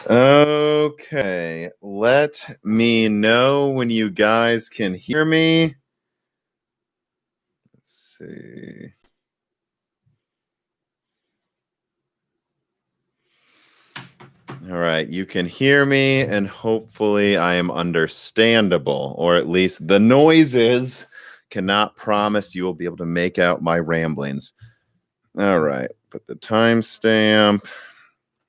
Okay, let me know when you guys can hear me. Let's see. All right, you can hear me, and hopefully I am understandable, or at least the noises. Cannot promise you will be able to make out my ramblings. All right, put the timestamp.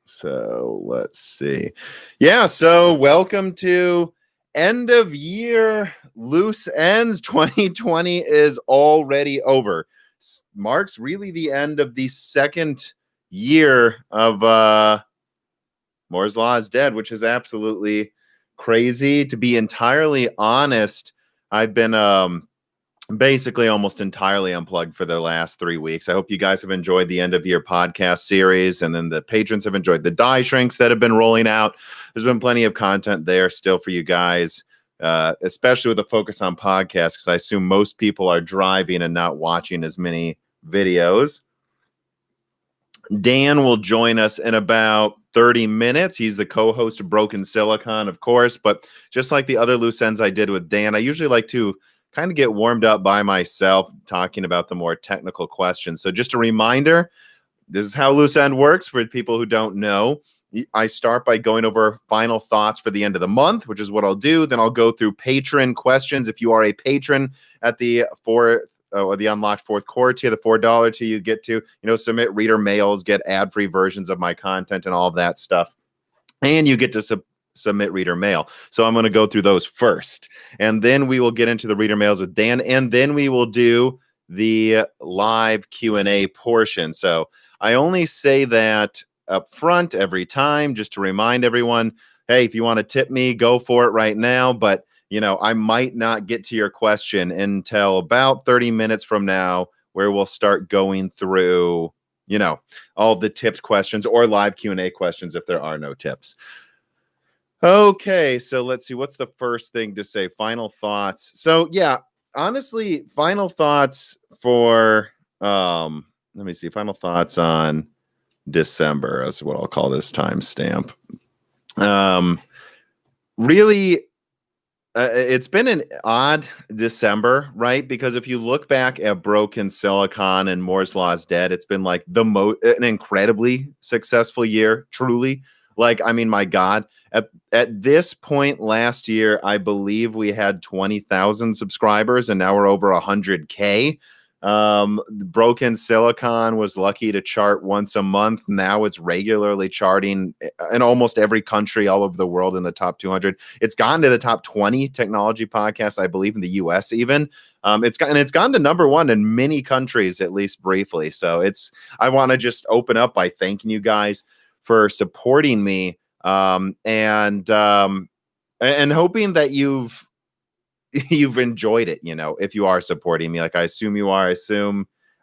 So let's see. Yeah, so welcome to end of year loose ends. 2020 is already over. Marks really the end of the second year of Moore's Law is Dead, which is absolutely crazy. To be entirely honest, I've been basically almost entirely unplugged for the last 3 weeks. I hope you guys have enjoyed the end of year podcast series, and then the patrons have enjoyed the die shrinks that have been rolling out. There's been plenty of content there still for you guys, especially with a focus on podcasts, because I assume most people are driving and not watching as many videos. Dan will join us in about 30 minutes. He's the co-host of Broken Silicon, of course, but just like the other loose ends I did with Dan, I usually like to kind of get warmed up by myself talking about the more technical questions. So just a reminder, this is how loose end works for people who don't know. I start by going over final thoughts for the end of the month, which is what I'll do. Then I'll go through patron questions. If you are a patron at the or the unlocked fourth core tier, the $4 tier, you get to, submit reader mails, get ad-free versions of my content and all of that stuff. And you get to submit reader mail. So I'm going to go through those first. And then we will get into the reader mails with Dan. And then we will do the live Q&A portion. So I only say that up front every time just to remind everyone, hey, if you want to tip me, go for it right now. But I might not get to your question until about 30 minutes from now, where we'll start going through, all the tipped questions or live Q&A questions if there are no tips. Okay, so let's see. What's the first thing to say? Final thoughts. So yeah, honestly, final thoughts for, let me see, final thoughts on December is what I'll call this timestamp. Really, it's been an odd December, right? Because if you look back at Broken Silicon and Moore's Law is Dead, it's been like an incredibly successful year, truly. Like, I mean, my God, at this point last year, I believe we had 20,000 subscribers, and now we're over 100K. Broken Silicon was lucky to chart once a month. Now it's regularly charting in almost every country all over the world in the top 200. It's gone to the top 20 technology podcasts, I believe, in the US even. It's gone to number one in many countries, at least briefly. So I want to just open up by thanking you guys for supporting me, and hoping that you've enjoyed it, if you are supporting me, like I assume you are.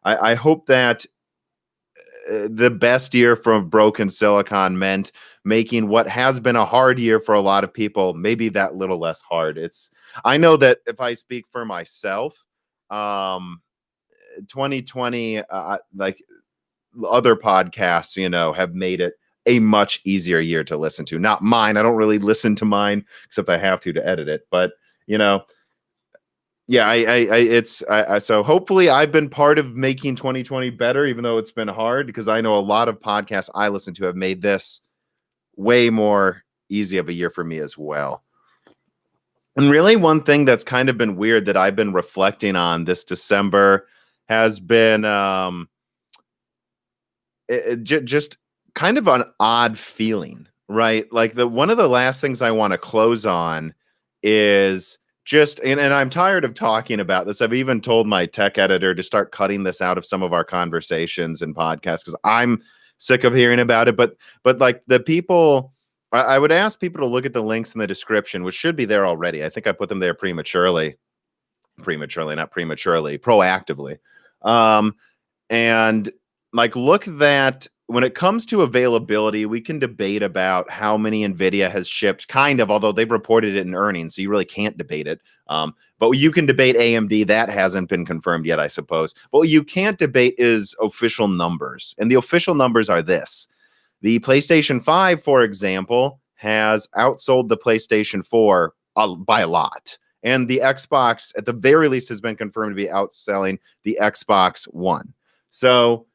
I hope that the best year from Broken Silicon meant making what has been a hard year for a lot of people maybe that little less hard. I know that if I speak for myself, 2020, like other podcasts, have made it a much easier year to listen to. Not mine. I don't really listen to mine except I have to edit it, but yeah, so hopefully I've been part of making 2020 better, even though it's been hard, because I know a lot of podcasts I listen to have made this way more easy of a year for me as well. And really one thing that's kind of been weird that I've been reflecting on this December has been just kind of an odd feeling, right? Like one of the last things I want to close on is and I'm tired of talking about this. I've even told my tech editor to start cutting this out of some of our conversations and podcasts because I'm sick of hearing about it. But like the people, I would ask people to look at the links in the description, which should be there already. I think I put them there proactively. And like, look that when it comes to availability, we can debate about how many Nvidia has shipped, kind of, although they've reported it in earnings, so you really can't debate it. But you can debate AMD. That hasn't been confirmed yet, I suppose. But what you can't debate is official numbers. And the official numbers are this. The PlayStation 5, for example, has outsold the PlayStation 4 by a lot. And the Xbox, at the very least, has been confirmed to be outselling the Xbox One. So,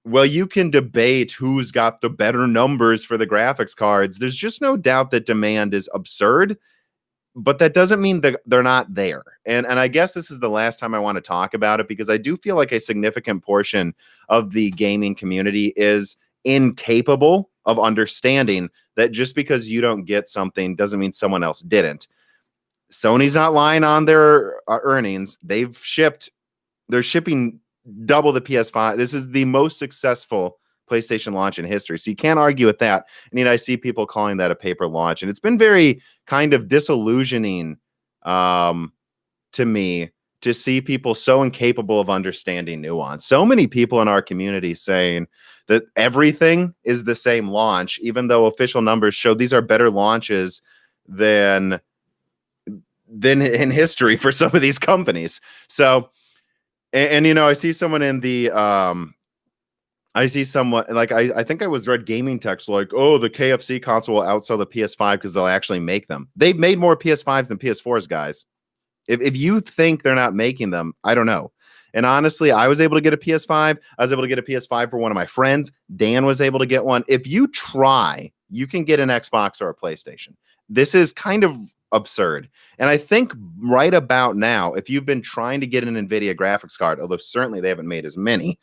well, you can debate who's got the better numbers for the graphics cards. There's just no doubt that demand is absurd, but that doesn't mean that they're not there. And I guess this is the last time I want to talk about it, because I do feel like a significant portion of the gaming community is incapable of understanding that just because you don't get something doesn't mean someone else didn't. Sony's not lying on their earnings. They're shipping double the PS5. This is the most successful PlayStation launch in history. So you can't argue with that. I see people calling that a paper launch. And it's been very kind of disillusioning to me to see people so incapable of understanding nuance. So many people in our community saying that everything is the same launch, even though official numbers show these are better launches than in history for some of these companies. So, and I see someone in the I see someone like I think I was read gaming text like, oh, the KFC console will outsell the PS5 because they'll actually make them. They've made more PS5s than PS4s, guys. If you think they're not making them, I don't know. And honestly, I was able to get a PS5. I was able to get a PS5 for one of my friends. Dan was able to get one. If you try, you can get an Xbox or a PlayStation. This is kind of absurd. And I think right about now, if you've been trying to get an Nvidia graphics card, although certainly they haven't made as many,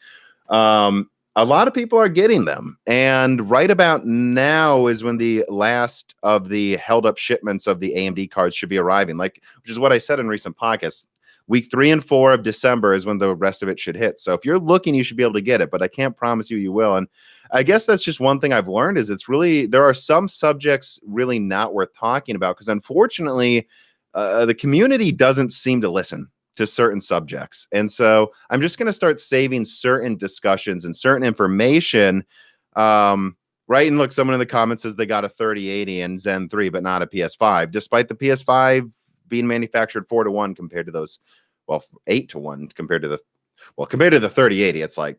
a lot of people are getting them. And right about now is when the last of the held up shipments of the AMD cards should be arriving, which is what I said in recent podcasts. Week 3 and 4 of December is when the rest of it should hit. So if you're looking, you should be able to get it, but I can't promise you will. And I guess that's just one thing I've learned is there are some subjects really not worth talking about because unfortunately the community doesn't seem to listen to certain subjects. And so I'm just going to start saving certain discussions and certain information. Right. And look, someone in the comments says they got a 3080 and Zen 3, but not a PS5, despite the PS5 being manufactured 4-1 compared to those, 8-1 compared to the 3080. It's like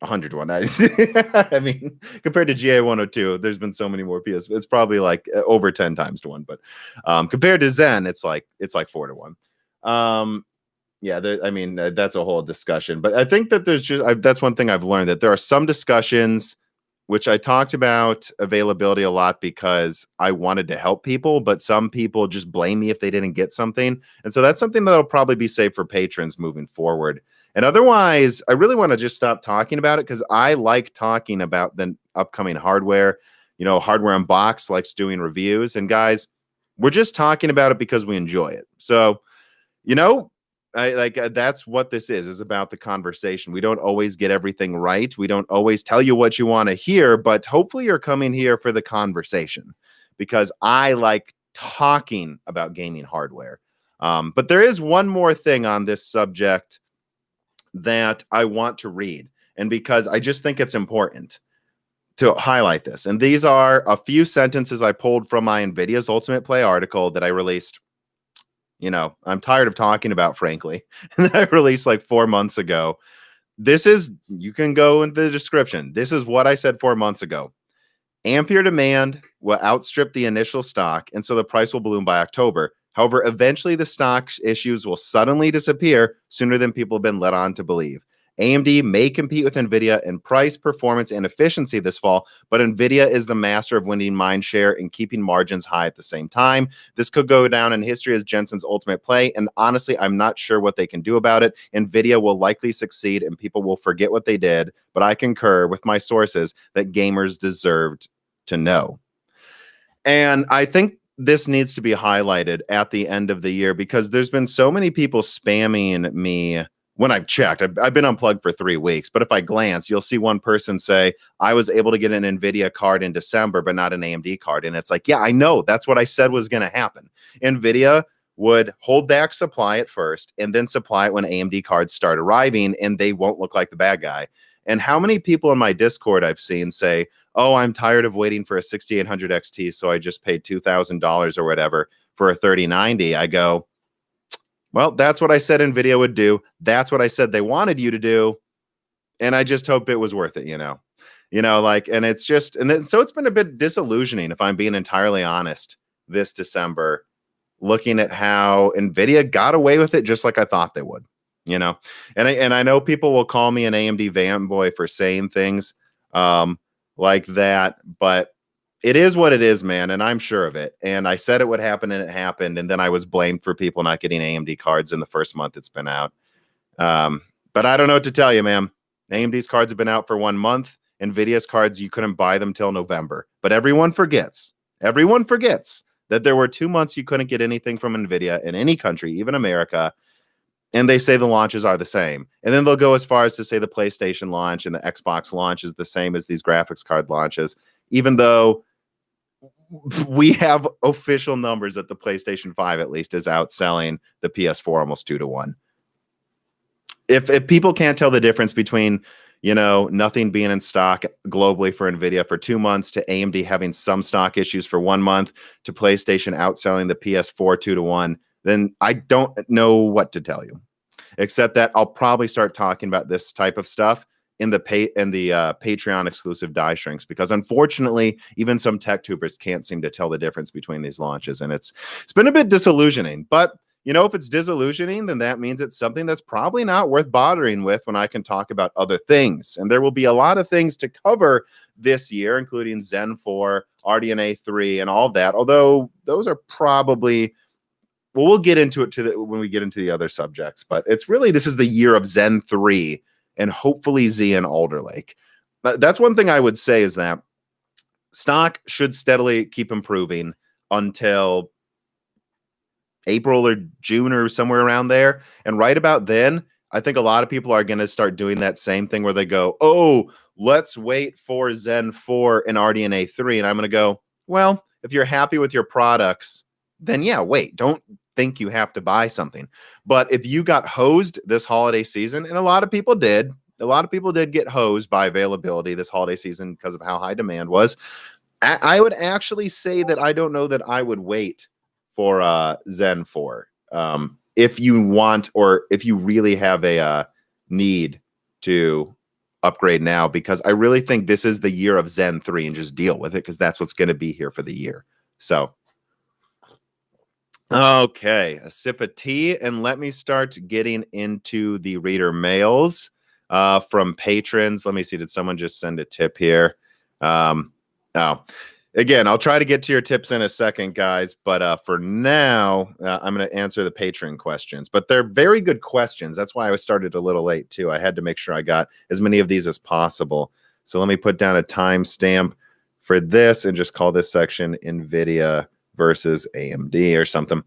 100-1. I mean, compared to GA102, there's been so many more PS. It's probably like over 10 times to 1, but compared to Zen, it's like 4-1. Yeah, that's a whole discussion. But I think that that's one thing I've learned, that there are some discussions which I talked about availability a lot because I wanted to help people, but some people just blame me if they didn't get something. And so that's something that'll probably be saved for patrons moving forward. And otherwise, I really want to just stop talking about it because I like talking about the upcoming hardware. Hardware Unbox likes doing reviews. And guys, we're just talking about it because we enjoy it. So, that's what this is about the conversation. We don't always get everything right. We don't always tell you what you want to hear, but hopefully you're coming here for the conversation because I like talking about gaming hardware. But there is one more thing on this subject that I want to read, and because I just think it's important to highlight this. And these are a few sentences I pulled from my NVIDIA's Ultimate Play article that I released. I'm tired of talking about, frankly, and I released like 4 months ago. You can go in the description. This is what I said 4 months ago. Ampere demand will outstrip the initial stock, and so the price will balloon by October. However, eventually the stock issues will suddenly disappear sooner than people have been led on to believe. AMD may compete with Nvidia in price, performance, and efficiency this fall, but Nvidia is the master of winning mind share and keeping margins high at the same time. This could go down in history as Jensen's ultimate play, and honestly, I'm not sure what they can do about it. Nvidia will likely succeed, and people will forget what they did, but I concur with my sources that gamers deserved to know. And I think this needs to be highlighted at the end of the year because there's been so many people spamming me. When I've checked, I've been unplugged for 3 weeks, but if I glance, you'll see one person say, I was able to get an NVIDIA card in December, but not an AMD card. And it's like, yeah, I know. That's what I said was going to happen. NVIDIA would hold back supply at first and then supply it when AMD cards start arriving, and they won't look like the bad guy. And how many people in my Discord I've seen say, oh, I'm tired of waiting for a 6800 XT, so I just paid $2,000 or whatever for a 3090. I go, well, that's what I said NVIDIA would do. That's what I said they wanted you to do. And I just hope it was worth it, like, and it's just, and then, so it's been a bit disillusioning, if I'm being entirely honest, this December, looking at how Nvidia got away with it just like I thought they would, and I know people will call me an AMD fanboy for saying things like that, but it is what it is, man, and I'm sure of it. And I said it would happen, and it happened, and then I was blamed for people not getting AMD cards in the first month it's been out. But I don't know what to tell you, man. AMD's cards have been out for 1 month. Nvidia's cards, you couldn't buy them till November. But everyone forgets that there were 2 months you couldn't get anything from Nvidia in any country, even America. And they say the launches are the same. And then they'll go as far as to say the PlayStation launch and the Xbox launch is the same as these graphics card launches, even though we have official numbers that the PlayStation 5 at least is outselling the PS4 almost 2-1. If people can't tell the difference between, nothing being in stock globally for Nvidia for 2 months, to AMD having some stock issues for 1 month, to PlayStation outselling the PS4 2-1, then I don't know what to tell you, except that I'll probably start talking about this type of stuff in the Patreon exclusive die shrinks, because unfortunately, even some tech tubers can't seem to tell the difference between these launches, and it's been a bit disillusioning. But if it's disillusioning, then that means it's something that's probably not worth bothering with when I can talk about other things. And there will be a lot of things to cover this year, including Zen 4, RDNA 3, and all of that. Although those are probably, well, we'll get into it when we get into the other subjects. But it's really, this is the year of Zen 3 and hopefully Z and Alder Lake. That's one thing I would say, is that stock should steadily keep improving until April or June or somewhere around there. And right about then, I think a lot of people are going to start doing that same thing where they go, oh, let's wait for Zen 4 and RDNA 3. And I'm going to go, well, if you're happy with your products, then yeah, wait, don't think you have to buy something. But if you got hosed this holiday season, and a lot of people did get hosed by availability this holiday season because of how high demand was, I would actually say that I don't know that I would wait for Zen 4 if you want, or if you really have a need to upgrade now, because I really think this is the year of Zen 3 and just deal with it, because that's what's going to be here for the year. So, okay, a sip of tea, and let me start getting into the reader mails from patrons. Let me see, did someone just send a tip here? Oh. Again, I'll try to get to your tips in a second, guys. But for now, I'm going to answer the Patreon questions. But they're very good questions. That's why I started a little late, too. I had to make sure I got as many of these as possible. So let me put down a timestamp for this and just call this section NVIDIA versus AMD or something.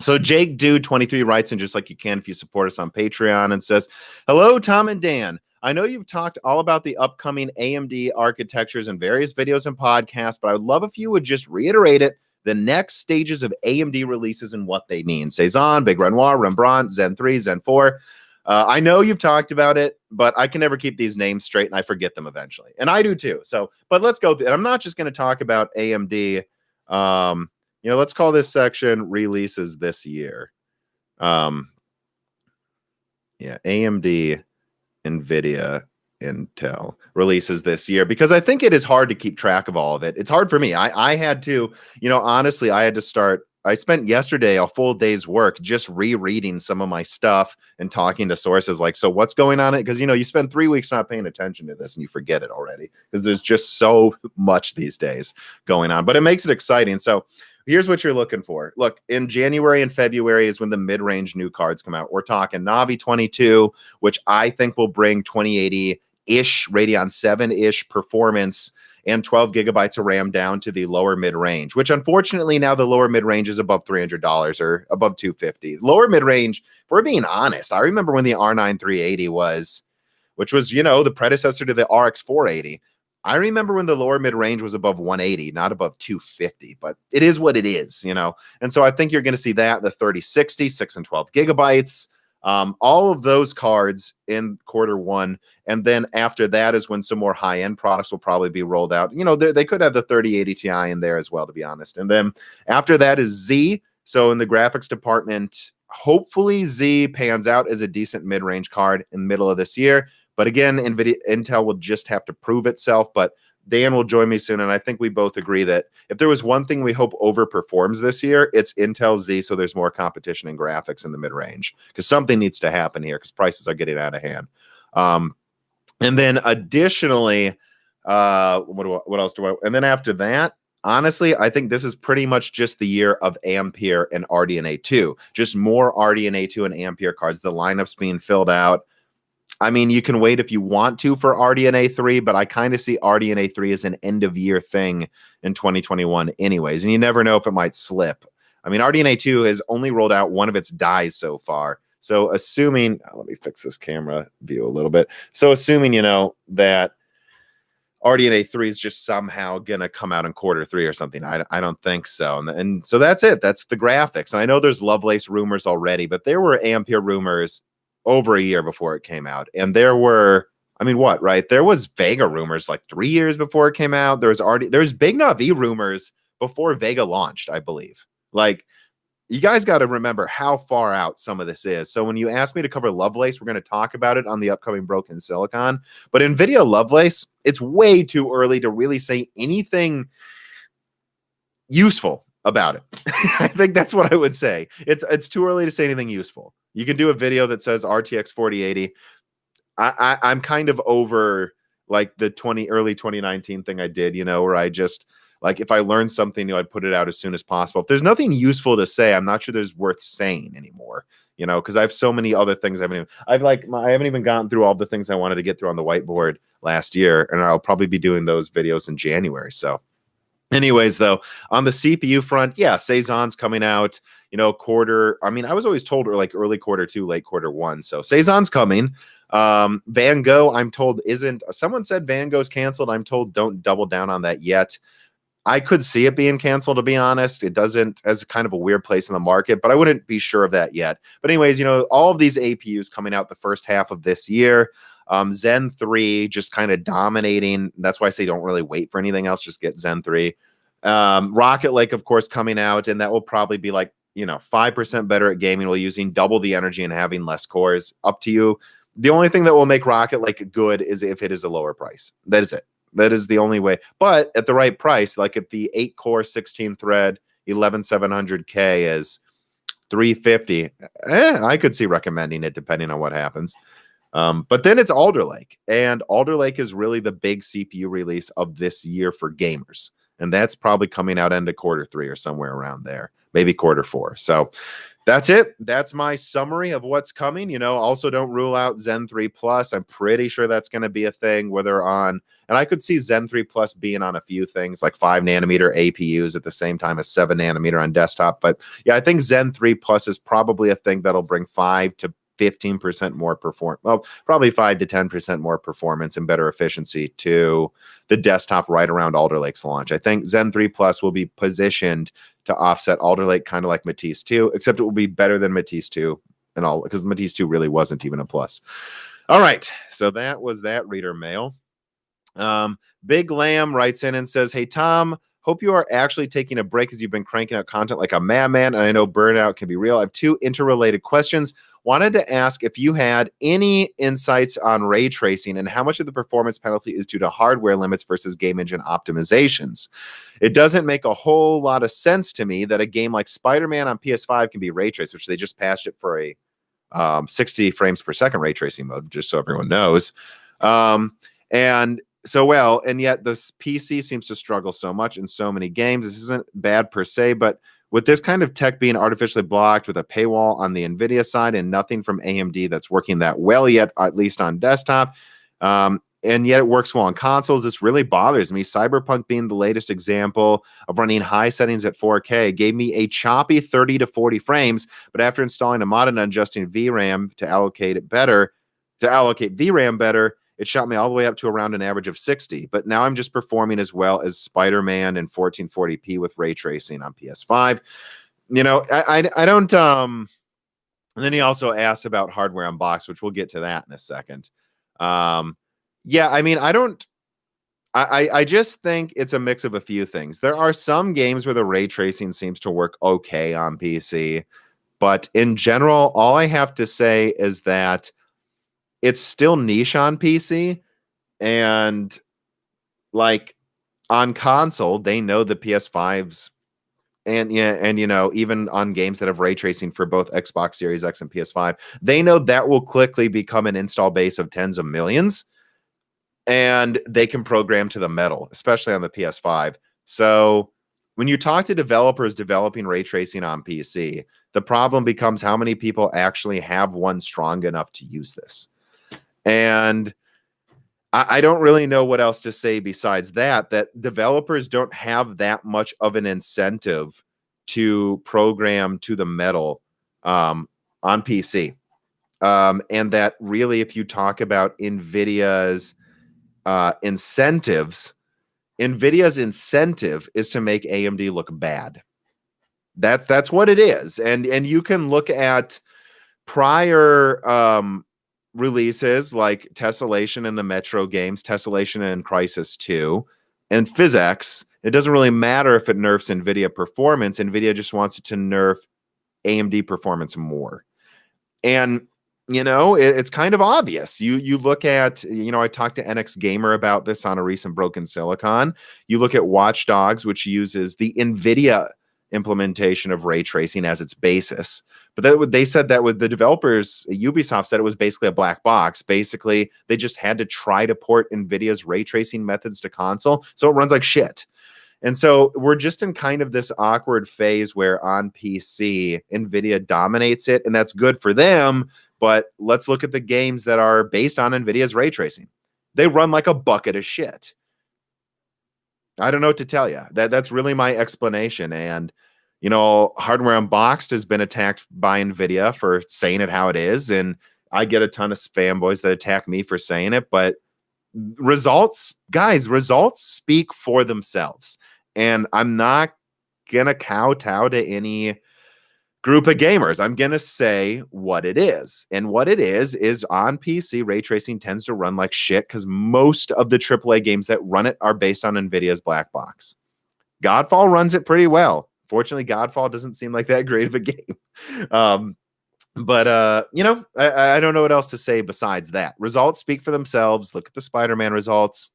So Jake Dude 23 writes in, just like you can if you support us on Patreon, and says, hello, Tom and Dan. I know you've talked all about the upcoming AMD architectures in various videos and podcasts, but I would love if you would just reiterate it, the next stages of AMD releases and what they mean. Cezanne, Big Renoir, Rembrandt, Zen 3, Zen 4. I know you've talked about it, but I can never keep these names straight, and I forget them eventually. And I do too. So, but let's go through. And I'm not just going to talk about AMD. Let's call this section releases this year. AMD, NVIDIA, Intel releases this year, because I think it is hard to keep track of all of it. It's hard for me. I had to, honestly, I had to start. I spent yesterday a full day's work just rereading some of my stuff and talking to sources like, so what's going on? Because, you spend 3 weeks not paying attention to this and you forget it already, because there's just so much these days going on, but it makes it exciting. So here's what you're looking for. Look, in January and February is when the mid-range new cards come out. We're talking Navi 22, which I think will bring 2080-ish, Radeon 7-ish performance and 12 gigabytes of RAM down to the lower mid-range, which unfortunately now the lower mid-range is above $300 or above $250. Lower mid-range, if we're being honest, I remember when the R9 380 was, which was, the predecessor to the RX 480. I remember when the lower mid-range was above 180, not above 250, but it is what it is, And so I think you're going to see that, the 3060, 6 and 12 gigabytes, all of those cards in Q1. And then after that is when some more high-end products will probably be rolled out. They could have the 3080 Ti in there as well, to be honest. And then after that is Z. So in the graphics department, hopefully Z pans out as a decent mid-range card in the middle of this year. But again, Intel will just have to prove itself. But Dan will join me soon, and I think we both agree that if there was one thing we hope overperforms this year, it's Intel Z, so there's more competition in graphics in the mid-range, because something needs to happen here because prices are getting out of hand. And then additionally, what else do I? And then after that, honestly, I think this is pretty much just the year of Ampere and RDNA 2. Just more RDNA 2 and Ampere cards. The lineup's being filled out. I mean, you can wait if you want to for RDNA 3, but I kind of see RDNA 3 as an end-of-year thing in 2021 anyways, and you never know if it might slip. I mean, RDNA 2 has only rolled out one of its dies so far. So assuming, let me fix this camera view a little bit. So assuming, that RDNA 3 is just somehow going to come out in Q3 or something. I don't think so. And so that's it. That's the graphics. And I know there's Lovelace rumors already, but there were Ampere rumors over a year before it came out. And there were, right? There was Vega rumors like 3 years before it came out. There's Big Navi rumors before Vega launched, I believe. Like, you guys got to remember how far out some of this is. So when you ask me to cover Lovelace, we're going to talk about it on the upcoming Broken Silicon. But NVIDIA Lovelace, it's way too early to really say anything useful about it. I think that's what I would say. It's too early to say anything useful. You can do a video that says RTX 4080. I'm kind of over like the early 2019 thing I did, where I just, like, if I learned something new, I'd put it out as soon as possible. If there's nothing useful to say, I'm not sure there's worth saying anymore, because I have so many other things. I haven't even gotten through all the things I wanted to get through on the whiteboard last year, and I'll probably be doing those videos in January. So anyways, though, on the CPU front, yeah, Cezanne's coming out, quarter. I was always told like early Q2, late Q1. So Cezanne's coming. Van Gogh, I'm told isn't. Someone said Van Gogh's canceled. I'm told don't double down on that yet. I could see it being canceled, to be honest. It doesn't, as kind of a weird place in the market, but I wouldn't be sure of that yet. But anyways, all of these APUs coming out the first half of this year. Zen 3 just kind of dominating. That's why I say don't really wait for anything else. Just get Zen 3. Rocket Lake, of course, coming out, and that will probably be like, 5% better at gaming while using double the energy and having less cores. Up to you. The only thing that will make Rocket Lake good is if it is a lower price. That is it. That is the only way. But at the right price, like if the 8-core, 16-thread, 11700K is $350, I could see recommending it depending on what happens. But then it's Alder Lake. And Alder Lake is really the big CPU release of this year for gamers. And that's probably coming out into Q3 or somewhere around there. Maybe Q4. So that's it. That's my summary of what's coming. Also don't rule out Zen 3 Plus. I'm pretty sure that's going to be a thing, whether on, and I could see Zen 3 Plus being on a few things like 5 nanometer APUs at the same time as 7 nanometer on desktop. But yeah, I think Zen 3 Plus is probably a thing that'll bring 5 to 15% more performance. Well, probably 5 to 10% more performance and better efficiency to the desktop right around Alder Lake's launch. I think Zen 3 Plus will be positioned to offset Alder Lake, kind of like Matisse 2, except it will be better than Matisse 2 and all, because Matisse 2 really wasn't even a plus. All right, so that was that reader mail. Big Lamb writes in and says, "Hey Tom, hope you are actually taking a break as you've been cranking out content like a madman, and I know burnout can be real. I have 2 interrelated questions. Wanted to ask if you had any insights on ray tracing and how much of the performance penalty is due to hardware limits versus game engine optimizations. It doesn't make a whole lot of sense to me that a game like Spider-Man on PS5 can be ray traced, which they just patched it for a 60 frames per second ray tracing mode, just so everyone knows. And yet this PC seems to struggle so much in so many games. This isn't bad per se, but with this kind of tech being artificially blocked with a paywall on the Nvidia side and nothing from AMD that's working that well yet, at least on desktop, and yet it works well on consoles, this really bothers me. Cyberpunk being the latest example of running high settings at 4K gave me a choppy 30 to 40 frames, but after installing a mod and adjusting VRAM to allocate VRAM better, it shot me all the way up to around an average of 60. But now I'm just performing as well as Spider-Man in 1440p with ray tracing on PS5. I don't. And then he also asked about hardware on box, which we'll get to that in a second. I just think it's a mix of a few things. There are some games where the ray tracing seems to work okay on PC. But in general, all I have to say is that it's still niche on PC, and like on console, they know the PS5s, and even on games that have ray tracing for both Xbox Series X and PS5, they know that will quickly become an install base of tens of millions, and they can program to the metal, especially on the PS5. So when you talk to developers developing ray tracing on PC, the problem becomes how many people actually have one strong enough to use this. And I don't really know what else to say besides that developers don't have that much of an incentive to program to the metal on PC. And that really, if you talk about NVIDIA's incentives, NVIDIA's incentive is to make AMD look bad. That's what it is. And you can look at prior releases like Tessellation and the Metro games, Tessellation and Crysis 2, and PhysX. It doesn't really matter if it nerfs NVIDIA performance. NVIDIA just wants it to nerf AMD performance more. And it's kind of obvious. You look at, I talked to NX Gamer about this on a recent Broken Silicon. You look at Watch Dogs, which uses the NVIDIA implementation of ray tracing as its basis. But they said that with the developers, Ubisoft said it was basically a black box. Basically, they just had to try to port NVIDIA's ray tracing methods to console, so it runs like shit. And so we're just in kind of this awkward phase where on PC, NVIDIA dominates it, and that's good for them. But let's look at the games that are based on NVIDIA's ray tracing. They run like a bucket of shit. I don't know what to tell you. That's really my explanation. And, Hardware Unboxed has been attacked by NVIDIA for saying it how it is. And I get a ton of fanboys that attack me for saying it. But results speak for themselves. And I'm not going to kowtow to any group of gamers. I'm going to say what it is. And what it is on PC, ray tracing tends to run like shit because most of the AAA games that run it are based on NVIDIA's black box. Godfall runs it pretty well. Fortunately, Godfall doesn't seem like that great of a game. But I don't know what else to say besides that. Results speak for themselves. Look at the Spider-Man results.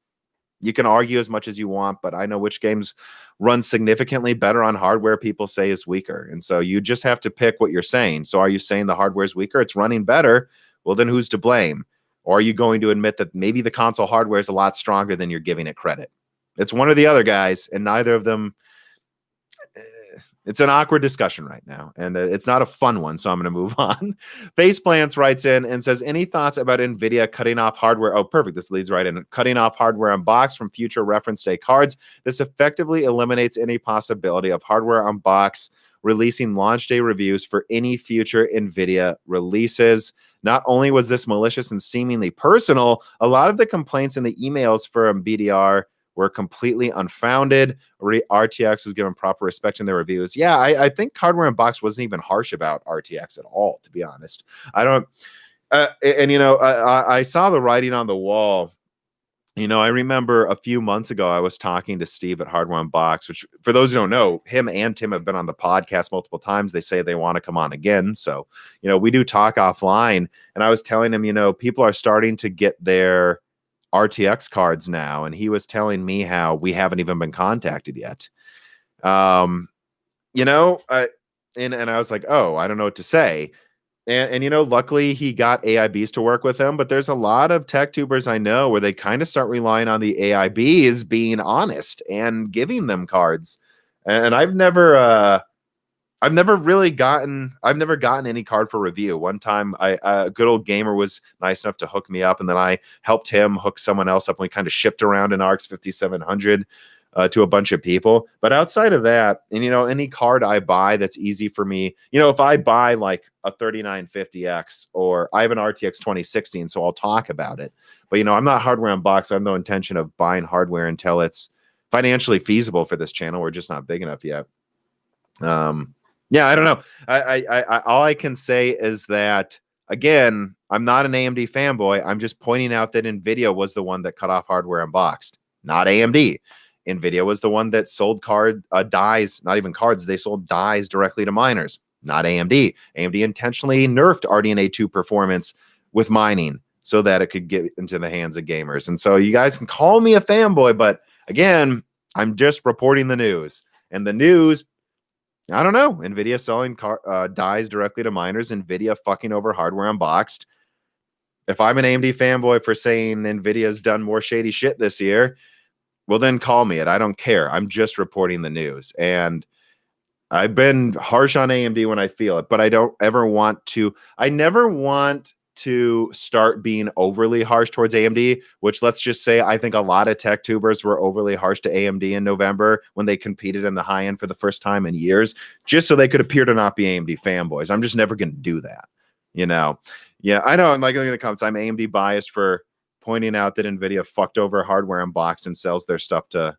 You can argue as much as you want, but I know which games run significantly better on hardware people say is weaker. And so you just have to pick what you're saying. So are you saying the hardware is weaker? It's running better. Well, then who's to blame? Or are you going to admit that maybe the console hardware is a lot stronger than you're giving it credit? It's one or the other, guys, and neither of them. It's an awkward discussion right now, and it's not a fun one, so I'm going to move on. Faceplants writes in and says, any thoughts about NVIDIA cutting off hardware? Oh, perfect. This leads right in. Cutting off hardware on box from future reference day cards. This effectively eliminates any possibility of hardware on box releasing launch day reviews for any future NVIDIA releases. Not only was this malicious and seemingly personal, a lot of the complaints in the emails from BDR were completely unfounded. RTX was given proper respect in their reviews. Yeah, I think Hardware Unboxed wasn't even harsh about RTX at all, to be honest. I don't, I saw the writing on the wall. I remember a few months ago, I was talking to Steve at Hardware Unboxed, which for those who don't know, him and Tim have been on the podcast multiple times. They say they want to come on again. So, we do talk offline. And I was telling him, people are starting to get their RTX cards now, and he was telling me how we haven't even been contacted yet. And I was like, oh, I don't know what to say. And luckily he got AIBs to work with him, but there's a lot of tech tubers I know where they kind of start relying on the AIBs being honest and giving them cards. And I've never gotten any card for review. One time a good old gamer was nice enough to hook me up, and then I helped him hook someone else up, and we kind of shipped around an RX 5700 to a bunch of people. But outside of that, and any card I buy that's easy for me, if I buy like a 3950X, or I have an RTX 2016, so I'll talk about it. But I'm not Hardware Unboxed. I have no intention of buying hardware until it's financially feasible for this channel. We're just not big enough yet. Yeah, I don't know. I all I can say is that, again, I'm not an AMD fanboy. I'm just pointing out that NVIDIA was the one that cut off Hardware Unboxed, not AMD. NVIDIA was the one that sold dies, not even cards. They sold dies directly to miners, not AMD. AMD intentionally nerfed RDNA 2 performance with mining, so that it could get into the hands of gamers. And so you guys can call me a fanboy, but again, I'm just reporting the news. And the news, I don't know, Nvidia selling dies directly to miners, Nvidia fucking over hardware unboxed. If I'm an AMD fanboy for saying Nvidia's done more shady shit this year, well, then call me it. I don't care. I'm just reporting the news. And I've been harsh on AMD when I feel it, but I don't ever want to. I never want to start being overly harsh towards AMD, which, let's just say, I think a lot of tech tubers were overly harsh to AMD in November when they competed in the high end for the first time in years, just so they could appear to not be AMD fanboys. I'm just never going to do that. Yeah, I know. I'm like, looking at the comments, I'm AMD biased for pointing out that Nvidia fucked over hardware unboxed and sells their stuff to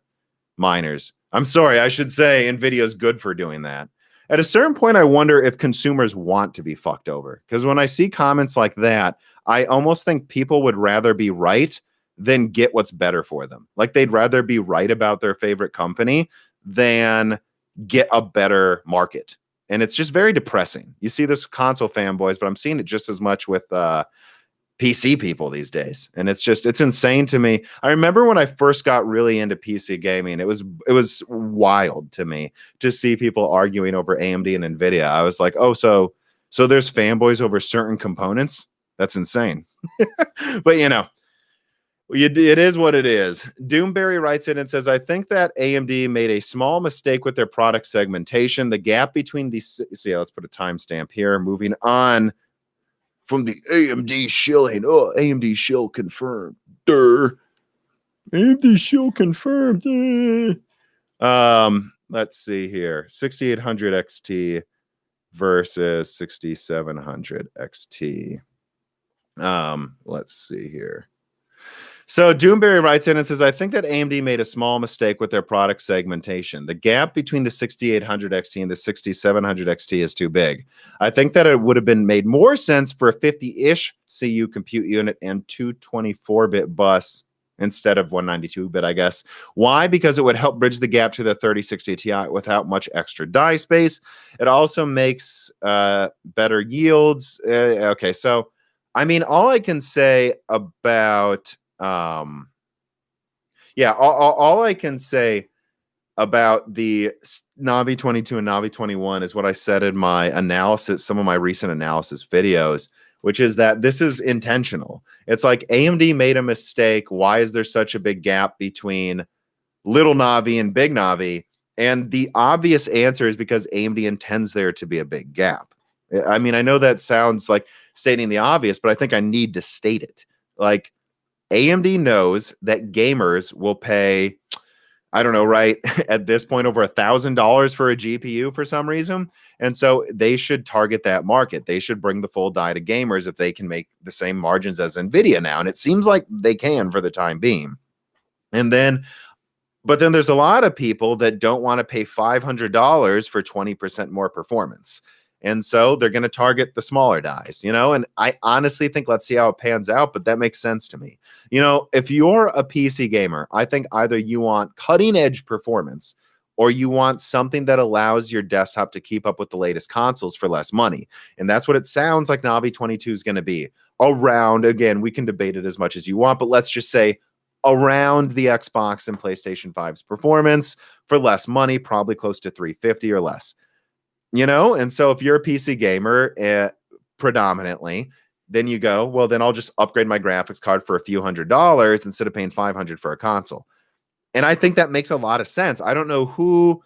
miners. I'm sorry, I should say Nvidia is good for doing that. At a certain point, I wonder if consumers want to be fucked over. Because when I see comments like that, I almost think people would rather be right than get what's better for them. Like, they'd rather be right about their favorite company than get a better market. And it's just very depressing. You see this with console fanboys, but I'm seeing it just as much with PC people these days. And it's insane to me. I remember when I first got really into PC gaming, it was wild to me to see people arguing over AMD and Nvidia. I was like, oh, so there's fanboys over certain components? That's insane. But it is what it is. Doomberry writes in and says, I think that AMD made a small mistake with their product segmentation. The gap between these, let's put a timestamp here. Moving on from the AMD shilling. Oh, AMD shill confirmed. AMD shill confirmed. Let's see here. 6800 XT versus 6700 XT. Let's see here. So Doomberry writes in and says, I think that AMD made a small mistake with their product segmentation. The gap between the 6800 XT and the 6700 XT is too big. I think that it would have been made more sense for a 50-ish CU compute unit and 224-bit bus instead of 192-bit, I guess. Why? Because it would help bridge the gap to the 3060 Ti without much extra die space. It also makes better yields. Okay, so, I mean, all I can say about... all I can say about the Navi 22 and Navi 21 is what I said in my analysis, some of my recent analysis videos, which is that this is intentional. It's like AMD made a mistake. Why is there such a big gap between little Navi and big Navi? And the obvious answer is because AMD intends there to be a big gap. I mean, I know that sounds like stating the obvious, but I think I need to state it. Like, AMD knows that gamers will pay, I don't know, right, at this point, over $1,000 for a GPU for some reason. And so they should target that market. They should bring the full die to gamers if they can make the same margins as Nvidia now. And it seems like they can for the time being. But then there's a lot of people that don't want to pay $500 for 20% more performance. And so they're going to target the smaller dies, and I honestly think, let's see how it pans out, but that makes sense to me. If you're a PC gamer, I think either you want cutting edge performance or you want something that allows your desktop to keep up with the latest consoles for less money. And that's what it sounds like Navi 22 is going to be around. Again, we can debate it as much as you want, but let's just say around the Xbox and PlayStation 5's performance for less money, probably close to $350 or less. And so if you're a PC gamer predominantly, then you go, well, then I'll just upgrade my graphics card for a few $100s instead of paying $500 for a console. And I think that makes a lot of sense. I don't know who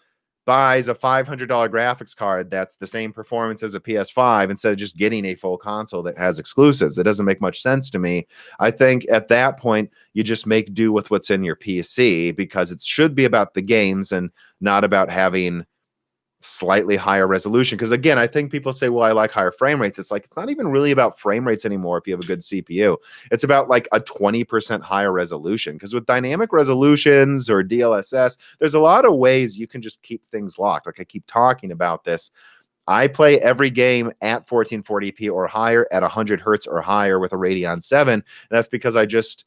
buys a $500 graphics card that's the same performance as a PS5 instead of just getting a full console that has exclusives. It doesn't make much sense to me. I think at that point, you just make do with what's in your PC because it should be about the games and not about having slightly higher resolution. Because again, I think people say, well, I like higher frame rates. It's like, it's not even really about frame rates anymore if you have a good CPU. It's about like a 20% higher resolution. Because with dynamic resolutions or DLSS, there's a lot of ways you can just keep things locked. Like I keep talking about this. I play every game at 1440p or higher at 100 hertz or higher with a Radeon 7. And that's because I just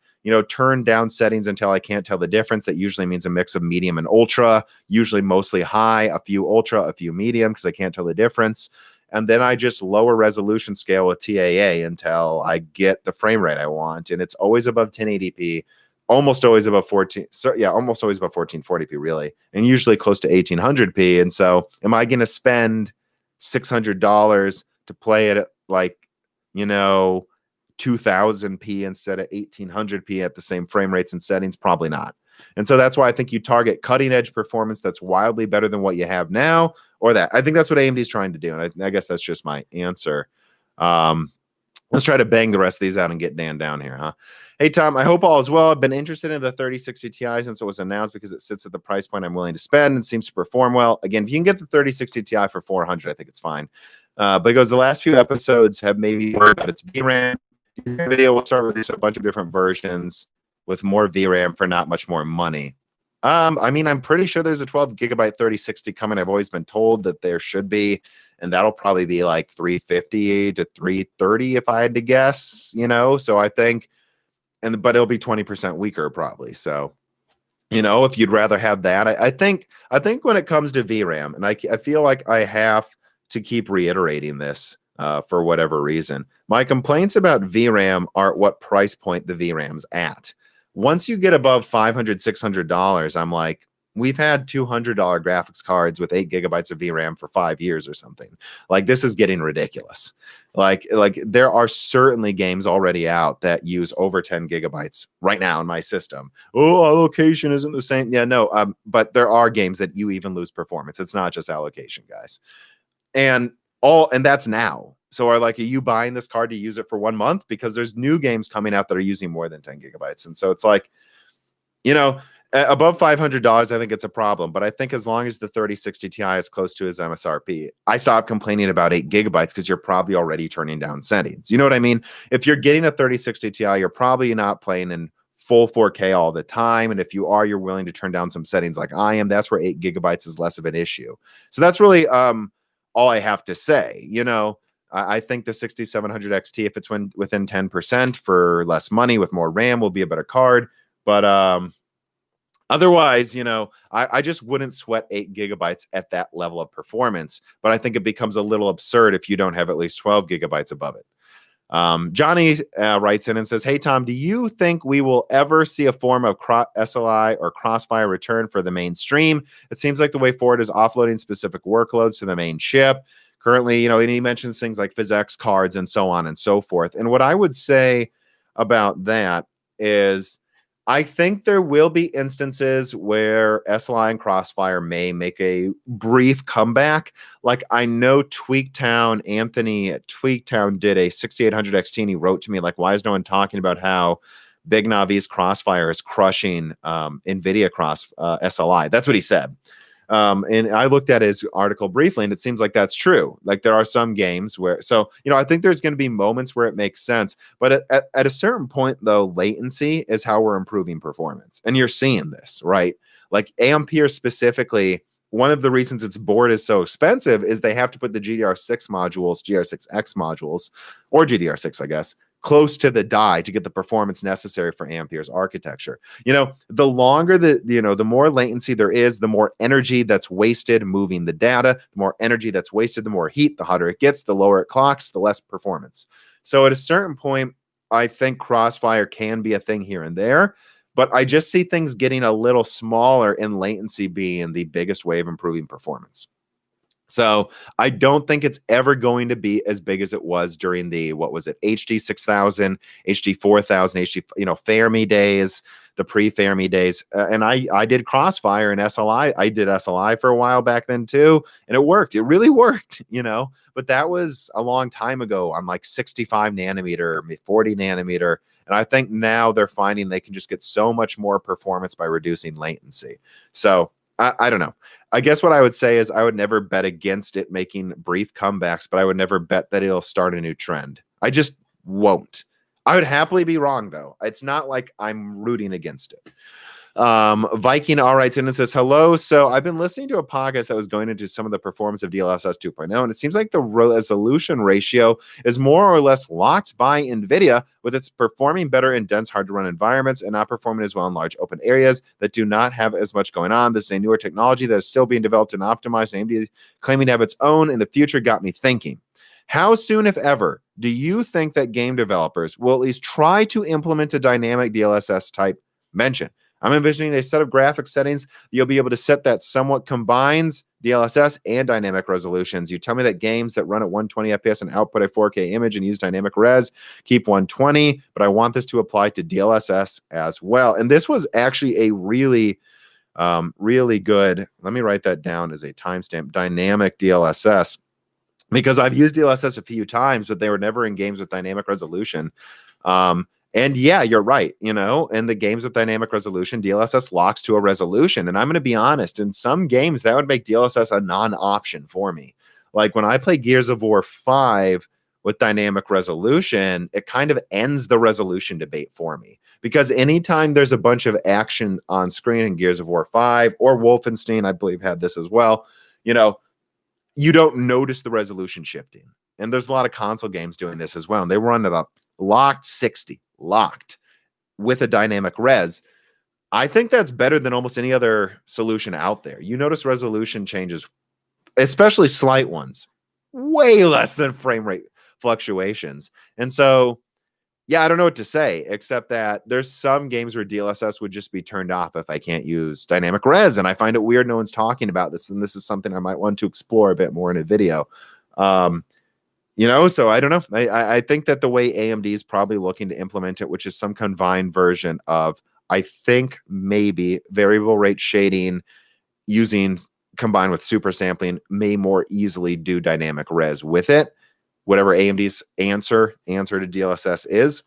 turn down settings until I can't tell the difference. That usually means a mix of medium and ultra, usually mostly high, a few ultra, a few medium, because I can't tell the difference. and then I just lower resolution scale with TAA until I get the frame rate I want, and it's always above 1080p, almost always above 14. So yeah, almost always above 1440p really, and usually close to 1800p. And so, am I going to spend $600 to play it at like, 2000p instead of 1800p at the same frame rates and settings? Probably not. And so that's why I think you target cutting edge performance that's wildly better than what you have now, or that. I think that's what AMD is trying to do. And I guess that's just my answer. Let's try to bang the rest of these out and get Dan down here, huh? Hey, Tom, I hope all is well. I've been interested in the 3060 Ti since it was announced because it sits at the price point I'm willing to spend and seems to perform well. Again, if you can get the 3060 Ti for 400, I think it's fine. But it goes, the last few episodes have maybe worried about its VRAM. Video will start releasing a bunch of different versions with more VRAM for not much more money. I mean, I'm pretty sure there's a 12 gigabyte 3060 coming. I've always been told that there should be, and that'll probably be like 350 to 330 if I had to guess, So I think, but it'll be 20% weaker probably. So, if you'd rather have that, I think when it comes to VRAM, and I feel like I have to keep reiterating this for whatever reason, my complaints about VRAM are at what price point the VRAM's at. Once you get above $500, $600, I'm like, we've had $200 graphics cards with 8 gigabytes of VRAM for 5 years or something. Like, this is getting ridiculous. Like there are certainly games already out that use over 10 gigabytes right now in my system. Oh, allocation isn't the same. Yeah, no. But there are games that you even lose performance. It's not just allocation, guys. And that's now. So are you buying this card to use it for 1 month? Because there's new games coming out that are using more than 10 gigabytes. And so it's like, above $500, I think it's a problem. But I think as long as the 3060 Ti is close to his MSRP, I stop complaining about 8 gigabytes because you're probably already turning down settings. You know what I mean? If you're getting a 3060 Ti, you're probably not playing in full 4K all the time. And if you are, you're willing to turn down some settings like I am. That's where 8 gigabytes is less of an issue. So that's really all I have to say. I think the 6700 XT, if it's within 10% for less money with more RAM, will be a better card. But otherwise, I just wouldn't sweat 8 gigabytes at that level of performance. But I think it becomes a little absurd if you don't have at least 12 gigabytes above it. Johnny writes in and says, hey, Tom, do you think we will ever see a form of SLI or Crossfire return for the mainstream? It seems like the way forward is offloading specific workloads to the main chip. Currently, and he mentions things like PhysX cards and so on and so forth. And what I would say about that is I think there will be instances where SLI and Crossfire may make a brief comeback. Like, I know Anthony at Tweaktown did a 6800 XT, and he wrote to me, like, why is no one talking about how Big Navi's Crossfire is crushing Nvidia SLI? That's what he said. And I looked at his article briefly, and it seems like that's true. Like, there are some games where, I think there's going to be moments where it makes sense. But at a certain point, though, latency is how we're improving performance. And you're seeing this, right? Like, Ampere specifically, one of the reasons its board is so expensive is they have to put the GDR6 modules, GDR6X modules, or GDR6, I guess, close to the die to get the performance necessary for Ampere's architecture. The longer the more latency there is, the more energy that's wasted moving the data. The more energy that's wasted, the more heat, the hotter it gets, the lower it clocks, the less performance. So at a certain point, I think Crossfire can be a thing here and there, but I just see things getting a little smaller in latency being the biggest way of improving performance. So I don't think it's ever going to be as big as it was during the, HD 6000, HD 4000, HD, Fermi days, the pre-Fermi days. And I did Crossfire and SLI. I did SLI for a while back then too. And it worked. It really worked, but that was a long time ago on like 65 nanometer, 40 nanometer. And I think now they're finding they can just get so much more performance by reducing latency. So I don't know. I guess what I would say is I would never bet against it making brief comebacks, but I would never bet that it'll start a new trend. I just won't. I would happily be wrong, though. It's not like I'm rooting against it. Viking all writes in and says, hello. So I've been listening to a podcast that was going into some of the performance of DLSS 2.0, and it seems like the resolution ratio is more or less locked by Nvidia, with its performing better in dense, hard to run environments and not performing as well in large open areas that do not have as much going on. This is a newer technology that is still being developed and optimized, and AMD claiming to have its own in the future got me thinking. How soon, if ever, do you think that game developers will at least try to implement a dynamic DLSS type mention? I'm envisioning a set of graphic settings you'll be able to set that somewhat combines DLSS and dynamic resolutions. You tell me that games that run at 120 FPS and output a 4K image and use dynamic res keep 120, but I want this to apply to DLSS as well. And this was actually a really good, let me write that down as a timestamp, dynamic DLSS, because I've used DLSS a few times, but they were never in games with dynamic resolution. And yeah, you're right. In the games with dynamic resolution, DLSS locks to a resolution. And I'm going to be honest, in some games, that would make DLSS a non-option for me. Like when I play Gears of War 5 with dynamic resolution, it kind of ends the resolution debate for me. Because anytime there's a bunch of action on screen in Gears of War 5 or Wolfenstein, I believe had this as well, you don't notice the resolution shifting. And there's a lot of console games doing this as well. And they run it up locked 60. Locked with a dynamic res. I think that's better than almost any other solution out there. You notice resolution changes, especially slight ones, way less than frame rate fluctuations. And so, yeah, I don't know what to say, except that there's some games where DLSS would just be turned off if I can't use dynamic res. And I find it weird no one's talking about this. And this is something I might want to explore a bit more in a video. So I don't know. I think that the way AMD is probably looking to implement it, which is some combined version of, I think maybe variable rate shading combined with super sampling may more easily do dynamic res with it, whatever AMD's answer to DLSS is.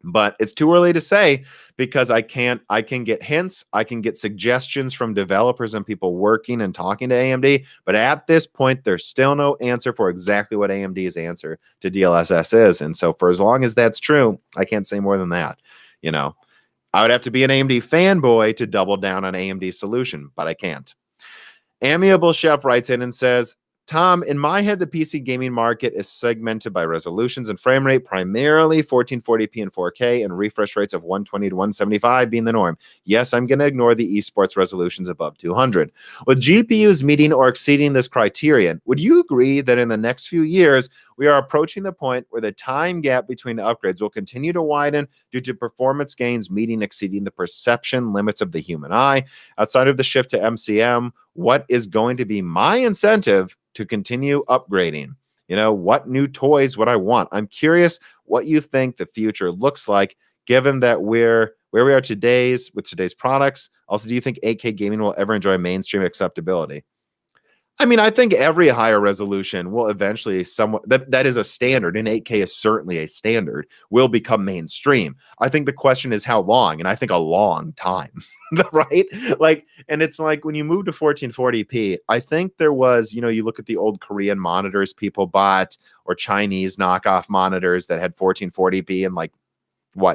But it's too early to say because I can get hints, I can get suggestions from developers and people working and talking to AMD. But at this point, there's still no answer for exactly what AMD's answer to DLSS is. And so for as long as that's true, I can't say more than that. I would have to be an AMD fanboy to double down on AMD's solution, but I can't. Amiable Chef writes in and says, Tom, in my head, the PC gaming market is segmented by resolutions and frame rate, primarily 1440p and 4K, and refresh rates of 120 to 175 being the norm. Yes, I'm going to ignore the esports resolutions above 200. With GPUs meeting or exceeding this criterion, would you agree that in the next few years, we are approaching the point where the time gap between upgrades will continue to widen due to performance gains exceeding the perception limits of the human eye? Outside of the shift to MCM, what is going to be my incentive to continue upgrading? What new toys would I want? I'm curious what you think the future looks like, given that where we are with today's products. Also, do you think 8K gaming will ever enjoy mainstream acceptability? I mean, I think every higher resolution will eventually that is a standard, and 8K is certainly a standard, will become mainstream. I think the question is how long, and I think a long time, right? And it's like when you move to 1440p, I think there was, you look at the old Korean monitors people bought or Chinese knockoff monitors that had 1440p and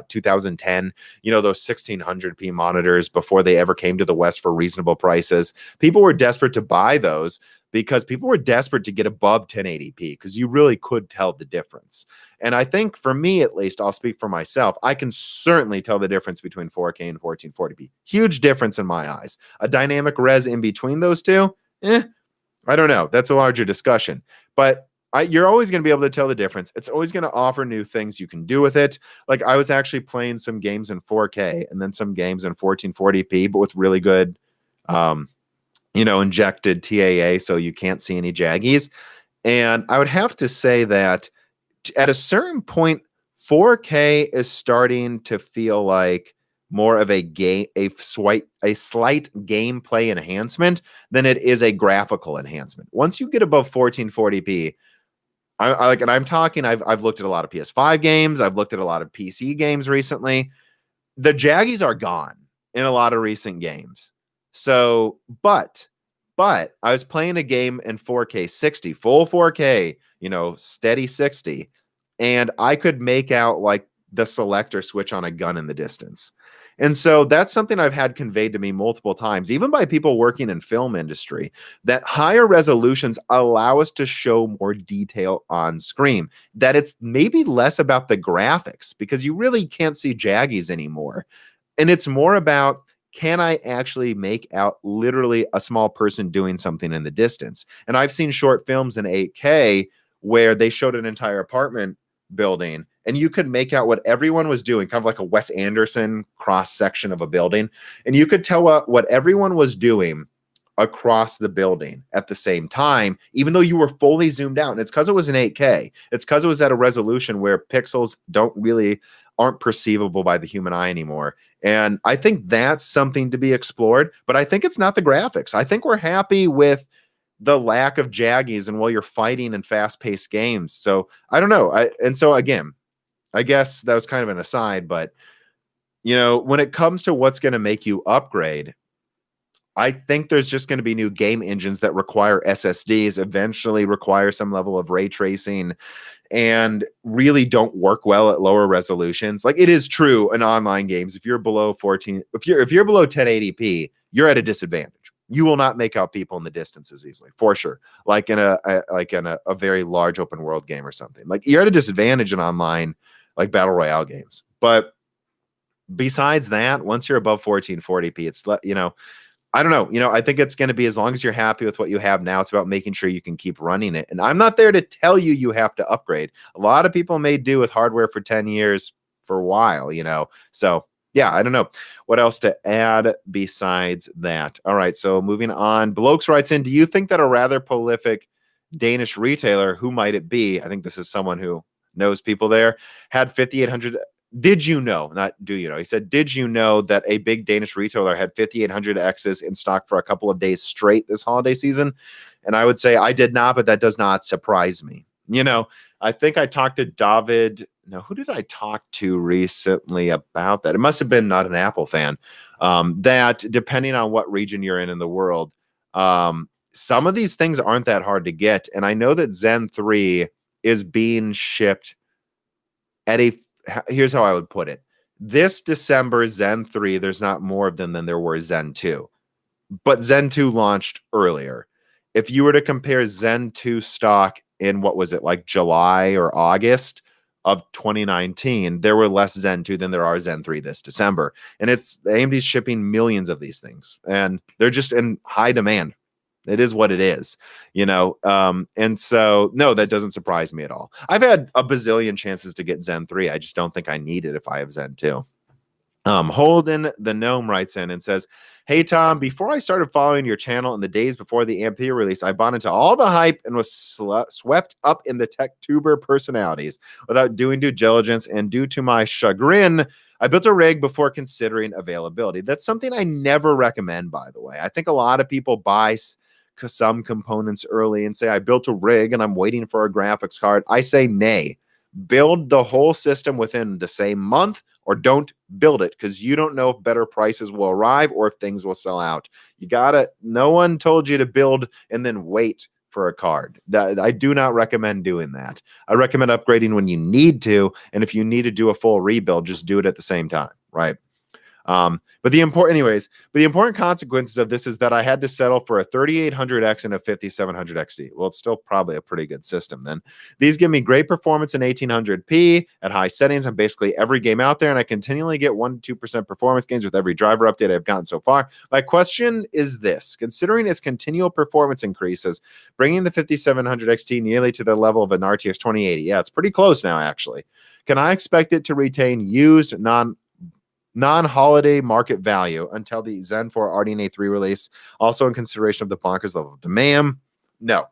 2010, those 1600p monitors before they ever came to the West for reasonable prices. People were desperate to buy those because people were desperate to get above 1080p because you really could tell the difference. And I think for me, at least, I'll speak for myself, I can certainly tell the difference between 4K and 1440p. Huge difference in my eyes. A dynamic res in between those two, I don't know. That's a larger discussion. But you're always going to be able to tell the difference. It's always going to offer new things you can do with it. Like I was actually playing some games in 4K and then some games in 1440p, but with really good, injected TAA, so you can't see any jaggies. And I would have to say that at a certain point, 4K is starting to feel like more of a slight gameplay enhancement than it is a graphical enhancement. Once you get above 1440p, I've looked at a lot of PS5 games. I've looked at a lot of PC games recently. The jaggies are gone in a lot of recent games. So, but I was playing a game in 4K 60, full 4K, steady 60, and I could make out the selector switch on a gun in the distance. And so that's something I've had conveyed to me multiple times, even by people working in film industry, that higher resolutions allow us to show more detail on screen, that it's maybe less about the graphics because you really can't see jaggies anymore. And it's more about, can I actually make out literally a small person doing something in the distance? And I've seen short films in 8K where they showed an entire apartment building and you could make out what everyone was doing, kind of like a Wes Anderson cross section of a building. And you could tell what everyone was doing across the building at the same time, even though you were fully zoomed out. And it's because it was in 8K. It's because it was at a resolution where pixels aren't perceivable by the human eye anymore. And I think that's something to be explored, but I think it's not the graphics. I think we're happy with the lack of jaggies and while you're fighting in fast-paced games. So I don't know. And so again, I guess that was kind of an aside, but when it comes to what's going to make you upgrade, I think there's just going to be new game engines that require SSDs, eventually require some level of ray tracing, and really don't work well at lower resolutions. Like, it is true in online games, if you're below 14, if you're below 1080p, you're at a disadvantage. You will not make out people in the distances easily, for sure. Like in a very large open world game or something. Like, you're at a disadvantage in online, like battle royale games. But besides that, once you're above 1440p, it's I don't know. I think it's going to be, as long as you're happy with what you have now, it's about making sure you can keep running it. And I'm not there to tell you you have to upgrade. A lot of people may do with hardware for 10 years for a while, So yeah, I don't know what else to add besides that. All right, so moving on. Blokes writes in, do you think that a rather prolific Danish retailer, who might it be? I think this is someone who knows people there, had 5,800. Did you know, not do you know, he said, did you know that a big Danish retailer had 5,800Xs in stock for a couple of days straight this holiday season? And I would say I did not, but that does not surprise me. I think I talked to David. Now, who did I talk to recently about that? It must have been not an Apple fan. That depending on what region you're in the world, some of these things aren't that hard to get. And I know that Zen 3 is being shipped at here's how I would put it. This December, Zen 3, there's not more of them than there were Zen 2. But Zen 2 launched earlier. If you were to compare Zen 2 stock in, what was it, like July or August of 2019, there were less Zen 2 than there are Zen 3 this December. And AMD's shipping millions of these things. And they're just in high demand. It is what it is, and so, no, that doesn't surprise me at all. I've had a bazillion chances to get Zen 3. I just don't think I need it if I have Zen 2. Holden the Gnome writes in and says, hey, Tom, before I started following your channel in the days before the Ampere release, I bought into all the hype and was swept up in the tech tuber personalities without doing due diligence. And due to my chagrin, I built a rig before considering availability. That's something I never recommend, by the way. I think a lot of people buy some components early and say, I built a rig and I'm waiting for a graphics card. I say nay. Build the whole system within the same month, or don't build it, because you don't know if better prices will arrive or if things will sell out. No one told you to build and then wait for a card. I do not recommend doing that. I recommend upgrading when you need to, and if you need to do a full rebuild, just do it at the same time, right? But the important consequences of this is that I had to settle for a 3800X and a 5700 XT. Well, it's still probably a pretty good system then. These give me great performance in 1800p at high settings on basically every game out there, and I continually get 1% to 2% performance gains with every driver update I've gotten so far. My question is this: considering its continual performance increases, bringing the 5700 XT nearly to the level of an RTX 2080, yeah, it's pretty close now, actually. Can I expect it to retain used non-holiday market value until the Zen 4 RDNA 3 release, also in consideration of the bonkers level of demand? No,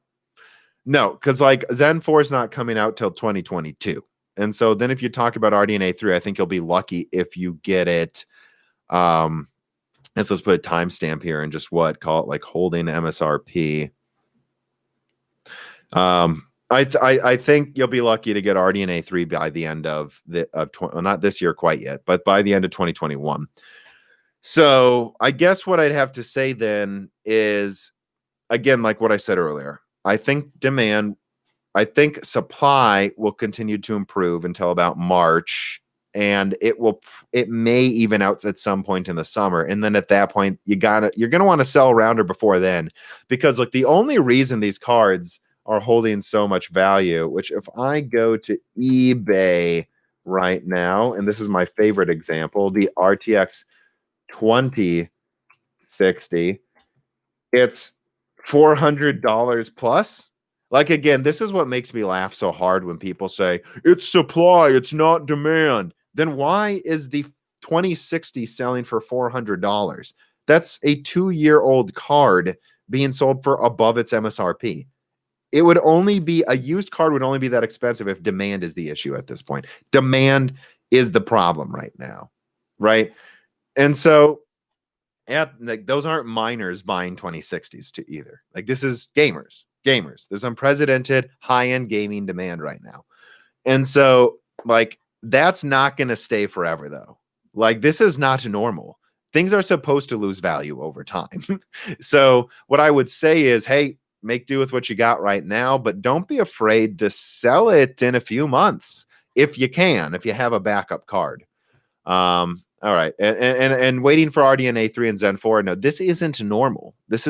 because like Zen 4 is not coming out till 2022. And so then if you talk about RDNA 3, I think you'll be lucky if you get it. Let's put a timestamp here and just call it like holding MSRP. I think you'll be lucky to get RDNA 3 by the end of not this year quite yet, but by the end of 2021. So I guess what I'd have to say then is, again, like what I said earlier, I think supply will continue to improve until about March and it may even out at some point in the summer. And then at that point, you're gonna want to sell around or before then, because like the only reason these cards are holding so much value, which if I go to eBay right now, and this is my favorite example, the RTX 2060, it's $400 plus. Like, again, this is what makes me laugh so hard when people say it's supply, it's not demand. Then why is the 2060 selling for $400? That's a 2-year-old card being sold for above its MSRP. It would only be a used card would only be that expensive if demand is the issue at this point. Demand is the problem right now, right? And so like those aren't miners buying 2060s to either. Like this is gamers. There's unprecedented high-end gaming demand right now. And so like that's not going to stay forever though. Like this is not normal. Things are supposed to lose value over time. So what I would say is, hey, make do with what you got right now, but don't be afraid to sell it in a few months if you can, if you have a backup card. All right. And waiting for RDNA 3 and Zen 4. No, this isn't normal. This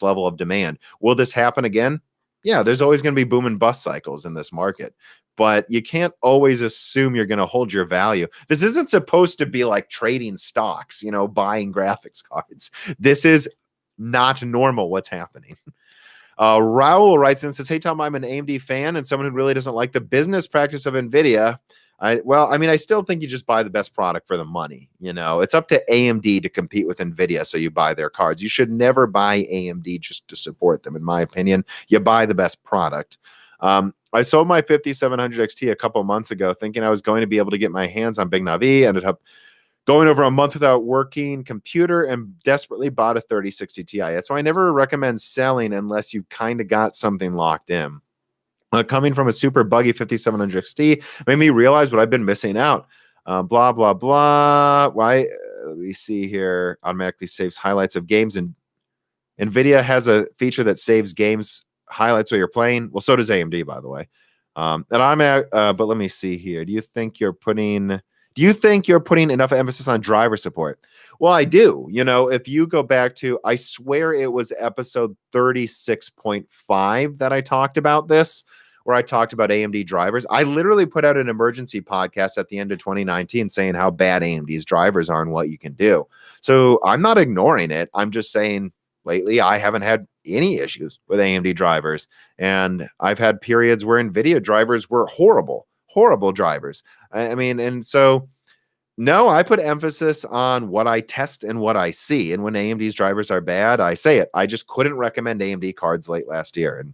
level of demand. Will this happen again? Yeah, there's always going to be boom and bust cycles in this market, but you can't always assume you're going to hold your value. This isn't supposed to be like trading stocks, buying graphics cards. This is not normal what's happening. Raul writes in and says, hey, Tom, I'm an AMD fan and someone who really doesn't like the business practice of NVIDIA. I still think you just buy the best product for the money. It's up to AMD to compete with Nvidia, so you buy their cards. You should never buy AMD just to support them, in my opinion. You buy the best product. I sold my 5700 XT a couple months ago, thinking I was going to be able to get my hands on Big Navi. Ended up going over a month without working computer and desperately bought a 3060 Ti. That's why I never recommend selling unless you kind of got something locked in. Coming from a super buggy 5700 XT made me realize what I've been missing out. Blah, blah, blah. Why? Let me see here. Automatically saves highlights of games. And NVIDIA has a feature that saves games highlights while you're playing. Well, so does AMD, by the way. But let me see here. Do you think you're putting enough emphasis on driver support? Well, I do. If you go back to, I swear it was episode 36.5 that I talked about this, where I talked about AMD drivers. I literally put out an emergency podcast at the end of 2019 saying how bad AMD's drivers are and what you can do. So I'm not ignoring it. I'm just saying lately I haven't had any issues with AMD drivers. And I've had periods where NVIDIA drivers were horrible drivers. And so no, I put emphasis on what I test and what I see. And when AMD's drivers are bad, I say it. I just couldn't recommend AMD cards late last year. And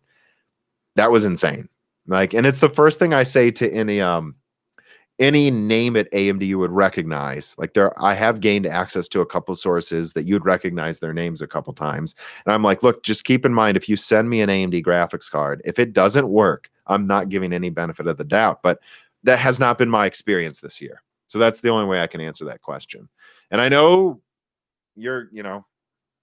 that was insane. And it's the first thing I say to any name at AMD you would recognize. I have gained access to a couple sources that you'd recognize their names a couple times. And I'm like, look, just keep in mind, if you send me an AMD graphics card, if it doesn't work, I'm not giving any benefit of the doubt. But that has not been my experience this year. So that's the only way I can answer that question. And I know your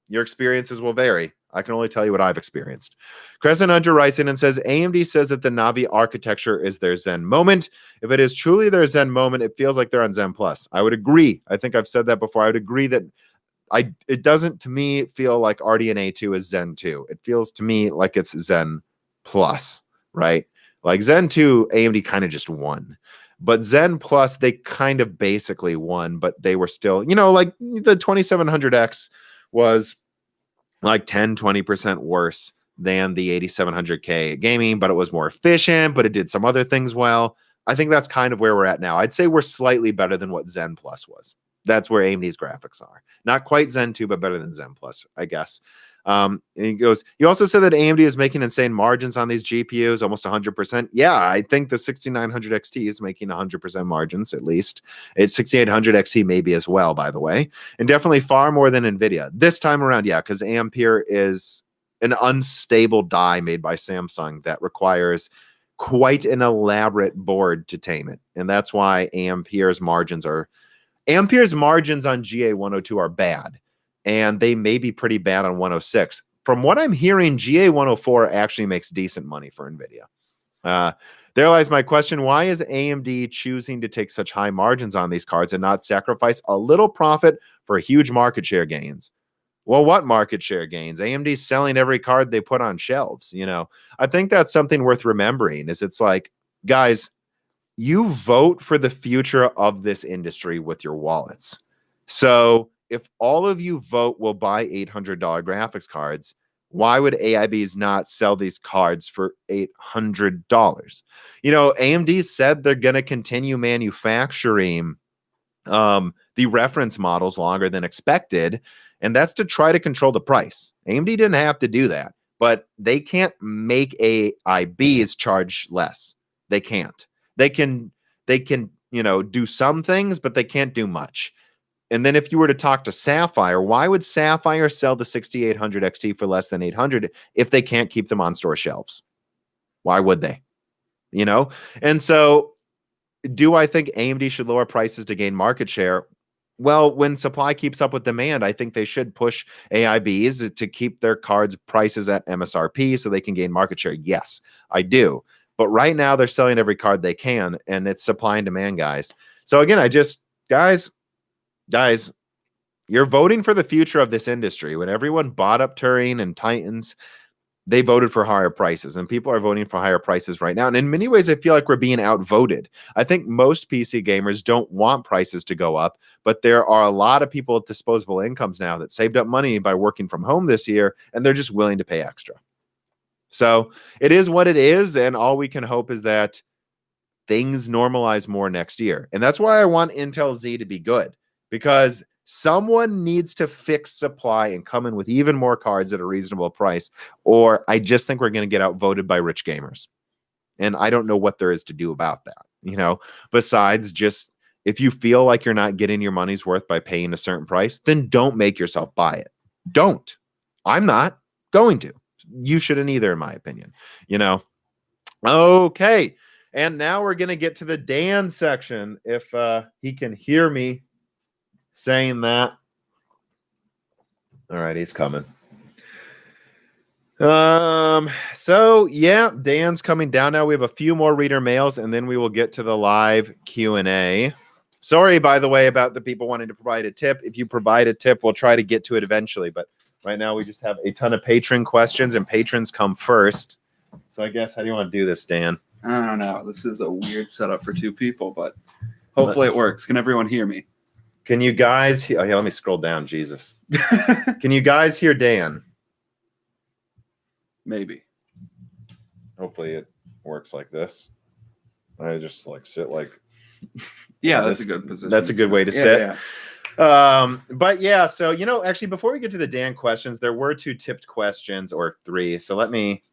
experiences will vary. I can only tell you what I've experienced. Crescent Hunter writes in and says, AMD says that the Navi architecture is their Zen moment. If it is truly their Zen moment, it feels like they're on Zen Plus. I would agree. I think I've said that before. I would agree that it doesn't, to me, feel like RDNA 2 is Zen 2. It feels to me like it's Zen Plus, right? Like Zen 2, AMD kind of just won. But Zen Plus, they kind of basically won, but they were still, like the 2700X was like 10-20% worse than the 8700K gaming, but it was more efficient, but it did some other things well. I think that's kind of where we're at now. I'd say we're slightly better than what Zen Plus was. That's where AMD's graphics are. Not quite Zen 2, but better than Zen Plus, I guess. And he goes, you also said that AMD is making insane margins on these GPUs, almost 100%. Yeah, I think the 6900 XT is making 100% margins, at least. It's 6800 XT maybe as well, by the way. And definitely far more than NVIDIA. This time around, yeah, because Ampere is an unstable die made by Samsung that requires quite an elaborate board to tame it. And that's why Ampere's margins on GA102 are bad. And they may be pretty bad on 106. From what I'm hearing, GA104 actually makes decent money for NVIDIA. There lies my question. Why is AMD choosing to take such high margins on these cards and not sacrifice a little profit for huge market share gains? Well, what market share gains? AMD's selling every card they put on shelves. I think that's something worth remembering is it's like, guys, you vote for the future of this industry with your wallets. So if all of you vote will buy $800 graphics cards, why would AIBs not sell these cards for $800? AMD said they're going to continue manufacturing the reference models longer than expected, and that's to try to control the price. AMD didn't have to do that, but they can't make AIBs charge less. They can't. They can do some things, but they can't do much. And then if you were to talk to Sapphire, why would Sapphire sell the 6800 XT for less than 800 if they can't keep them on store shelves? Why would they? And so do I think AMD should lower prices to gain market share? Well, when supply keeps up with demand, I think they should push AIBs to keep their cards prices at MSRP so they can gain market share. Yes, I do. But right now they're selling every card they can, and it's supply and demand, guys. So again, guys, you're voting for the future of this industry. When everyone bought up Turing and Titans, they voted for higher prices, and people are voting for higher prices right now. And in many ways, I feel like we're being outvoted. I think most PC gamers don't want prices to go up, but there are a lot of people with disposable incomes now that saved up money by working from home this year, and they're just willing to pay extra. So it is what it is, and all we can hope is that things normalize more next year. And that's why I want Intel Z to be good, because someone needs to fix supply and come in with even more cards at a reasonable price, or I just think we're going to get outvoted by rich gamers. And I don't know what there is to do about that, besides just if you feel like you're not getting your money's worth by paying a certain price, then don't make yourself buy it. Don't. I'm not going to. You shouldn't either, in my opinion. Okay. And now we're going to get to the Dan section. If he can hear me saying that. All right, he's coming. So yeah, Dan's coming down now. We have a few more reader mails, and then we will get to the live Q&A. Sorry, by the way, about the people wanting to provide a tip. If you provide a tip, we'll try to get to it eventually. But right now, we just have a ton of patron questions, and patrons come first. So I guess, how do you want to do this, Dan? I don't know. This is a weird setup for two people, but hopefully it works. Can everyone hear me? Can you guys hear? Oh, yeah, let me scroll down. Jesus. Can you guys hear Dan? Maybe. Hopefully it works like this. I just sit like. Yeah, that's a good position. That's a good way to sit. Yeah. But yeah, so actually, before we get to the Dan questions, there were 2 tipped questions, or 3. So let me.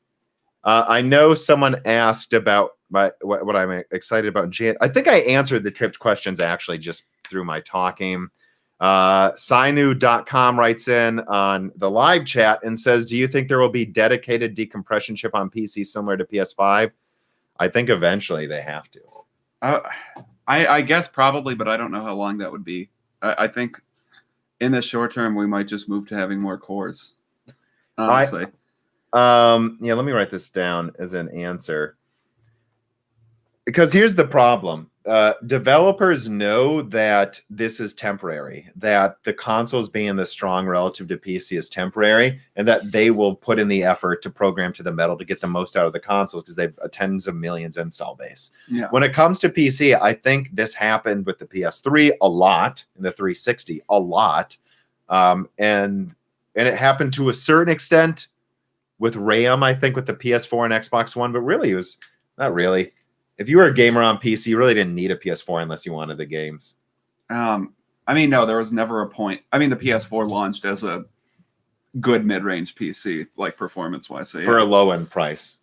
I know someone asked about what I'm excited about. I think I answered the tipped questions actually just through my talking. Sinu.com writes in on the live chat and says, do you think there will be dedicated decompression chip on PC similar to PS5? I think eventually they have to. I guess probably, but I don't know how long that would be. I think in the short term, we might just move to having more cores. Honestly. Yeah, let me write this down as an answer. Because here's the problem. Developers know that this is temporary, that the consoles being this strong relative to PC is temporary, and that they will put in the effort to program to the metal to get the most out of the consoles because they've tens of millions install base. Yeah. When it comes to PC, I think this happened with the PS3 a lot, and the 360 a lot, and it happened to a certain extent with RAM, I think, with the PS4 and Xbox One, but really it was not really. If you were a gamer on PC, you really didn't need a PS4 unless you wanted the games. No, there was never a point. The PS4 launched as a good mid-range PC, like performance-wise. So, yeah. For a low-end price.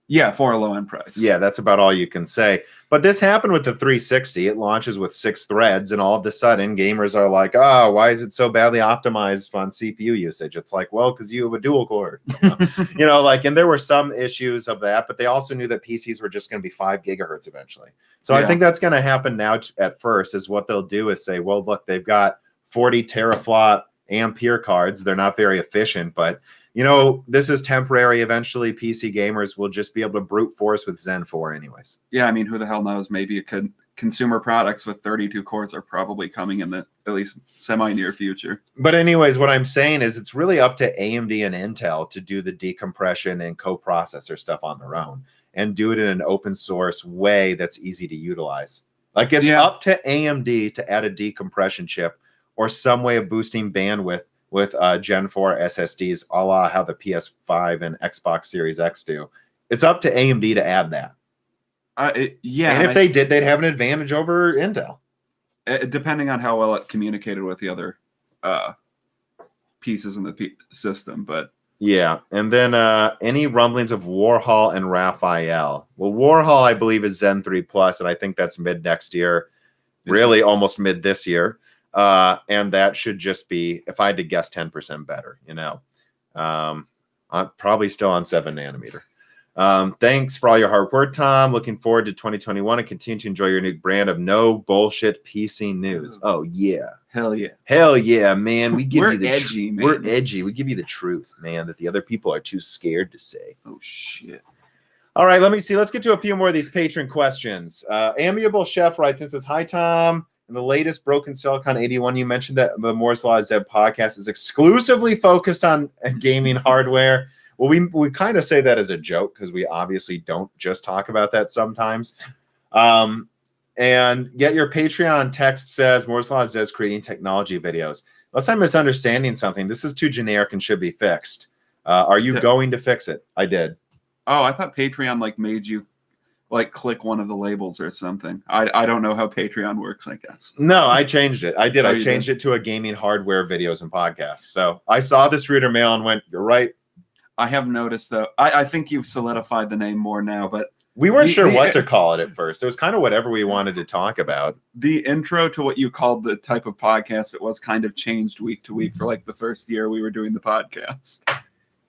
Yeah, for a low-end price. Yeah, that's about all you can say. But this happened with the 360. It launches with 6 threads, and all of a sudden, gamers are like, oh, why is it so badly optimized on CPU usage? It's like, well, because you have a dual core. And there were some issues of that, but they also knew that PCs were just going to be 5 gigahertz eventually. So I think that's going to happen now at first, is what they'll do is say, well, look, they've got 40 teraflop ampere cards. They're not very efficient, but this is temporary. Eventually, PC gamers will just be able to brute force with Zen 4 anyways. Yeah, I mean, who the hell knows? Maybe it could. Consumer products with 32 cores are probably coming in the at least semi-near future. But anyways, what I'm saying is it's really up to AMD and Intel to do the decompression and co-processor stuff on their own and do it in an open source way that's easy to utilize. Like it's up to AMD to add a decompression chip or some way of boosting bandwidth with Gen 4 SSDs, a la how the PS5 and Xbox Series X do. It's up to AMD to add that. And if they did, they'd have an advantage over Intel. Depending on how well it communicated with the other pieces in the system. But yeah, and then any rumblings of Warhol and Raphael. Well, Warhol, I believe, is Zen 3 Plus, and I think that's mid next year, really almost mid this year. And that should just be, if I had to guess, 10% better, I'm probably still on 7 nanometer. Thanks for all your hard work, Tom. Looking forward to 2021 and continue to enjoy your new brand of no bullshit PC news. Oh yeah. Hell yeah, man. We give you the edgy, man. We're edgy. We give you the truth, man, that the other people are too scared to say. Oh shit. All right, let me see. Let's get to a few more of these patron questions. Amiable Chef writes and says, "Hi, Tom. In the latest Broken Silicon 81, you mentioned that the Moore's Law Zeb podcast is exclusively focused on gaming hardware." Well, we kind of say that as a joke because we obviously don't just talk about that sometimes. And yet your Patreon text says Moore's Law is creating technology videos. Unless I'm misunderstanding something, this is too generic and should be fixed. Are you going to fix it? I did. Oh, I thought Patreon made you click one of the labels or something. I don't know how Patreon works, I guess. No, I changed it. I did. Oh, I changed it to a gaming hardware videos and podcasts. So I saw this reader mail and went, "You're right." I have noticed, though. I think you've solidified the name more now, but we weren't sure what to call it at first. It was kind of whatever we wanted to talk about. The intro to what you called the type of podcast it was kind of changed week to week for the first year we were doing the podcast.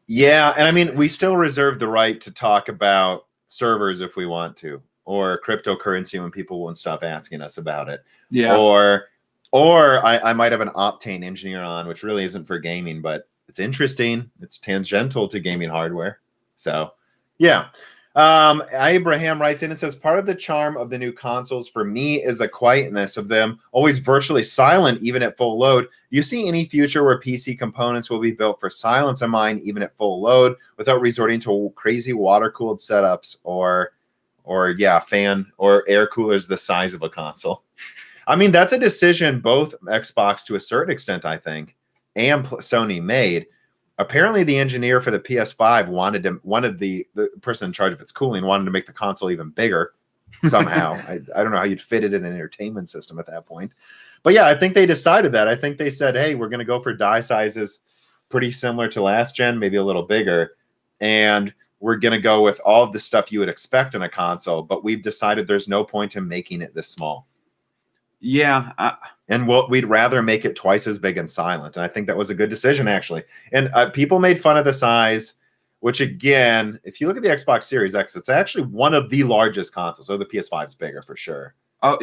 Yeah, and I mean, we still reserve the right to talk about servers if we want to, or cryptocurrency when people won't stop asking us about it. Yeah. Or I might have an Optane engineer on, which really isn't for gaming, but it's interesting. It's tangential to gaming hardware. So, yeah. Abraham writes in and says, "Part of the charm of the new consoles for me is the quietness of them, always virtually silent, even at full load. Do you see any future where PC components will be built for silence of mind, even at full load, without resorting to crazy water-cooled setups or fan or air coolers the size of a console?" I mean, that's a decision both Xbox to a certain extent, I think, and Sony made. Apparently, the engineer for the PS5 wanted the person in charge of its cooling wanted to make the console even bigger somehow. I don't know how you'd fit it in an entertainment system at that point. But yeah, I think they decided that. I think they said, "Hey, we're going to go for die sizes pretty similar to last gen, maybe a little bigger. And we're going to go with all of the stuff you would expect in a console. But we've decided there's no point in making it this small." Yeah. And we'd rather make it twice as big and silent. And I think that was a good decision, actually. And people made fun of the size, which, again, if you look at the Xbox Series X, it's actually one of the largest consoles. So the PS5 is bigger for sure. Oh,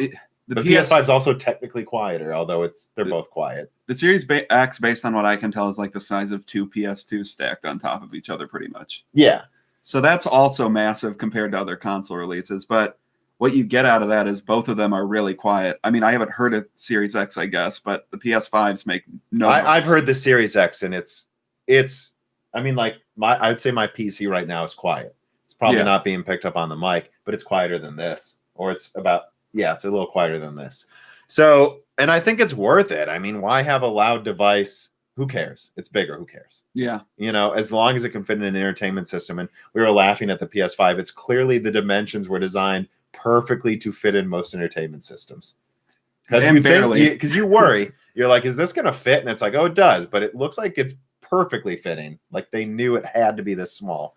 the PS5 is also technically quieter, although they're both quiet. The Series X, based on what I can tell, is like the size of two PS2s stacked on top of each other pretty much. Yeah. So that's also massive compared to other console releases. But what you get out of that is both of them are really quiet. I mean, I haven't heard of Series X, I guess, but the PS5s make no noise. I've heard the Series X, and it's. I mean, I'd say my PC right now is quiet. It's probably not being picked up on the mic, but it's quieter than this, or it's a little quieter than this. So, and I think it's worth it. I mean, why have a loud device? Who cares? It's bigger. Who cares? Yeah. As long as it can fit in an entertainment system. And we were laughing at the PS5. It's clearly the dimensions were designed perfectly to fit in most entertainment systems. Because you worry, you're like, is this going to fit? And it's like, oh, it does. But it looks like it's perfectly fitting. Like they knew it had to be this small.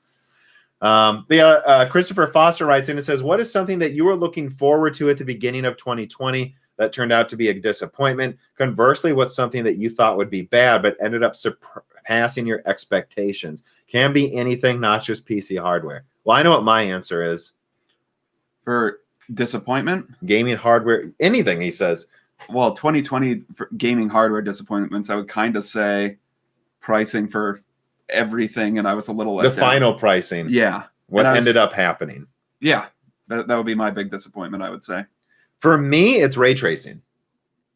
Christopher Foster writes in and says, "What is something that you were looking forward to at the beginning of 2020 that turned out to be a disappointment? Conversely, what's something that you thought would be bad but ended up surpassing your expectations? Can be anything, not just PC hardware." Well, I know what my answer is. For disappointment? Gaming hardware, anything, he says. well, 2020 for gaming hardware disappointments, I would kind of say pricing for everything, and I was a little let The down. final pricing. Yeah. What ended up happening. Yeah. That would be my big disappointment, I would say. For me, it's ray tracing.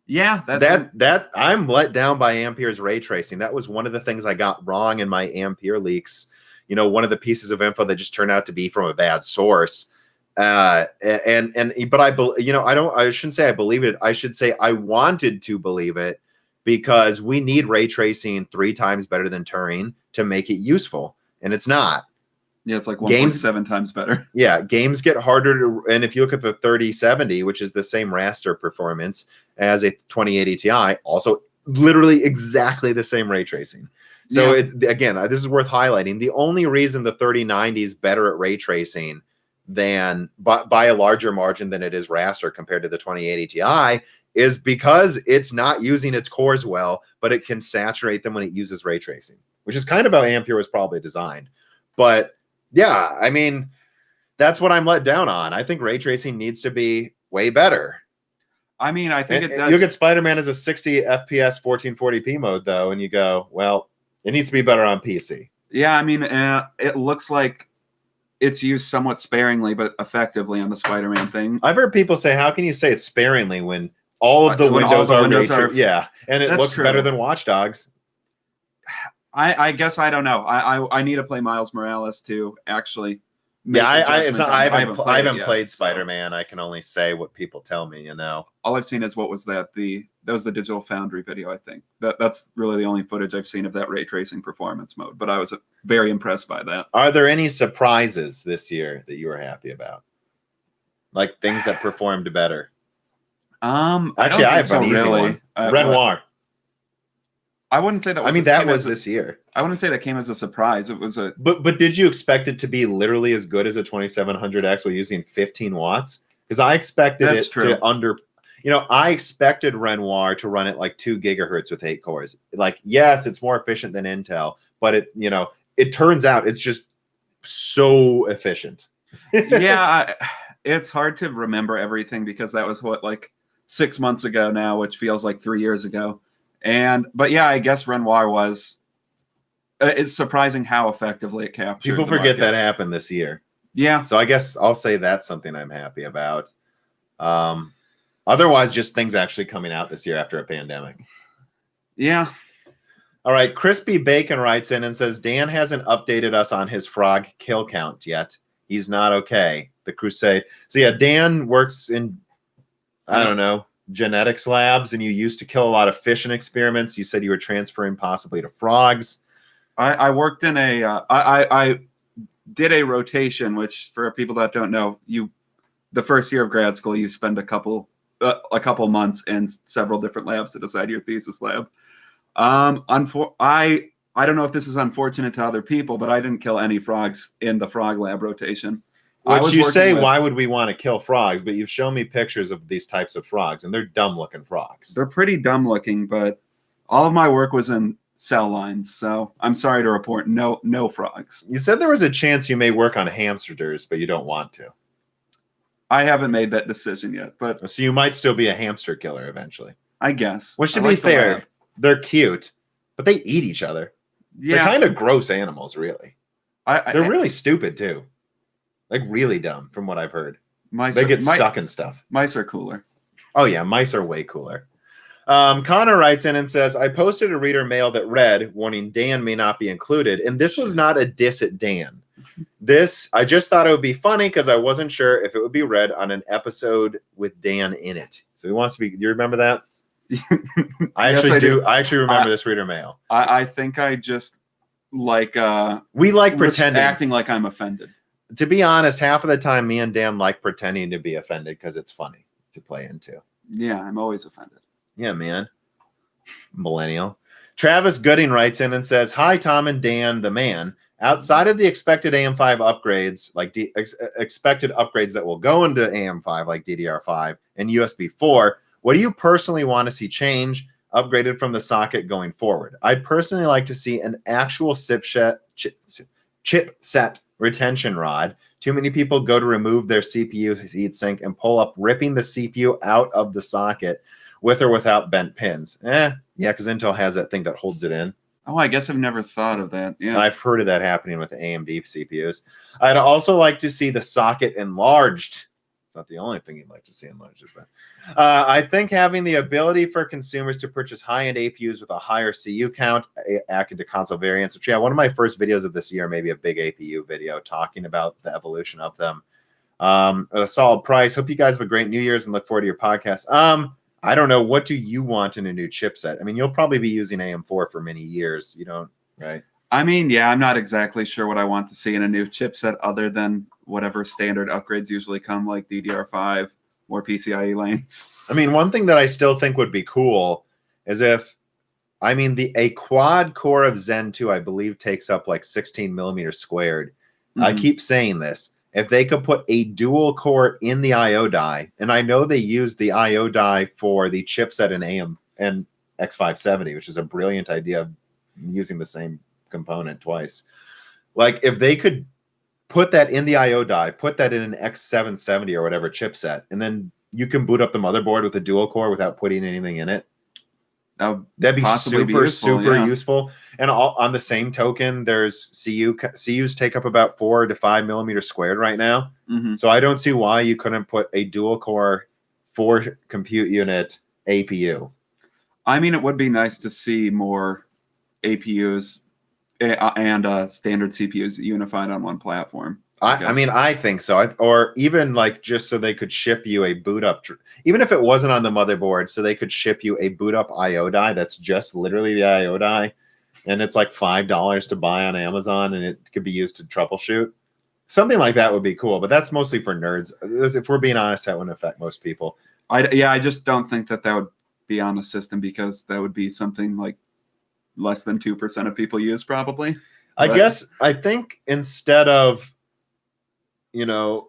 Yeah. That I'm let down by Ampere's ray tracing. That was one of the things I got wrong in my Ampere leaks. You know, one of the pieces of info that just turned out to be from a bad source. But I shouldn't say I believe it. I should say I wanted to believe it, because we need ray tracing 3 times better than Turing to make it useful, and it's not. Yeah, it's like 1.7 times better. Yeah, games get harder to, and if you look at the 3070, which is the same raster performance as a 2080 Ti, also literally exactly the same ray tracing. So again, this is worth highlighting. The only reason the 3090 is better at ray tracing than by a larger margin than it is raster compared to the 2080 Ti is because it's not using its cores well, but it can saturate them when it uses ray tracing, which is kind of how Ampere was probably designed. But yeah, I mean, that's what I'm let down on. I think ray tracing needs to be way better. I mean, I think you look at Spider-Man as a 60 FPS 1440p mode, though, and you go, well, it needs to be better on PC. Yeah, I mean, it looks like it's used somewhat sparingly, but effectively on the Spider-Man thing. I've heard people say, how can you say it's sparingly when all of the windows are yeah, and it looks better than Watch Dogs. I guess I don't know. I need to play Miles Morales to actually. Yeah, I haven't played Spider-Man. I can only say what people tell me. You know, all I've seen is what was that? That was the Digital Foundry video. I think that's really the only footage I've seen of that ray tracing performance mode. But I was very impressed by that. Are there any surprises this year that you were happy about? Like things that performed better? Actually, I have an easy one. Renoir. I wouldn't say that. That was this year. I wouldn't say that came as a surprise. It was a. But did you expect it to be literally as good as a 2700X while using 15 watts? Because I expected I expected Renoir to run at like 2 gigahertz with 8 cores. Like, yes, it's more efficient than Intel, but it turns out it's just so efficient. Yeah, it's hard to remember everything because that was like 6 months ago now, which feels like 3 years ago. But yeah, I guess Renoir was. It's surprising how effectively it captured. People forget that happened this year. Yeah. So I guess I'll say that's something I'm happy about. Otherwise, just things actually coming out this year after a pandemic. Yeah. All right. Crispy Bacon writes in and says, Dan hasn't updated us on his frog kill count yet. He's not okay. The Crusade. So yeah, Dan works in, I don't know, genetics labs, and you used to kill a lot of fish in experiments. You said you were transferring possibly to frogs. I worked in I did a rotation, which for people that don't know, the first year of grad school, you spend a couple months in several different labs to decide your thesis lab. I don't know if this is unfortunate to other people, but I didn't kill any frogs in the frog lab rotation. Which you say, why would we want to kill frogs? But you've shown me pictures of these types of frogs, and they're dumb-looking frogs. They're pretty dumb-looking, but all of my work was in cell lines, so I'm sorry to report no frogs. You said there was a chance you may work on hamsters, but you don't want to. I haven't made that decision yet, but so you might still be a hamster killer eventually. I guess. Which, to be fair, they're cute, but they eat each other. Yeah. They're kind of gross animals, really. They're really stupid too. Like really dumb, from what I've heard. They get stuck in stuff. Mice are cooler. Oh yeah, mice are way cooler. Connor writes in and says, I posted a reader mail that read, warning Dan may not be included. And this was not a diss at Dan. I just thought it would be funny because I wasn't sure if it would be read on an episode with Dan in it. So he wants to be, do you remember that? I actually do. I actually remember this reader mail. I think I just like, we like pretending. Acting like I'm offended. To be honest, half of the time me and Dan like pretending to be offended because it's funny to play into. Yeah, I'm always offended. Yeah, man. Millennial. Travis Gooding writes in and says, hi, Tom and Dan, the man. Outside of the expected AM5 upgrades, like expected upgrades that will go into AM5, like DDR5 and USB 4, what do you personally want to see change, upgraded from the socket going forward? I'd personally like to see an actual chipset retention rod. Too many people go to remove their CPU heatsink and pull up, ripping the CPU out of the socket. with or without bent pins. Yeah, because Intel has that thing that holds it in. Oh, I guess I've never thought of that. Yeah, I've heard of that happening with AMD CPUs. I'd also like to see the socket enlarged. It's not the only thing you'd like to see enlarged, but I think having the ability for consumers to purchase high-end APUs with a higher CU count akin to console variants, which, yeah, one of my first videos of this year, maybe a big APU video talking about the evolution of them. A solid price. Hope you guys have a great New Year's and look forward to your podcast. I don't know. What do you want in a new chipset? I mean, you'll probably be using AM4 for many years. You don't, right? I mean, yeah, I'm not exactly sure what I want to see in a new chipset other than whatever standard upgrades usually come, like DDR5, more PCIe lanes. I mean, one thing that I still think would be cool is if, I mean, a quad core of Zen 2, I believe, takes up like 16 millimeters squared. Mm-hmm. I keep saying this. If they could put a dual core in the I/O die, and I know they use the I/O die for the chipset in AM and X570, which is a brilliant idea of using the same component twice. Like, if they could put that in the I/O die, put that in an X770 or whatever chipset, and then you can boot up the motherboard with a dual core without putting anything in it. That'd be super useful. And on the same token, there's CUs take up about 4 to 5 millimeters squared right now. Mm-hmm. So I don't see why you couldn't put a dual core 4 compute unit APU. I mean, it would be nice to see more APUs and standard CPUs unified on one platform. I mean, I think so. Or even like just so they could ship you a boot up, even if it wasn't on the motherboard, so they could ship you a boot up IO die that's just literally the IO die. And it's like $5 to buy on Amazon, and it could be used to troubleshoot. Something like that would be cool, but that's mostly for nerds. If we're being honest, that wouldn't affect most people. I just don't think that would be on the system, because that would be something like less than 2% of people use probably. I think instead of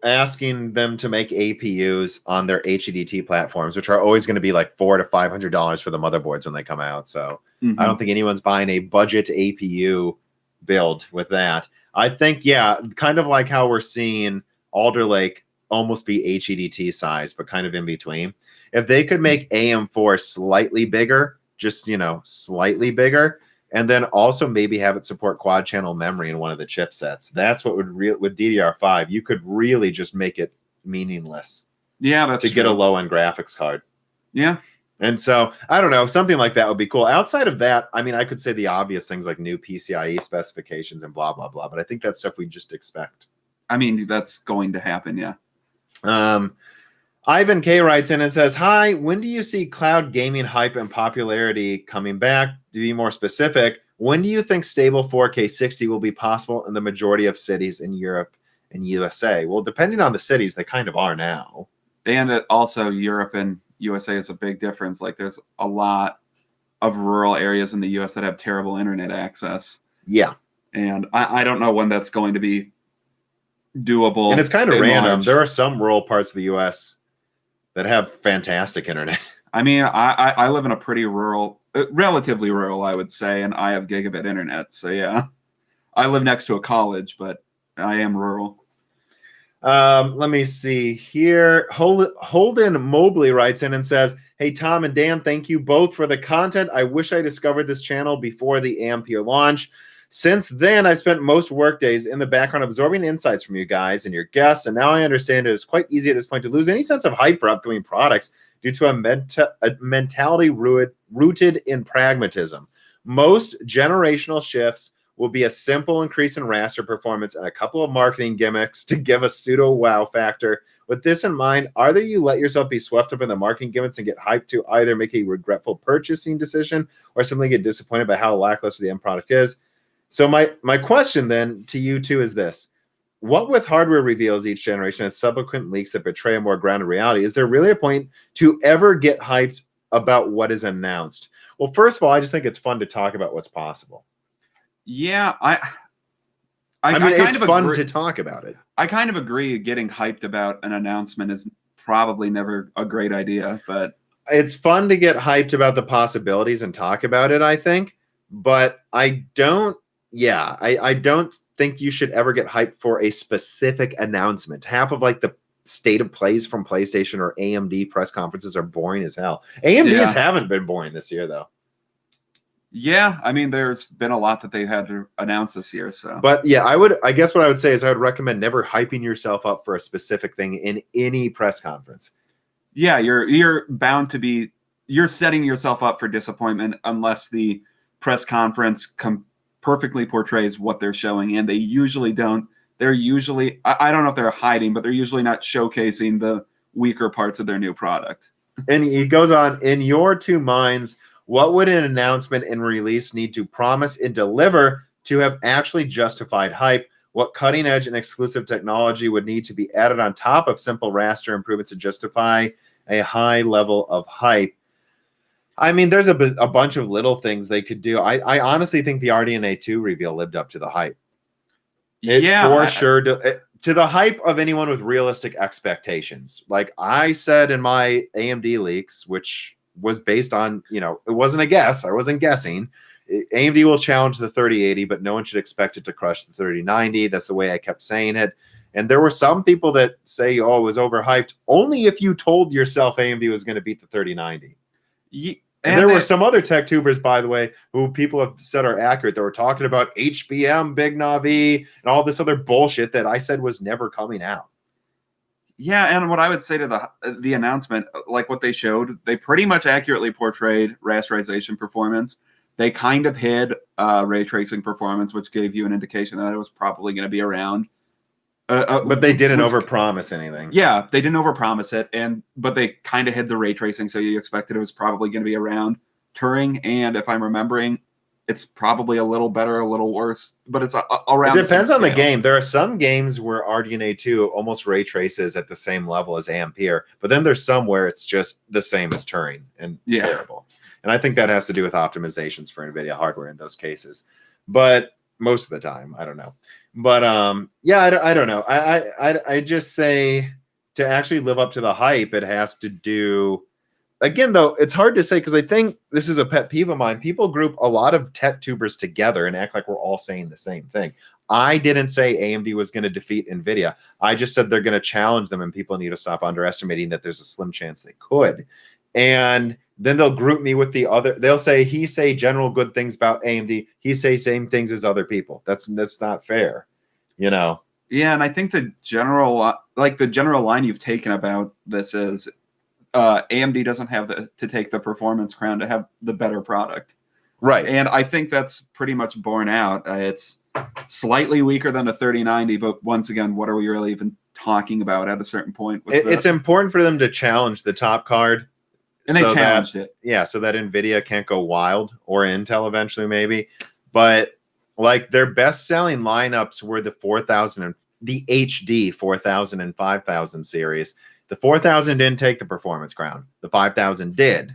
asking them to make APUs on their HEDT platforms, which are always going to be like $400 to $500 for the motherboards when they come out. So I don't think anyone's buying a budget APU build with that. I think, kind of like how we're seeing Alder Lake almost be HEDT size, but kind of in between. If they could make AM4 slightly bigger, just, slightly bigger, and then also maybe have it support quad channel memory in one of the chipsets. That's what would with DDR5, you could really just make it meaningless. Yeah, that's to get a low end graphics card. Yeah. And so I don't know, something like that would be cool. Outside of that, I mean, I could say the obvious things like new PCIe specifications and blah, blah, blah, but I think that's stuff we just expect. I mean, that's going to happen. Yeah. Ivan K writes in and says, hi, when do you see cloud gaming hype and popularity coming back? To be more specific, when do you think stable 4K 60 will be possible in the majority of cities in Europe and USA? Well, depending on the cities, they kind of are now. And also Europe and USA is a big difference. Like, there's a lot of rural areas in the US that have terrible internet access. Yeah. And I don't know when that's going to be doable. And it's kind of random. There are some rural parts of the US that have fantastic internet. I mean, I live in a pretty rural, relatively rural, I would say, and I have gigabit internet. So yeah, I live next to a college, but I am rural. Let me see here. Holden Mobley writes in and says, hey, Tom and Dan, thank you both for the content. I wish I discovered this channel before the Ampere launch. Since then, I've spent most work days in the background absorbing insights from you guys and your guests, and now I understand it is quite easy at this point to lose any sense of hype for upcoming products due to a mentality rooted in pragmatism. Most generational shifts will be a simple increase in raster performance and a couple of marketing gimmicks to give a pseudo wow factor. With this in mind, either you let yourself be swept up in the marketing gimmicks and get hyped to either make a regretful purchasing decision or simply get disappointed by how lackluster the end product is. So my question then to you two is this. What with hardware reveals each generation and subsequent leaks that betray a more grounded reality, is there really a point to ever get hyped about what is announced? Well, first of all, I just think it's fun to talk about what's possible. Yeah, I mean, kind it's fun to talk about it. I kind of agree. Getting hyped about an announcement is probably never a great idea, but it's fun to get hyped about the possibilities and talk about it, I think. But I don't think you should ever get hyped for a specific announcement. Half of like the state of plays from PlayStation or AMD press conferences are boring as hell. AMD's haven't been boring this year, though. Yeah, I mean, there's been a lot that they had to announce this year. So, but yeah, I guess what I would say is I would recommend never hyping yourself up for a specific thing in any press conference. Yeah, you're bound to be. You're setting yourself up for disappointment unless the press conference perfectly portrays what they're showing, and they usually don't. They're usually, I don't know if they're hiding, but they're usually not showcasing the weaker parts of their new product. And he goes on, in your two minds, what would an announcement and release need to promise and deliver to have actually justified hype? What cutting edge and exclusive technology would need to be added on top of simple raster improvements to justify a high level of hype? I mean, there's a bunch of little things they could do. I honestly think the RDNA 2 reveal lived up to the hype. Sure. To the hype of anyone with realistic expectations. Like I said in my AMD leaks, which was based on, it wasn't a guess. I wasn't guessing. AMD will challenge the 3080, but no one should expect it to crush the 3090. That's the way I kept saying it. And there were some people that say, oh, it was overhyped. Only if you told yourself AMD was going to beat the 3090. And there were some other tech tubers, by the way, who people have said are accurate. They were talking about HBM, Big Navi, and all this other bullshit that I said was never coming out. Yeah, and what I would say to the announcement, like what they showed, they pretty much accurately portrayed rasterization performance. They kind of hid ray tracing performance, which gave you an indication that it was probably going to be around. But they didn't overpromise anything. Yeah, they didn't overpromise it, but they kind of hid the ray tracing, so you expected it was probably going to be around Turing. And if I'm remembering, it's probably a little better, a little worse, but it's around. It depends on the game. There are some games where RDNA 2 almost ray traces at the same level as Ampere, but then there's some where it's just the same as Turing and terrible. And I think that has to do with optimizations for NVIDIA hardware in those cases. But most of the time, I don't know. But I don't know. I just say to actually live up to the hype, it has to do. Again, though, it's hard to say because I think this is a pet peeve of mine. People group a lot of tech tubers together and act like we're all saying the same thing. I didn't say AMD was going to defeat NVIDIA. I just said they're going to challenge them, and people need to stop underestimating that there's a slim chance they could. And then they'll group me with the other. They'll say he say general good things about AMD. He say same things as other people. That's not fair, Yeah, and I think the general line you've taken about this is AMD doesn't have to take the performance crown to have the better product. Right. And I think that's pretty much borne out. It's slightly weaker than the 3090, but once again, what are we really even talking about at a certain point? It's important for them to challenge the top card. And they challenged it. Yeah, so that NVIDIA can't go wild, or Intel eventually maybe. But like their best-selling lineups were the 4000 and the HD 4000 and 5000 series. The 4000 didn't take the performance crown. The 5000 did.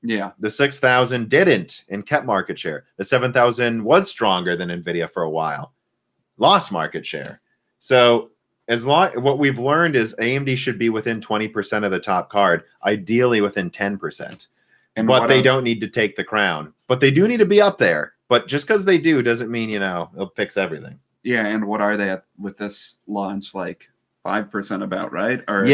Yeah. The 6000 didn't and kept market share. The 7000 was stronger than NVIDIA for a while. Lost market share. So what we've learned is AMD should be within 20% of the top card, ideally within 10%. But they don't need to take the crown. But they do need to be up there. But just because they do doesn't mean, it'll fix everything. Yeah, and what are they at with this launch? Like 5% about, right? Or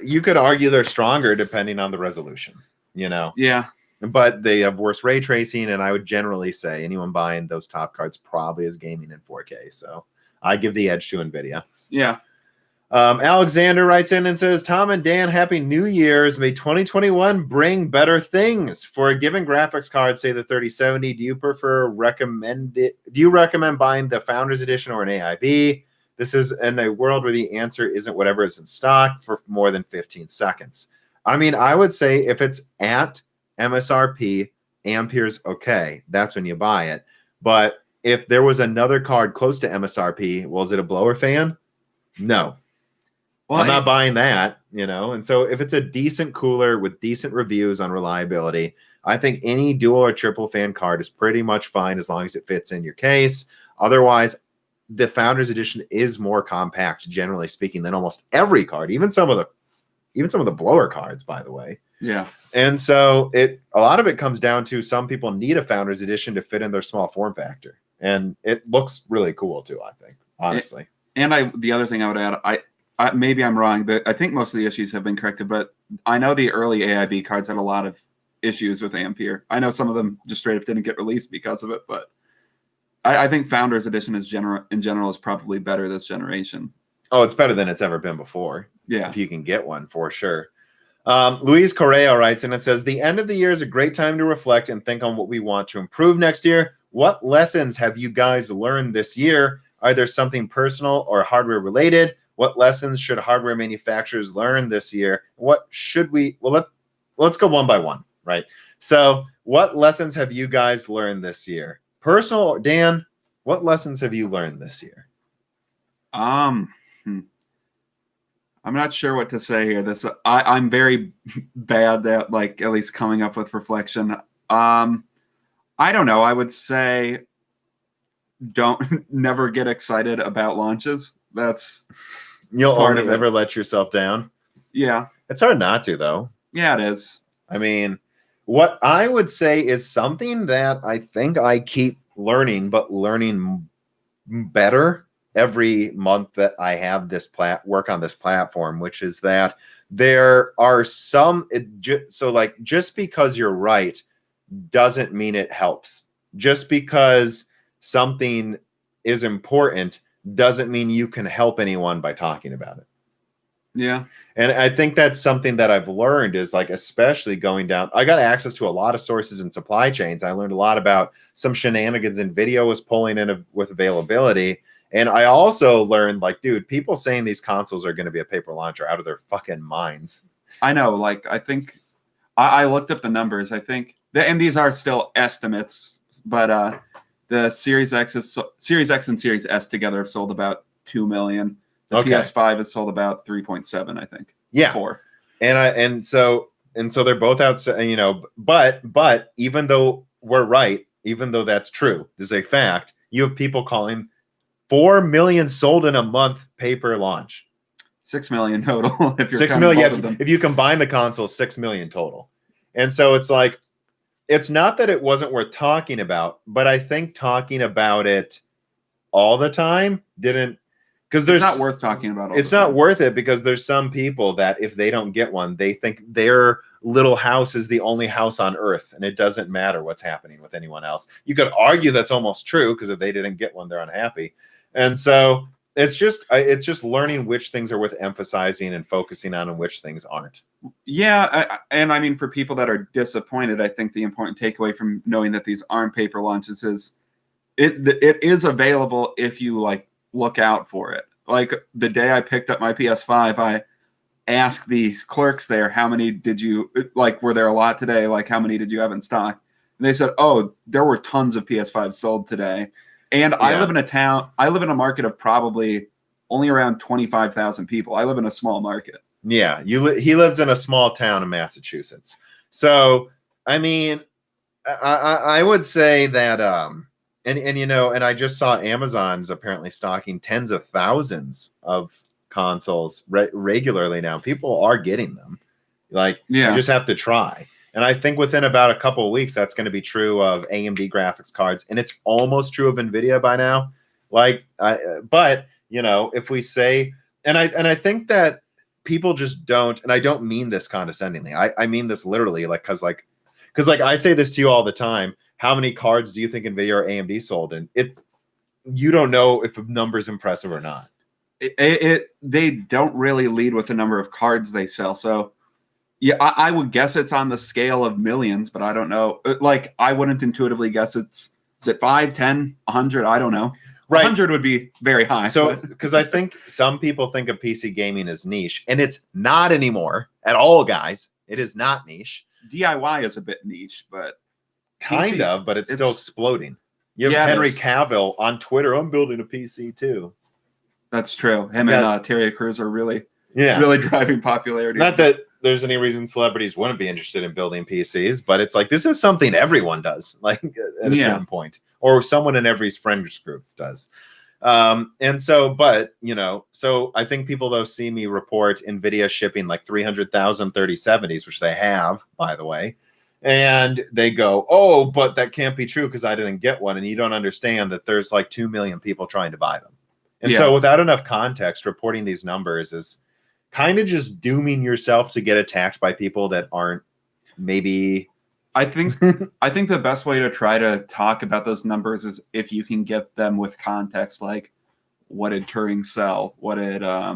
you could argue they're stronger depending on the resolution, Yeah. But they have worse ray tracing, and I would generally say anyone buying those top cards probably is gaming in 4K. So I give the edge to NVIDIA. Yeah. Alexander writes in and says, Tom and Dan, Happy New Year's. May 2021 bring better things. For a given graphics card, say the 3070, do you recommend buying the Founders Edition or an AIB? This is in a world where the answer isn't whatever is in stock for more than 15 seconds. I mean, I would say if it's at MSRP, Ampere's okay. That's when you buy it. But if there was another card close to MSRP, was it a blower fan? No. Well, I'm not buying that, And so if it's a decent cooler with decent reviews on reliability, I think any dual or triple fan card is pretty much fine as long as it fits in your case. Otherwise, the Founders Edition is more compact, generally speaking, than almost every card, even some of the blower cards, by the way. Yeah. And so a lot of it comes down to some people need a Founders Edition to fit in their small form factor. And it looks really cool too, I think, honestly. And the other thing I would add, maybe I'm wrong, but I think most of the issues have been corrected. But I know the early AIB cards had a lot of issues with Ampere. I know some of them just straight up didn't get released because of it, but I think Founders Edition in general is probably better this generation. Oh, it's better than it's ever been before. Yeah. If you can get one, for sure. Luis Correa writes, and it says, the end of the year is a great time to reflect and think on what we want to improve next year. What lessons have you guys learned this year? Are there something personal or hardware related? What lessons should hardware manufacturers learn this year? What should we, well, let's go one by one, right? So what lessons have you guys learned this year? Personal, Dan, what lessons have you learned this year? I'm not sure what to say here. I'm very bad at like at least coming up with reflection. I don't know. I would say never get excited about launches. You'll only ever let yourself down. Yeah. It's hard not to, though. Yeah, it is. I mean, what I would say is something that I think I keep learning, but learning better every month that I have this work on this platform, which is that there are some, so like just because you're right doesn't mean it helps. Just because something is important doesn't mean you can help anyone by talking about it. Yeah. And I think that's something that I've learned is like, especially going down, I got access to a lot of sources and supply chains. I learned a lot about some shenanigans Nvidia was pulling in with availability. And I also learned, like, dude, people saying these consoles are going to be a paper launch are out of their fucking minds. I know. Like, I think I looked up the numbers. I think and these are still estimates, but the Series X and Series S together have sold about 2 million. The PS5 has sold about 3.7, I think. Yeah. 4. And so they're both outside, you know, but even though we're right, even though that's true, this is a fact, you have people calling 4 million sold in a month paper launch. 6 million total. If you're 6 million. If you combine the consoles, 6 million total. And so it's like, it's not that it wasn't worth talking about, but I think talking about it all the time didn't, because there's it's not worth talking about. It's not worth it because there's some people that if they don't get one, they think their little house is the only house on earth, and it doesn't matter what's happening with anyone else. You could argue that's almost true because if they didn't get one, they're unhappy. And so it's just learning which things are worth emphasizing and focusing on and which things aren't. Yeah, and I mean, for people that are disappointed, I think the important takeaway from knowing that these aren't paper launches is it is available if you like look out for it. Like the day I picked up my PS5, I asked the clerks there, how many did you, like, were there a lot today? Like, how many did you have in stock? And they said, oh, there were tons of PS5s sold today. And yeah. I live in a market of probably only around 25,000 people. I live in a small market. Yeah, he lives in a small town in Massachusetts. So, I mean, I would say that, and you know, and I just saw Amazon's apparently stocking tens of thousands of consoles regularly now. People are getting them. Like, you just have to try. And I think within about a couple of weeks, that's going to be true of AMD graphics cards, and it's almost true of Nvidia by now. Like, but you know, if we say, and I think that people just don't, and I don't mean this condescendingly. I mean this literally, like, because I say this to you all the time. How many cards do you think Nvidia or AMD sold? And you don't know if the number's impressive or not. They don't really lead with the number of cards they sell. So yeah, I would guess it's on the scale of millions, but I don't know. Like, I wouldn't intuitively guess is it 5, 10, 100? I don't know. Right. 100 would be very high. So, because I think some people think of PC gaming as niche, and it's not anymore at all, guys. It is not niche. DIY is a bit niche, but kind of, but it's still exploding. You have Henry Cavill on Twitter. I'm building a PC too. That's true. Him and Terry Crews are really driving popularity. Not that there's any reason celebrities wouldn't be interested in building PCs, but it's like, this is something everyone does, like at a certain point, or someone in every friends group does. And so, but you know, so I think people though see me report Nvidia shipping like 300,000 3070s, which they have, by the way. And they go, oh, but that can't be true because I didn't get one. And you don't understand that there's like 2 million people trying to buy them. And so without enough context, reporting these numbers is kind of just dooming yourself to get attacked by people that aren't maybe. I think the best way to try to talk about those numbers is if you can get them with context, like what did Turing sell? What did I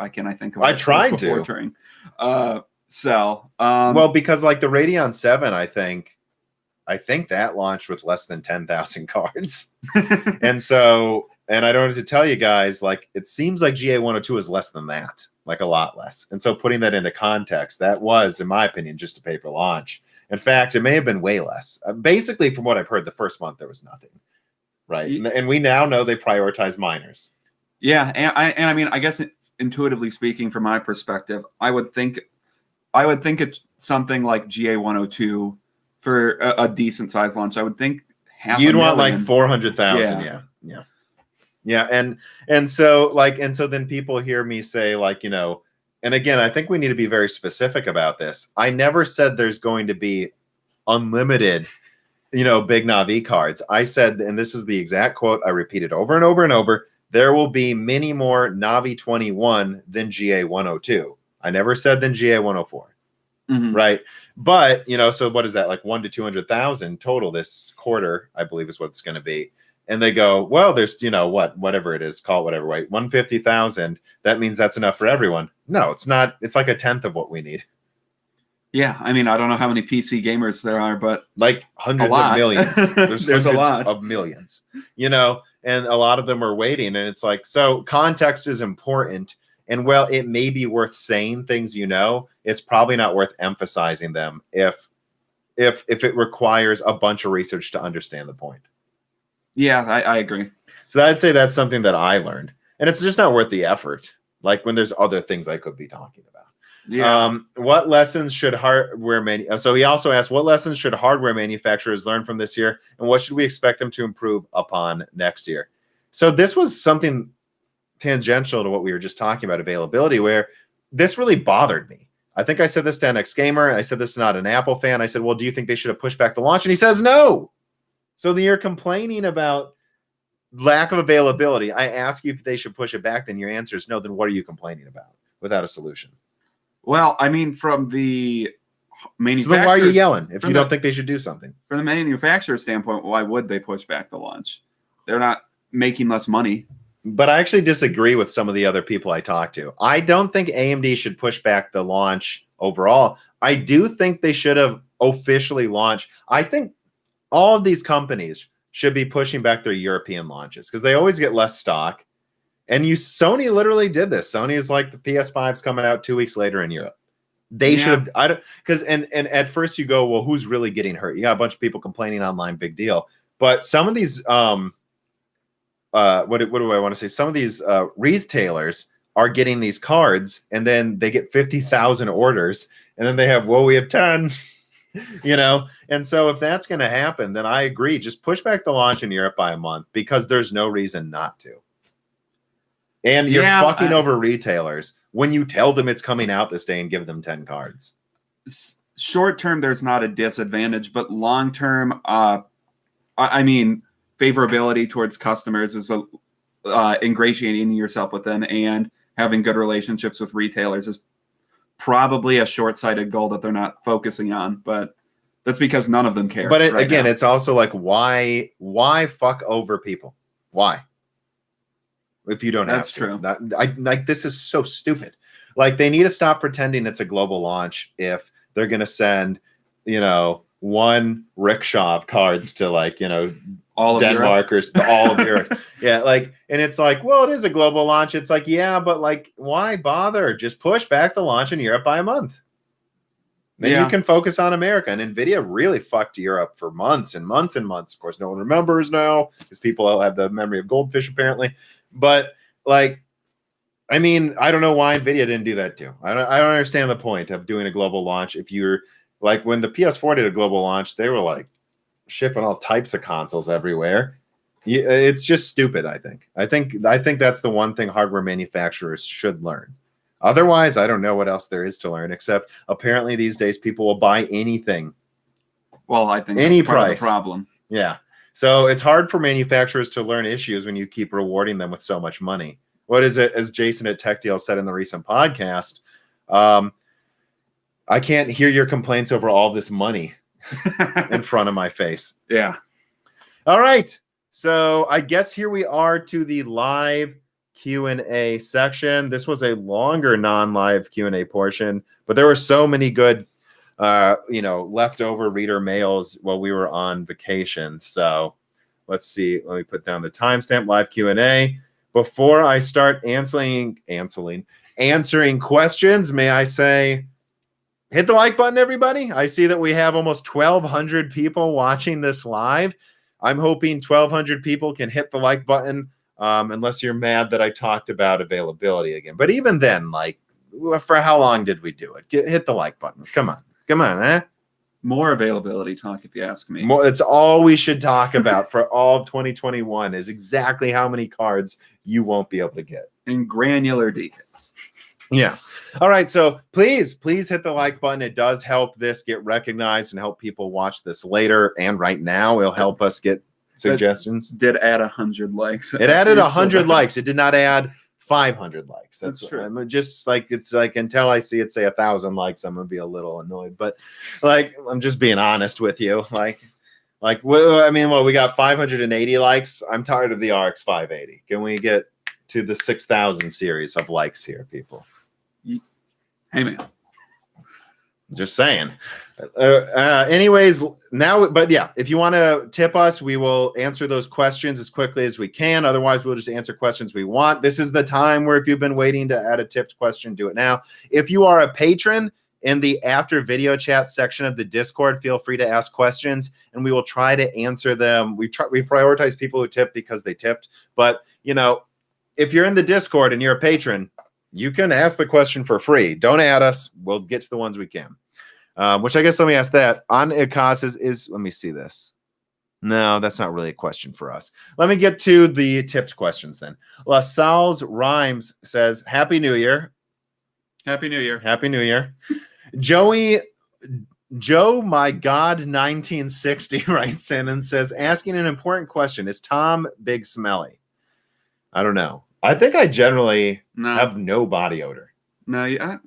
think of? I tried before to Turing sell. Well, because like the Radeon 7, I think that launched with less than 10,000 cards, and so. And I don't have to tell you guys, like, it seems like GA102 is less than that, like a lot less. And so putting that into context, that was, in my opinion, just a paper launch. In fact, it may have been way less. Basically, from what I've heard, the first month there was nothing, right? And we now know they prioritize miners. Yeah, and I mean, I guess intuitively speaking, from my perspective, I would think it's something like GA102 for a decent size launch. I would think you'd want like 400,000, yeah. And so then people hear me say, like, you know, and again, I think we need to be very specific about this. I never said there's going to be unlimited, you know, big Navi cards. I said, and this is the exact quote, I repeated over and over and over, there will be many more Navi 21 than GA102. I never said than GA104. Right. But, you know, so what is that, like 1 to 200,000 total this quarter, I believe is what it's going to be. And they go, well, there's, you know, whatever it is, call it whatever, right? 150,000. That means that's enough for everyone. No, it's not. It's like a tenth of what we need. Yeah. I mean, I don't know how many PC gamers there are, but like hundreds of millions. There's a lot of millions, you know, and a lot of them are waiting. And it's like, so context is important. And well, it may be worth saying things, you know, it's probably not worth emphasizing them if it requires a bunch of research to understand the point. Yeah, I agree. So I'd say that's something that I learned, and it's just not worth the effort. Like when there's other things I could be talking about. Yeah. What lessons should So he also asked, what lessons should hardware manufacturers learn from this year, and what should we expect them to improve upon next year? So this was something tangential to what we were just talking about, availability, where this really bothered me. I think I said this to NX Gamer. I said this to Not an Apple Fan. I said, well, do you think they should have pushed back the launch? And he says no. So then you're complaining about lack of availability. I ask you if they should push it back, then your answer is no. Then what are you complaining about without a solution? Well, I mean, from the manufacturer. So then why are you yelling if you don't think they should do something? From the manufacturer standpoint, why would they push back the launch? They're not making less money. But I actually disagree with some of the other people I talked to. I don't think AMD should push back the launch overall. I do think they should have officially launched. I think all of these companies should be pushing back their European launches because they always get less stock. And Sony literally did this. Sony is like the PS5's coming out 2 weeks later in Europe. They should have, and at first you go, well, who's really getting hurt? You got a bunch of people complaining online, big deal. But some of these, what do I want to say? Some of these retailers are getting these cards, and then they get 50,000 orders, and then they have, well, we have 10. You know, and so if that's going to happen, then I agree. Just push back the launch in Europe by a month because there's no reason not to. And you're fucking over retailers when you tell them it's coming out this day and give them 10 cards. Short term, there's not a disadvantage, but long term, I mean, favorability towards customers is ingratiating yourself with them and having good relationships with retailers is probably a short-sighted goal that they're not focusing on, but that's because none of them care. But again, it's also like, why fuck over people? Why? If you don't that's have to. True. This is so stupid. Like, they need to stop pretending it's a global launch if they're going to send, you know, one rickshaw of cards to, like, you know, all of Denmark or all of Europe. Yeah, like, and it's like, well, it is a global launch. It's like, yeah, but like, why bother? Just push back the launch in Europe by a month. Then you can focus on America. And Nvidia really fucked Europe for months and months and months. Of course, no one remembers now because people have the memory of goldfish, apparently. But like, I mean, I don't know why Nvidia didn't do that too. I don't understand the point of doing a global launch. If you're like, when the PS4 did a global launch, they were like shipping all types of consoles everywhere. It's just stupid. I think that's the one thing hardware manufacturers should learn. Otherwise, I don't know what else there is to learn, except apparently these days people will buy anything. Well, I think any that's part price. of the problem. Yeah. So it's hard for manufacturers to learn issues when you keep rewarding them with so much money. What is it, as Jason at Tech Deal said in the recent podcast? I can't hear your complaints over all this money in front of my face. Yeah. All right. So I guess here we are to the live Q&A section. This was a longer non-live Q&A portion, but there were so many good leftover reader mails while we were on vacation. So let's see. Let me put down the timestamp, live Q&A. Before I start answering questions, may I say, hit the like button, everybody. I see that we have almost 1,200 people watching this live. I'm hoping 1,200 people can hit the like button, unless you're mad that I talked about availability again. But even then, like, for how long did we do it? Hit the like button. Come on, eh? More availability talk, if you ask me. It's all we should talk about for all of 2021 is exactly how many cards you won't be able to get. In granular detail. Yeah. All right. So please hit the like button. It does help this get recognized and help people watch this later. And right now, it'll help us get suggestions. Did add 100 likes. It added 100 likes. It did not add 500 likes. That's true. I'm just like, it's like, until I see it say 1,000 likes, I'm gonna be a little annoyed. But like, I'm just being honest with you. We got 580 likes. I'm tired of the RX 580. Can we get to the 6,000 series of likes here, people? Hey, man. Just saying. Anyways, now, but yeah, if you want to tip us, we will answer those questions as quickly as we can. Otherwise, we'll just answer questions we want. This is the time where if you've been waiting to add a tipped question, do it now. If you are a patron, in the after video chat section of the Discord, feel free to ask questions and we will try to answer them. We prioritize people who tip because they tipped. But, if you're in the Discord and you're a patron, you can ask the question for free. Don't add us. We'll get to the ones we can. Which I guess, let me ask that. On Icas is let me see this. No, that's not really a question for us. Let me get to the tipped questions then. La Sal's Rhymes says, Happy New Year. Happy New Year. Happy New Year. Joe, my God, 1960 writes in and says, asking an important question. Is Tom big smelly? I don't know. I think I generally have no body odor. No, I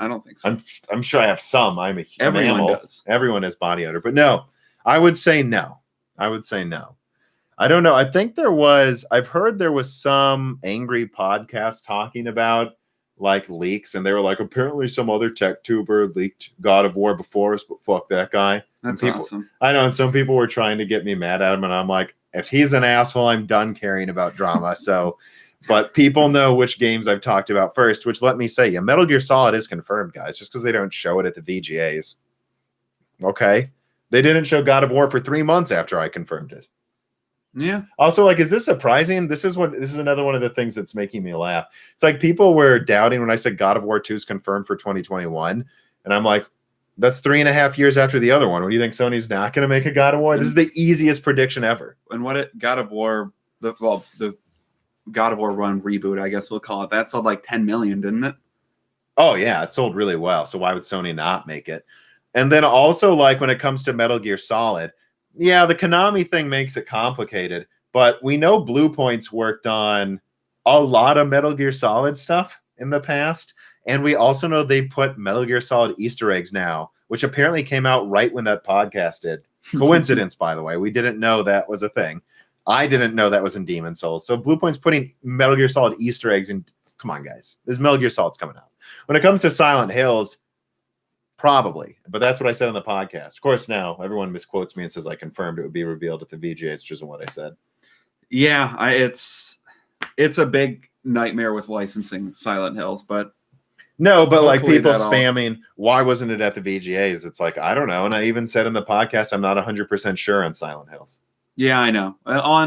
don't think so. I'm sure I have some. I'm a Everyone mammal. does. Everyone has body odor, but no. I would say no. I don't know. I think I've heard there was some angry podcast talking about like leaks, and they were like, apparently some other tech tuber leaked God of War before us, but fuck that guy. That's people, awesome. I know, and some people were trying to get me mad at him, and I'm like, if he's an asshole, I'm done caring about drama. So, but people know which games I've talked about first, which let me say, yeah, Metal Gear Solid is confirmed, guys, just because they don't show it at the VGAs. Okay. They didn't show God of War for 3 months after I confirmed it. Yeah. Also, like, is this surprising? This is another one of the things that's making me laugh. It's like people were doubting when I said God of War 2 is confirmed for 2021. And I'm like, that's 3.5 years after the other one. What do you think? Sony's not going to make a God of War? This is the easiest prediction ever. And God of War, the God of War Run reboot, I guess we'll call it, that sold like 10 million, didn't it? Oh, yeah. It sold really well. So why would Sony not make it? And then also, like, when it comes to Metal Gear Solid, yeah, the Konami thing makes it complicated, but we know Blue Point's worked on a lot of Metal Gear Solid stuff in the past, and we also know they put Metal Gear Solid Easter eggs now, which apparently came out right when that podcast did. Coincidence, by the way. We didn't know that was a thing. I didn't know that was in Demon Souls. So Blue Point's putting Metal Gear Solid Easter eggs in. Come on, guys. There's Metal Gear Solid's coming out. When it comes to Silent Hills, probably, but that's what I said on the podcast. Of course, now everyone misquotes me and says I confirmed it would be revealed at the VGAs, which isn't what I said. Yeah, it's a big nightmare with licensing Silent Hills, but no, but like people spamming, why wasn't it at the VGAs? It's like, I don't know. And I even said in the podcast, I'm not 100% sure on Silent Hills. Yeah, I know.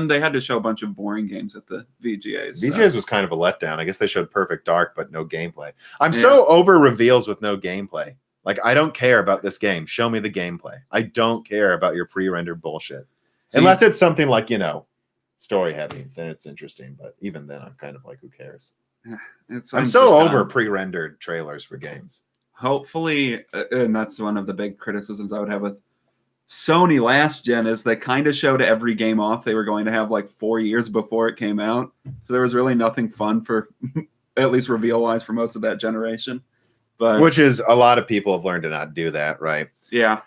They had to show a bunch of boring games at the VGAs. VGAs was kind of a letdown. I guess they showed Perfect Dark, but no gameplay. I'm so over reveals with no gameplay. Like, I don't care about this game. Show me the gameplay. I don't care about your pre-rendered bullshit. Unless it's something like, story heavy, then it's interesting. But even then, I'm kind of like, who cares? I'm so over pre-rendered trailers for games. Hopefully, and that's one of the big criticisms I would have with Sony last gen is they kind of showed every game off they were going to have like 4 years before it came out. So there was really nothing fun for, at least reveal-wise, for most of that generation. But Which is a lot of people have learned to not do that, right? yeah.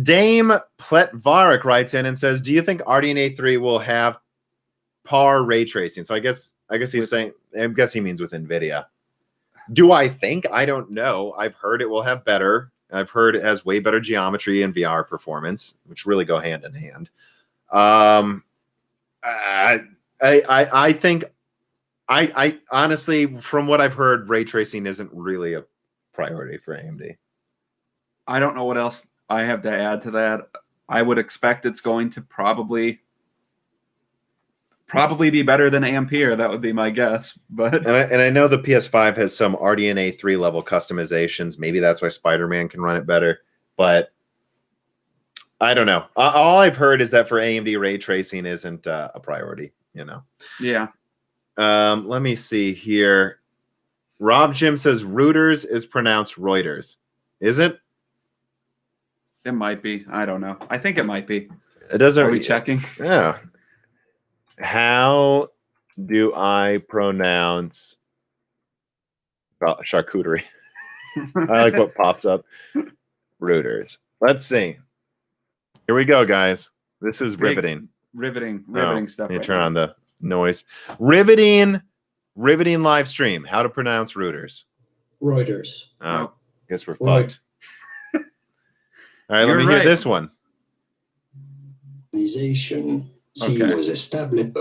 Dame Pletvarik writes in and says, do you think RDNA 3 will have par ray tracing? So I guess he's saying, I guess he means with Nvidia. Do I think? I don't know. I've heard it will have better. I've heard it has way better geometry and VR performance, which really go hand in hand. I think I honestly, from what I've heard, ray tracing isn't really a priority for AMD. I don't know what else I have to add to that. I would expect it's going to probably be better than Ampere. That would be my guess. But and I know the PS5 has some RDNA 3 level customizations. Maybe that's why Spider-Man can run it better. But I don't know. All I've heard is that for AMD, ray tracing isn't a priority. You know. Yeah. Let me see here. Rob Jim says Reuters is pronounced Reuters. Is it? It might be. I don't know. I think it might be. It doesn't. Are we checking? Yeah. How do I pronounce charcuterie? I like what pops up. Reuters. Let's see. Here we go, guys. This is riveting. Riveting stuff. Let me turn on the noise. Riveting live stream. How to pronounce Reuters? Reuters. Oh, guess we're Right. fucked. All right, let me hear this one. Organization Okay. was established.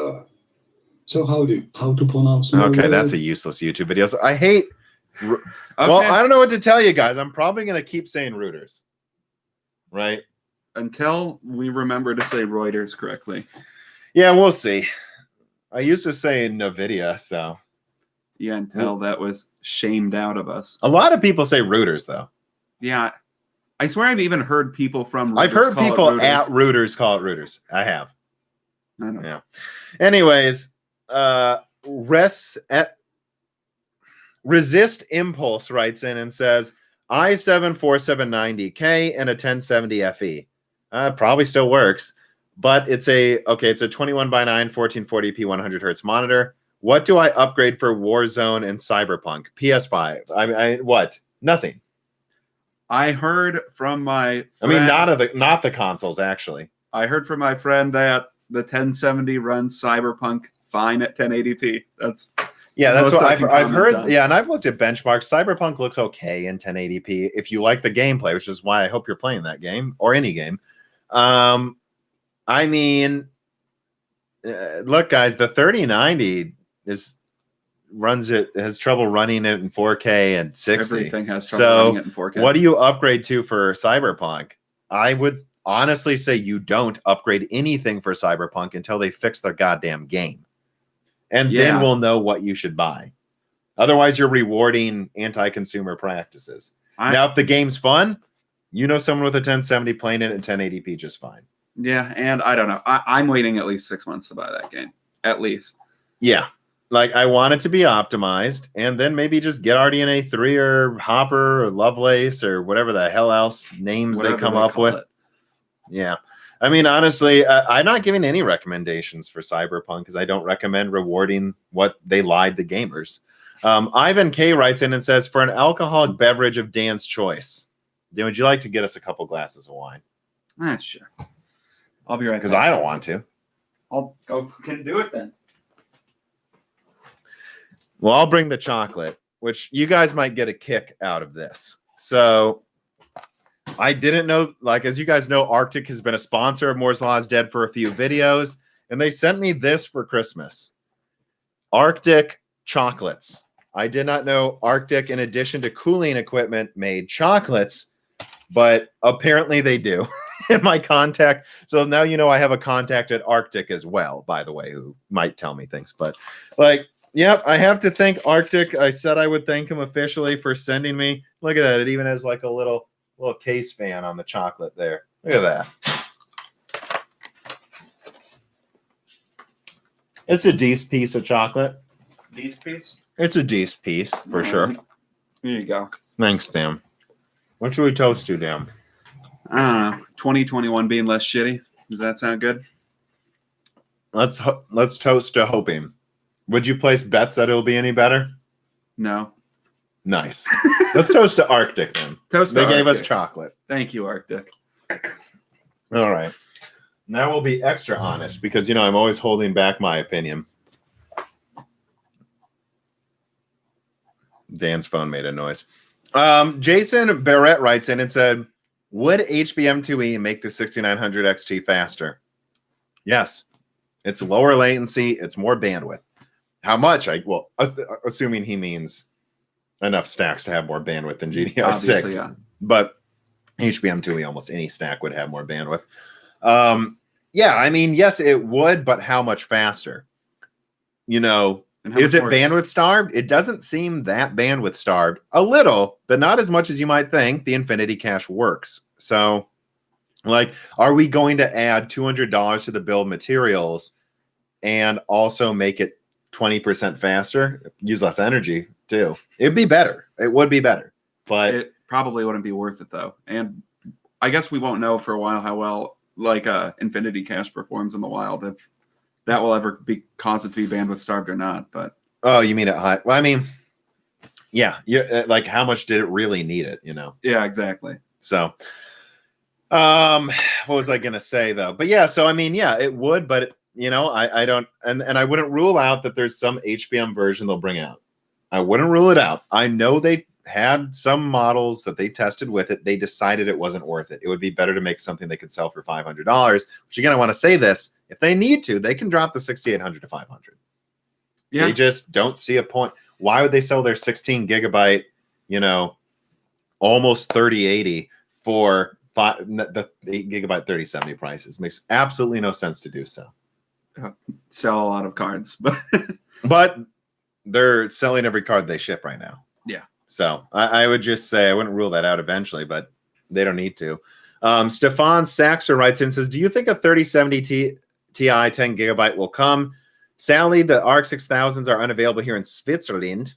So how to pronounce? Okay, that's a useless YouTube video. So I hate. Okay. Well, I don't know what to tell you guys. I'm probably going to keep saying Reuters. Right? Until we remember to say Reuters correctly. Yeah, we'll see. I used to say Nvidia, so. Yeah, until that was shamed out of us. A lot of people say Reuters, though. Yeah. I swear I've even heard people from Reuters I've heard call people it Reuters. at Reuters call it Reuters. I have. I don't know. Yeah. Anyways, Resist Impulse writes in and says i7 4790K and a 1070 FE. Probably still works, but it's a 21 by 9 1440p 100 hertz monitor. What do I upgrade for Warzone and Cyberpunk? PS5. I what? Nothing. I heard from my friend, I mean, not the consoles actually. I heard from my friend that the 1070 runs Cyberpunk fine at 1080p. That's what I've heard. on. Yeah, and I've looked at benchmarks. Cyberpunk looks okay in 1080p if you like the gameplay, which is why I hope you're playing that game or any game. I mean, look, guys, the 3090 has trouble running it in 4K and 60. Everything has trouble running it in 4K. What do you upgrade to for Cyberpunk? I would honestly say you don't upgrade anything for Cyberpunk until they fix their goddamn game. And then we'll know what you should buy. Otherwise, you're rewarding anti-consumer practices. Now, if the game's fun, you know someone with a 1070 playing it at 1080p just fine. Yeah, and I don't know. I'm waiting at least 6 months to buy that game. At least. Yeah. Like, I want it to be optimized, and then maybe just get RDNA 3 or Hopper or Lovelace or whatever the hell else names they come up with. Yeah. I mean, honestly, I'm not giving any recommendations for Cyberpunk because I don't recommend rewarding what they lied to gamers. Ivan K writes in and says, for an alcoholic beverage of Dan's choice, Dan, would you like to get us a couple glasses of wine? Sure. I'll be right back. Because I don't want to. I'll go can do it then. Well, I'll bring the chocolate, which you guys might get a kick out of this. So I didn't know, like, as you guys know, Arctic has been a sponsor of Moore's Law is Dead for a few videos, and they sent me this for Christmas. Arctic chocolates. I did not know Arctic, in addition to cooling equipment, made chocolates, but apparently they do. In my contact. So now you know I have a contact at Arctic as well, by the way, who might tell me things. But, like, yeah, I have to thank Arctic. I said I would thank him officially for sending me. Look at that. It even has like a little case fan on the chocolate there. Look at that. It's a decent piece of chocolate. These piece? It's a decent piece for sure. Here you go. Thanks, Dan. What should we toast to, Dan? I don't know. 2021 being less shitty. Does that sound good? Let's toast to hoping. Would you place bets that it'll be any better? No. Nice. Let's toast to Arctic then. Toast They to gave us Arctic. chocolate. Thank you, Arctic. All right. Now we'll be extra honest because, I'm always holding back my opinion. Dan's phone made a noise. Jason Barrett writes in and said, would HBM2E make the 6900 XT faster? Yes. It's lower latency. It's more bandwidth. How much? Assuming he means enough stacks to have more bandwidth than GDR6. Obviously, yeah. But HBM2E, almost any stack would have more bandwidth. Yes, it would, but how much faster? Is it bandwidth starved? It doesn't seem that bandwidth starved. A little, but not as much as you might think. The Infinity Cache works. So, are we going to add $200 to the bill of materials and also make it 20% faster? Use less energy, too. It'd be better. It would be better. But it probably wouldn't be worth it, though. And I guess we won't know for a while how well, Infinity Cache performs in the wild, if that will ever cause it to be bandwidth starved or not. But oh, you mean at high? Well, yeah. How much did it really need it? Yeah, exactly. So, what was I gonna say though? But yeah, so it would, but I don't, and I wouldn't rule out that there's some HBM version they'll bring out. I wouldn't rule it out. I know they had some models that they tested with it. They decided it wasn't worth it. It would be better to make something they could sell for $500. Which again, I want to say this: if they need to, they can drop the 6800 to 500. Yeah, they just don't see a point. Why would they sell their 16 gigabyte, almost 3080 for the 8 gigabyte 3070 prices? Makes absolutely no sense to do so. Sell a lot of cards, but they're selling every card they ship right now. Yeah. So I would just say I wouldn't rule that out eventually, but they don't need to. Stefan Saxer writes in and says, do you think a 3070 Ti 10 gigabyte will come? Sadly, the RX 6000s are unavailable here in Switzerland.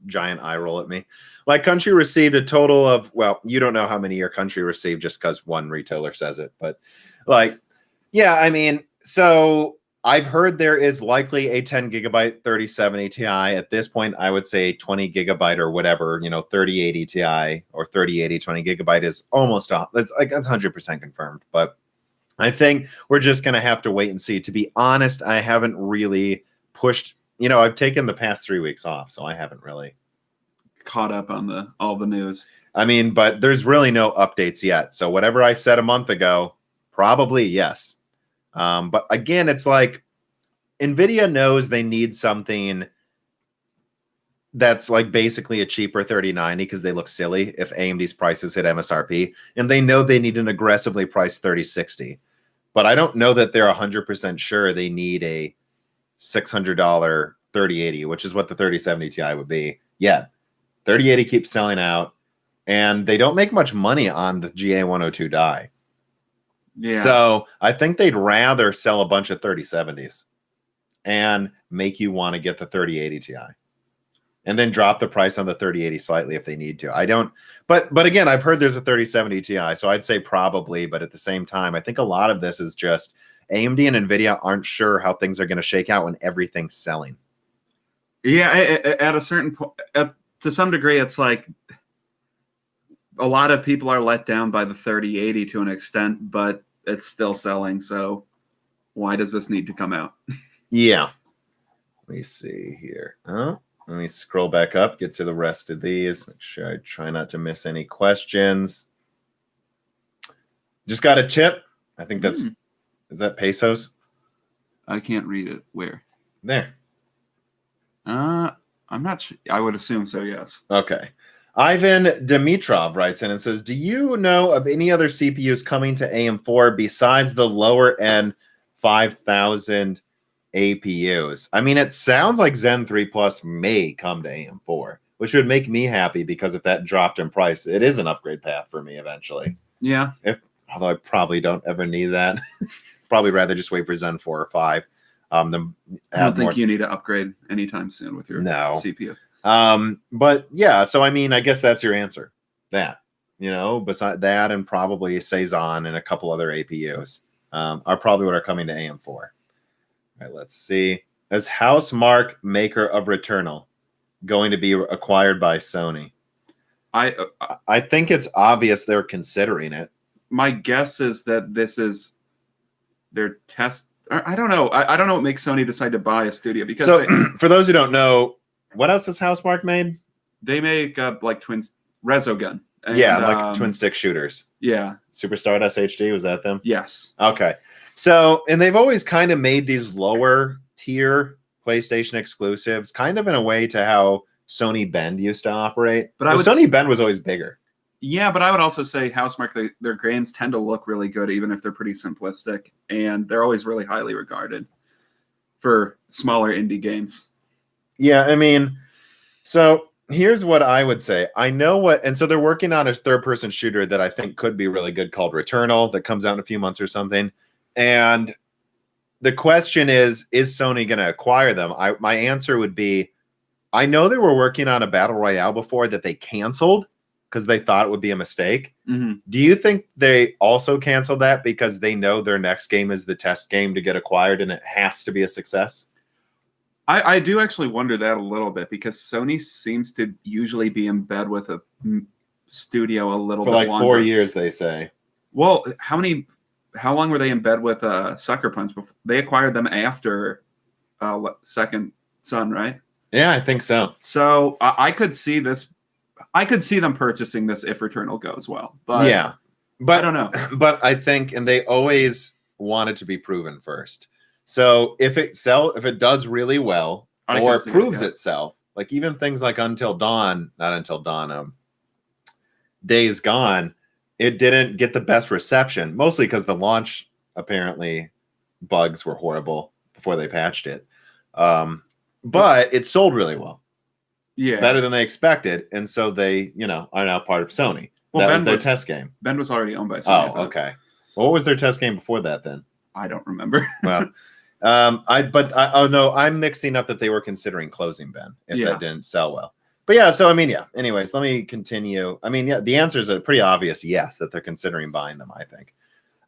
Giant eye roll at me. My country received a total of, well, you don't know how many your country received just because one retailer says it. But so I've heard there is likely a 10 gigabyte 3070 Ti. At this point, I would say 20 gigabyte or whatever, 3080 Ti or 3080 20 gigabyte is almost off. That's 100% confirmed. But I think we're just going to have to wait and see. To be honest, I haven't really pushed, I've taken the past 3 weeks off, so I haven't really caught up on all the news. But there's really no updates yet. So whatever I said a month ago, probably yes. But again, it's like Nvidia knows they need something that's basically a cheaper 3090 because they look silly if AMD's prices hit MSRP, and they know they need an aggressively priced 3060. But I don't know that they're 100% sure they need a $600 3080, which is what the 3070 Ti would be. Yeah, 3080 keeps selling out, and they don't make much money on the GA102 die. Yeah. So I think they'd rather sell a bunch of 3070s and make you want to get the 3080 Ti. And then drop the price on the 3080 slightly if they need to. I don't, but again, I've heard there's a 3070 Ti, so I'd say probably, but at the same time, I think a lot of this is just AMD and Nvidia aren't sure how things are going to shake out when everything's selling. Yeah, at a certain point, to some degree, it's like a lot of people are let down by the 3080 to an extent, but it's still selling, so why does this need to come out? Yeah. Let me see here. Let me scroll back up, get to the rest of these. Make sure I try not to miss any questions. Just got a chip. I think that's, is that pesos? I can't read it. Where? There. I'm not sure. I would assume so, yes. Okay. Ivan Dimitrov writes in and says, do you know of any other CPUs coming to AM4 besides the lower end 5,000 APUs? It sounds like Zen 3 Plus may come to AM4, which would make me happy because if that dropped in price, it is an upgrade path for me eventually. Yeah. Although I probably don't ever need that. Probably rather just wait for Zen 4 or 5. I don't think you need to upgrade anytime soon with your CPU. But yeah, so I guess that's your answer. That. beside that and probably Cezanne and a couple other APUs are probably what are coming to AM4. All right, let's see. Is Housemarque, maker of Returnal, going to be acquired by Sony? I think it's obvious they're considering it. My guess is that this is their test. I don't know. I don't know what makes Sony decide to buy a studio because for those who don't know, what else has Housemarque made? They make like Resogun. And, like twin stick shooters. Yeah. Superstar SHD, was that them? Yes. Okay. So, and they've always kind of made these lower tier PlayStation exclusives, kind of in a way to how Sony Bend used to operate. But Sony Bend was always bigger. Yeah, but I would also say Housemarque, their games tend to look really good, even if they're pretty simplistic, and they're always really highly regarded for smaller indie games. Yeah, I mean, so here's what I would say. I know what, and so they're working on a third-person shooter that I think could be really good called Returnal that comes out in a few months or something. And the question is Sony going to acquire them? My answer would be, I know they were working on a battle royale before that they canceled because they thought it would be a mistake. Mm-hmm. Do you think they also canceled that because they know their next game is the test game to get acquired and it has to be a success? I do actually wonder that a little bit because Sony seems to usually be in bed with a studio a little bit for like longer. 4 years, they say. Well, how long were they in bed with Sucker Punch before they acquired them after Second Son, right? Yeah, I think so. So I could see this. I could see them purchasing this if Returnal goes well. But yeah, but I don't know. But I think, and they always want it to be proven first. So if it does really well or proves itself, like even things like Days Gone, it didn't get the best reception, mostly because the launch apparently bugs were horrible before they patched it. But it sold really well. Yeah. Better than they expected. And so they, are now part of Sony. Well, that was their test game. Ben was already owned by Sony. Oh, okay. Well, what was their test game before that then? I don't remember. Well, I'm mixing up that they were considering closing Ben if that didn't sell well. But yeah, so anyways, let me continue. The answer is a pretty obvious yes, that they're considering buying them, I think.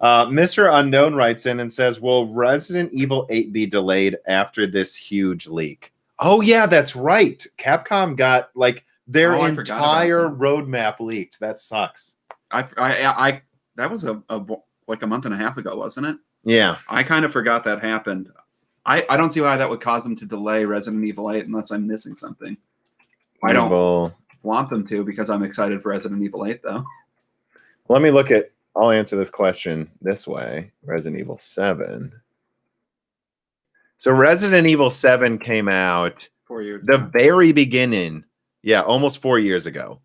Mr. Unknown writes in and says, will Resident Evil 8 be delayed after this huge leak? Oh yeah, that's right. Capcom got their entire roadmap leaked. That sucks. That was a month and a half ago, wasn't it? Yeah. I kind of forgot that happened. I don't see why that would cause them to delay Resident Evil 8 unless I'm missing something. I don't want them to because I'm excited for Resident Evil 8 though. Let me I'll answer this question this way. Resident Evil 7. So Resident Evil 7 came out 4 years the very beginning. Yeah, almost 4 years ago.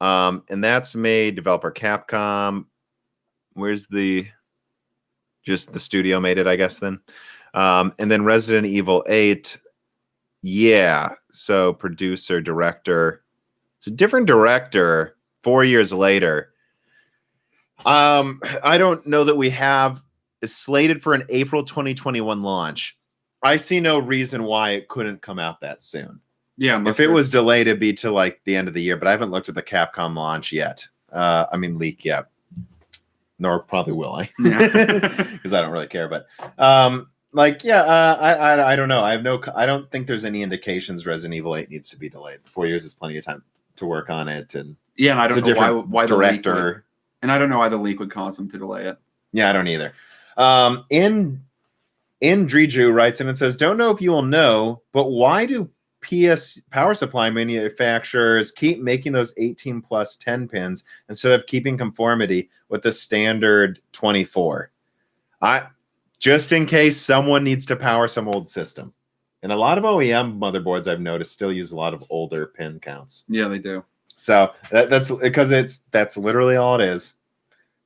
And that's made developer Capcom. Where's just the studio made it, I guess then. And then Resident Evil 8. Yeah. So producer, director. It's a different director 4 years later. I don't know that we have. It's slated for an April 2021 launch. I see no reason why it couldn't come out that soon. Yeah. If it was delayed, it'd be to the end of the year, but I haven't looked at the Capcom launch yet. Leak yet. Nor probably will I. Because I don't really care. But I don't know. I don't think there's any indications Resident Evil 8 needs to be delayed. 4 years is plenty of time to work on it. And yeah, and I don't know why the director. And I don't know why the leak would cause them to delay it. Yeah, I don't either. In Driju writes in and says, don't know if you will know, but why do PS power supply manufacturers keep making those 18 plus 10 pins instead of keeping conformity with the standard 24? Just in case someone needs to power some old system. And a lot of OEM motherboards I've noticed still use a lot of older pin counts. Yeah, they do. So that's because that's literally all it is.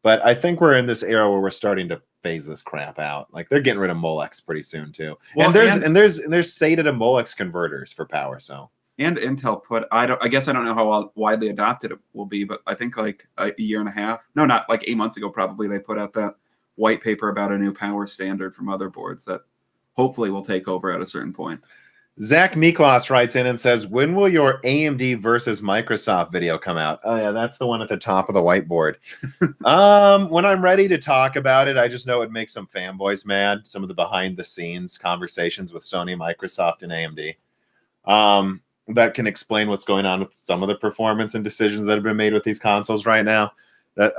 But I think we're in this era where we're starting to phase this crap out. They're getting rid of Molex pretty soon too. Well, and there's SATA to Molex converters for power. So and Intel I guess I don't know how widely adopted it will be, but I think a year and a half. No, not 8 months ago. Probably they put out that white paper about a new power standard for motherboards that hopefully will take over at a certain point. Zach Miklos writes in and says, when will your AMD versus Microsoft video come out? Oh, yeah, that's the one at the top of the whiteboard. When I'm ready to talk about it, I just know it makes some fanboys mad. Some of the behind-the-scenes conversations with Sony, Microsoft, and AMD. That can explain what's going on with some of the performance and decisions that have been made with these consoles right now.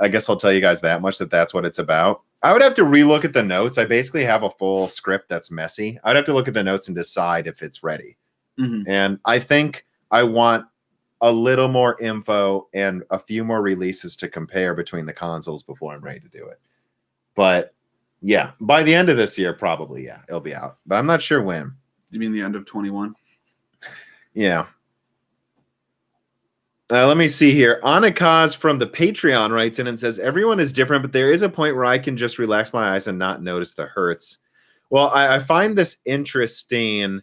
I guess I'll tell you guys that much, that's what it's about. I would have to relook at the notes. I basically have a full script that's messy. I'd have to look at the notes and decide if it's ready. Mm-hmm. And I think I want a little more info and a few more releases to compare between the consoles before I'm ready to do it. But yeah, by the end of this year, probably, yeah, it'll be out. But I'm not sure when. You mean the end of 21? Yeah. Let me see here. Anakaz from the Patreon writes in and says, everyone is different, but there is a point where I can just relax my eyes and not notice the hertz. Well, I find this interesting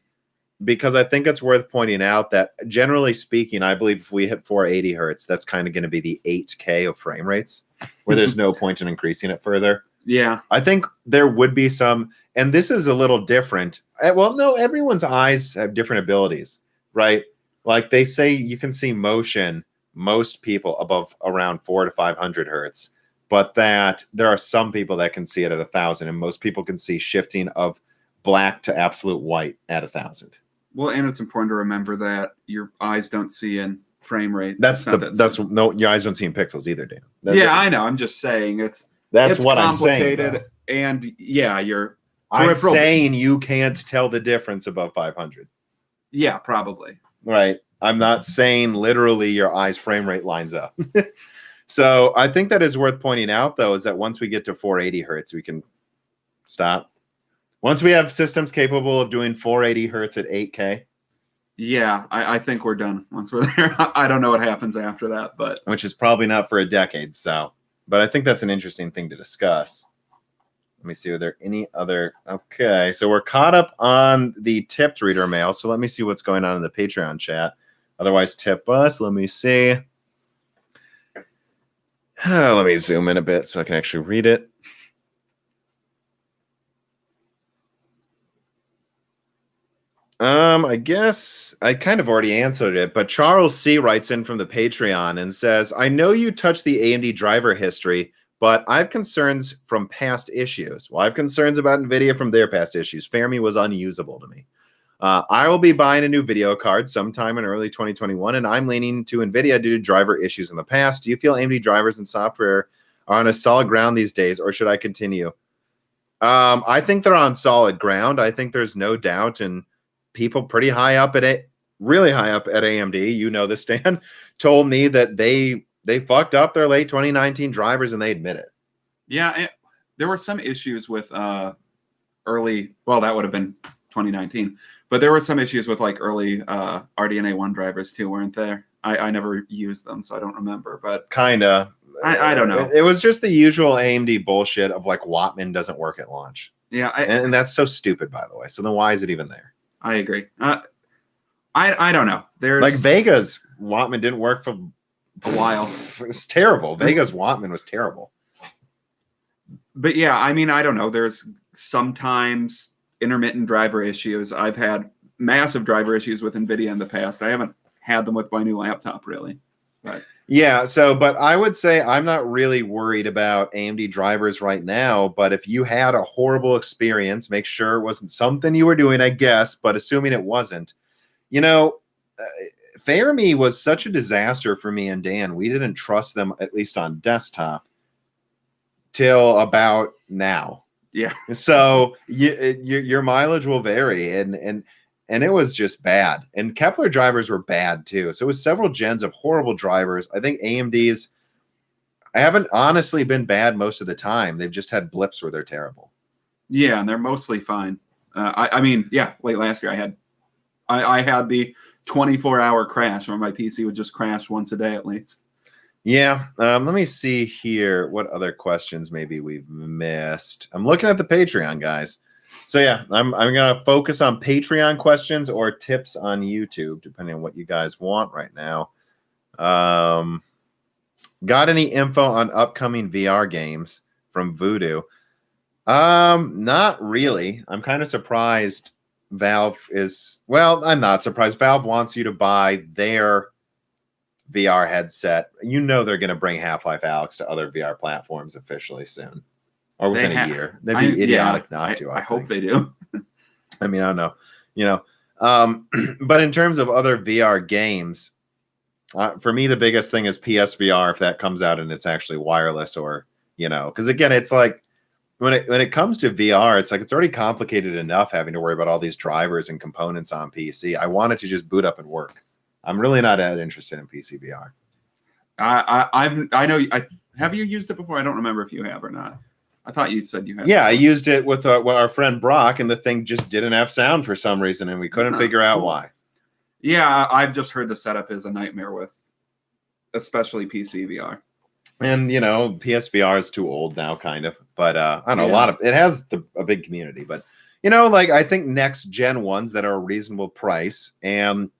because I think it's worth pointing out that generally speaking, I believe if we hit 480 hertz, that's kind of going to be the 8K of frame rates where there's no point in increasing it further. Yeah. I think there would be some, and this is a little different. Well, no, everyone's eyes have different abilities, right? Like they say you can see motion, most people above around 400 to 500 hertz, but that there are some people that can see it at 1,000, and most people can see shifting of black to absolute white at 1,000. Well, and it's important to remember that your eyes don't see in frame rate. No, your eyes don't see in pixels either, Dan. I know. I'm just saying it's what I'm saying. Complicated, and yeah, I'm saying you can't tell the difference above 500. Yeah, probably. Right. I'm not saying literally your eye's frame rate lines up. So I think that is worth pointing out, though, is that once we get to 480 hertz, we can stop. Once we have systems capable of doing 480 hertz at 8K. Yeah, I think we're done once we're there. I don't know what happens after that, but which is probably not for a decade. So, but I think that's an interesting thing to discuss. Let me see. Are there any other? Okay, so we're caught up on the tipped reader mail. So let me see what's going on in the Patreon chat. Otherwise, tip us. Let me see. Let me zoom in a bit so I can actually read it. I guess I kind of already answered it, but Charles C writes in from the Patreon and says, I know you touched the AMD driver history, but I have concerns from past issues. Well, I have concerns about NVIDIA from their past issues. Fermi was unusable to me. I will be buying a new video card sometime in early 2021, and I'm leaning to NVIDIA due to driver issues in the past. Do you feel AMD drivers and software are on a solid ground these days, or should I continue? I think they're on solid ground. I think there's no doubt, and people pretty high up at it, really high up at AMD, you know this, Dan, told me that they fucked up their late 2019 drivers, and they admit it. Yeah, there were some issues with early, well, that would have been 2019, but there were some issues with like early RDNA 1 drivers too, weren't there? I never used them, so I don't remember, but kinda. I don't know. It was just the usual AMD bullshit of like Wattman doesn't work at launch. Yeah, and that's so stupid, by the way. So then why is it even there? I agree. I don't know. There's like Vega's Wattman didn't work for a while. It's terrible. Vega's Wattman was terrible. But yeah, I mean, I don't know. There's sometimes intermittent driver issues. I've had massive driver issues with NVIDIA in the past. I haven't had them with my new laptop, really. But yeah, but I would say I'm not really worried about AMD drivers right now, but if you had a horrible experience, make sure it wasn't something you were doing, I guess, but assuming it wasn't, Fermi was such a disaster for me and Dan. We didn't trust them, at least on desktop, till about now. Yeah. So your mileage will vary, and it was just bad. And Kepler drivers were bad too. So it was several gens of horrible drivers. I think AMD's, I haven't honestly been bad most of the time. They've just had blips where they're terrible. Yeah, and they're mostly fine. I mean, yeah, late last year I had the 24-hour crash where my PC would just crash once a day at least. Yeah. Let me see here what other questions maybe we've missed. I'm looking at the Patreon, guys. So yeah, I'm gonna focus on Patreon questions or tips on YouTube, depending on what you guys want right now. Got any info on upcoming VR games from Voodoo? Not really. I'm kind of surprised Valve is, well, I'm not surprised. Valve wants you to buy their VR headset. You know they're going to bring Half-Life Alyx to other VR platforms officially soon, or within a year. They'd be idiotic not to. I hope they do. I mean, I don't know, you know. But in terms of other VR games, for me, the biggest thing is PSVR, if that comes out and it's actually wireless, or, you know, because again, it's like when it comes to VR, it's like it's already complicated enough having to worry about all these drivers and components on PC. I want it to just boot up and work. I'm really not that interested in PC VR. I know. Have you used it before? I don't remember if you have or not. I thought you said you had. Yeah, I used it with our friend Brock, and the thing just didn't have sound for some reason, and we couldn't figure out why. Yeah, I've just heard the setup is a nightmare with, especially PC VR. And, you know, PSVR is too old now, kind of. But I don't know, it has a big community. But, you know, like, I think next gen ones that are a reasonable price and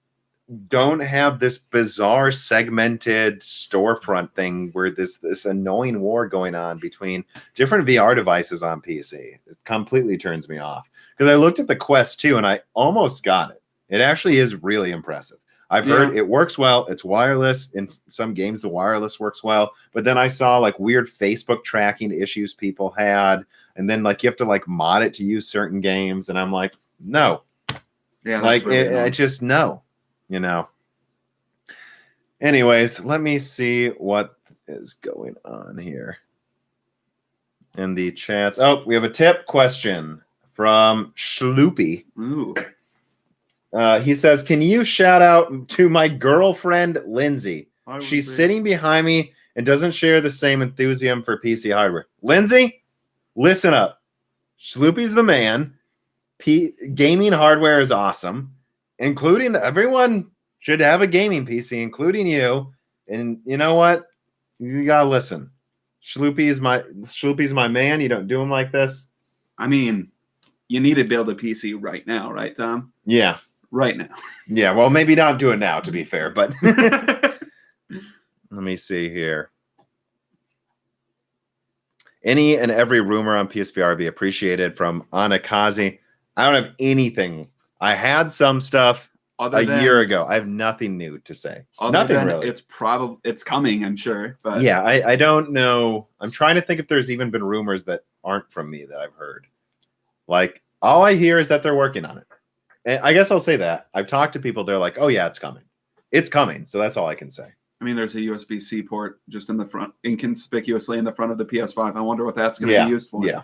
don't have this bizarre segmented storefront thing where this annoying war going on between different VR devices on PC. It completely turns me off. Because I looked at the Quest 2 and I almost got it. It actually is really impressive. I've heard it works well. It's wireless. In some games, the wireless works well. But then I saw like weird Facebook tracking issues people had. And then like you have to like mod it to use certain games. And I'm like, no. Yeah, like really I just no, you know. Anyways, let me see what is going on here in the chats. Oh, we have a tip question from Schloopy. Ooh. He says, can you shout out to my girlfriend, Lindsay? She's sitting behind me and doesn't share the same enthusiasm for PC hardware. Lindsay, listen up. Schloopy's the man. Gaming hardware is awesome. Including everyone should have a gaming PC, including you. And you know what? You gotta listen. Schloopy's my man. You don't do him like this. I mean, you need to build a PC right now, right, Tom? Yeah. Right now. Yeah, well, maybe not do it now, to be fair, but let me see here. Any and every rumor on PSVR be appreciated from Anakazi. I don't have anything. I had some stuff a year ago. I have nothing new to say. Nothing really. It's coming, I'm sure. But yeah, I don't know. I'm trying to think if there's even been rumors that aren't from me that I've heard. Like, all I hear is that they're working on it. And I guess I'll say that. I've talked to people. They're like, oh, yeah, it's coming. It's coming. So that's all I can say. I mean, there's a USB-C port just in the front, inconspicuously in the front of the PS5. I wonder what that's going to be used for. Yeah.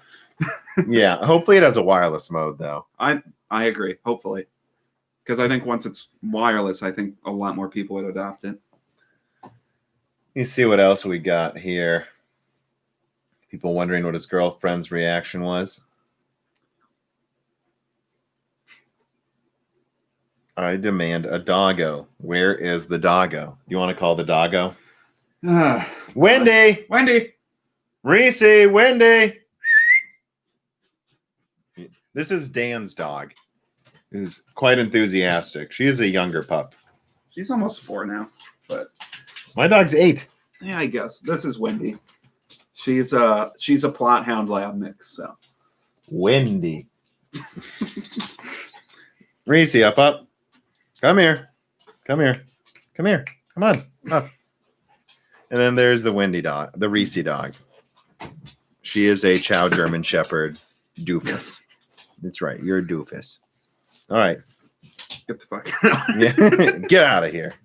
Yeah. Hopefully it has a wireless mode, though. I agree. Hopefully. Because I think once it's wireless, I think a lot more people would adopt it. Let me see what else we got here. People wondering what his girlfriend's reaction was. I demand a doggo. Where is the doggo? You want to call the doggo? Wendy! Wendy! Reese! Wendy! This is Dan's dog, who's quite enthusiastic. She is a younger pup. She's almost 4 now, but my dog's 8. Yeah, I guess. This is Wendy. She's a plot hound lab mix, so. Wendy. Reese, up. Come here. Come here. Come here. Come on. Up. And then there's the Wendy dog, the Reese dog. She is a Chow German Shepherd doofus. That's right. You're a doofus. All right. Get the fuck out. Yeah. Get out of here.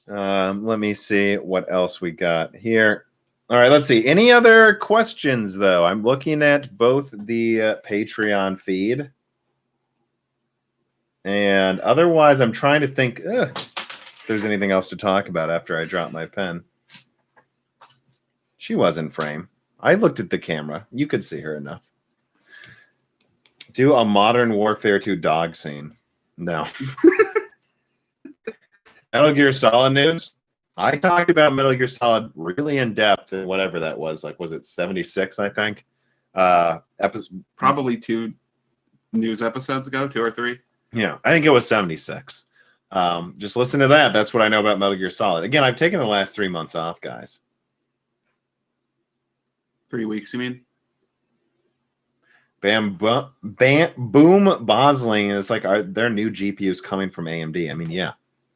Let me see what else we got here. All right. Let's see. Any other questions, though? I'm looking at both the Patreon feed. And otherwise, I'm trying to think if there's anything else to talk about after I drop my pen. She was in frame. I looked at the camera. You could see her enough. Do a Modern Warfare 2 dog scene. No. Metal Gear Solid news. I talked about Metal Gear Solid really in depth in whatever that was. Like, was it 76, I think? Probably 2 news episodes ago, 2 or 3. Yeah, I think it was 76. Just listen to that. That's what I know about Metal Gear Solid. Again, I've taken the last 3 months off, guys. 3 weeks, you mean? Boom Bosling is like, are their new GPUs coming from AMD? I mean, yeah,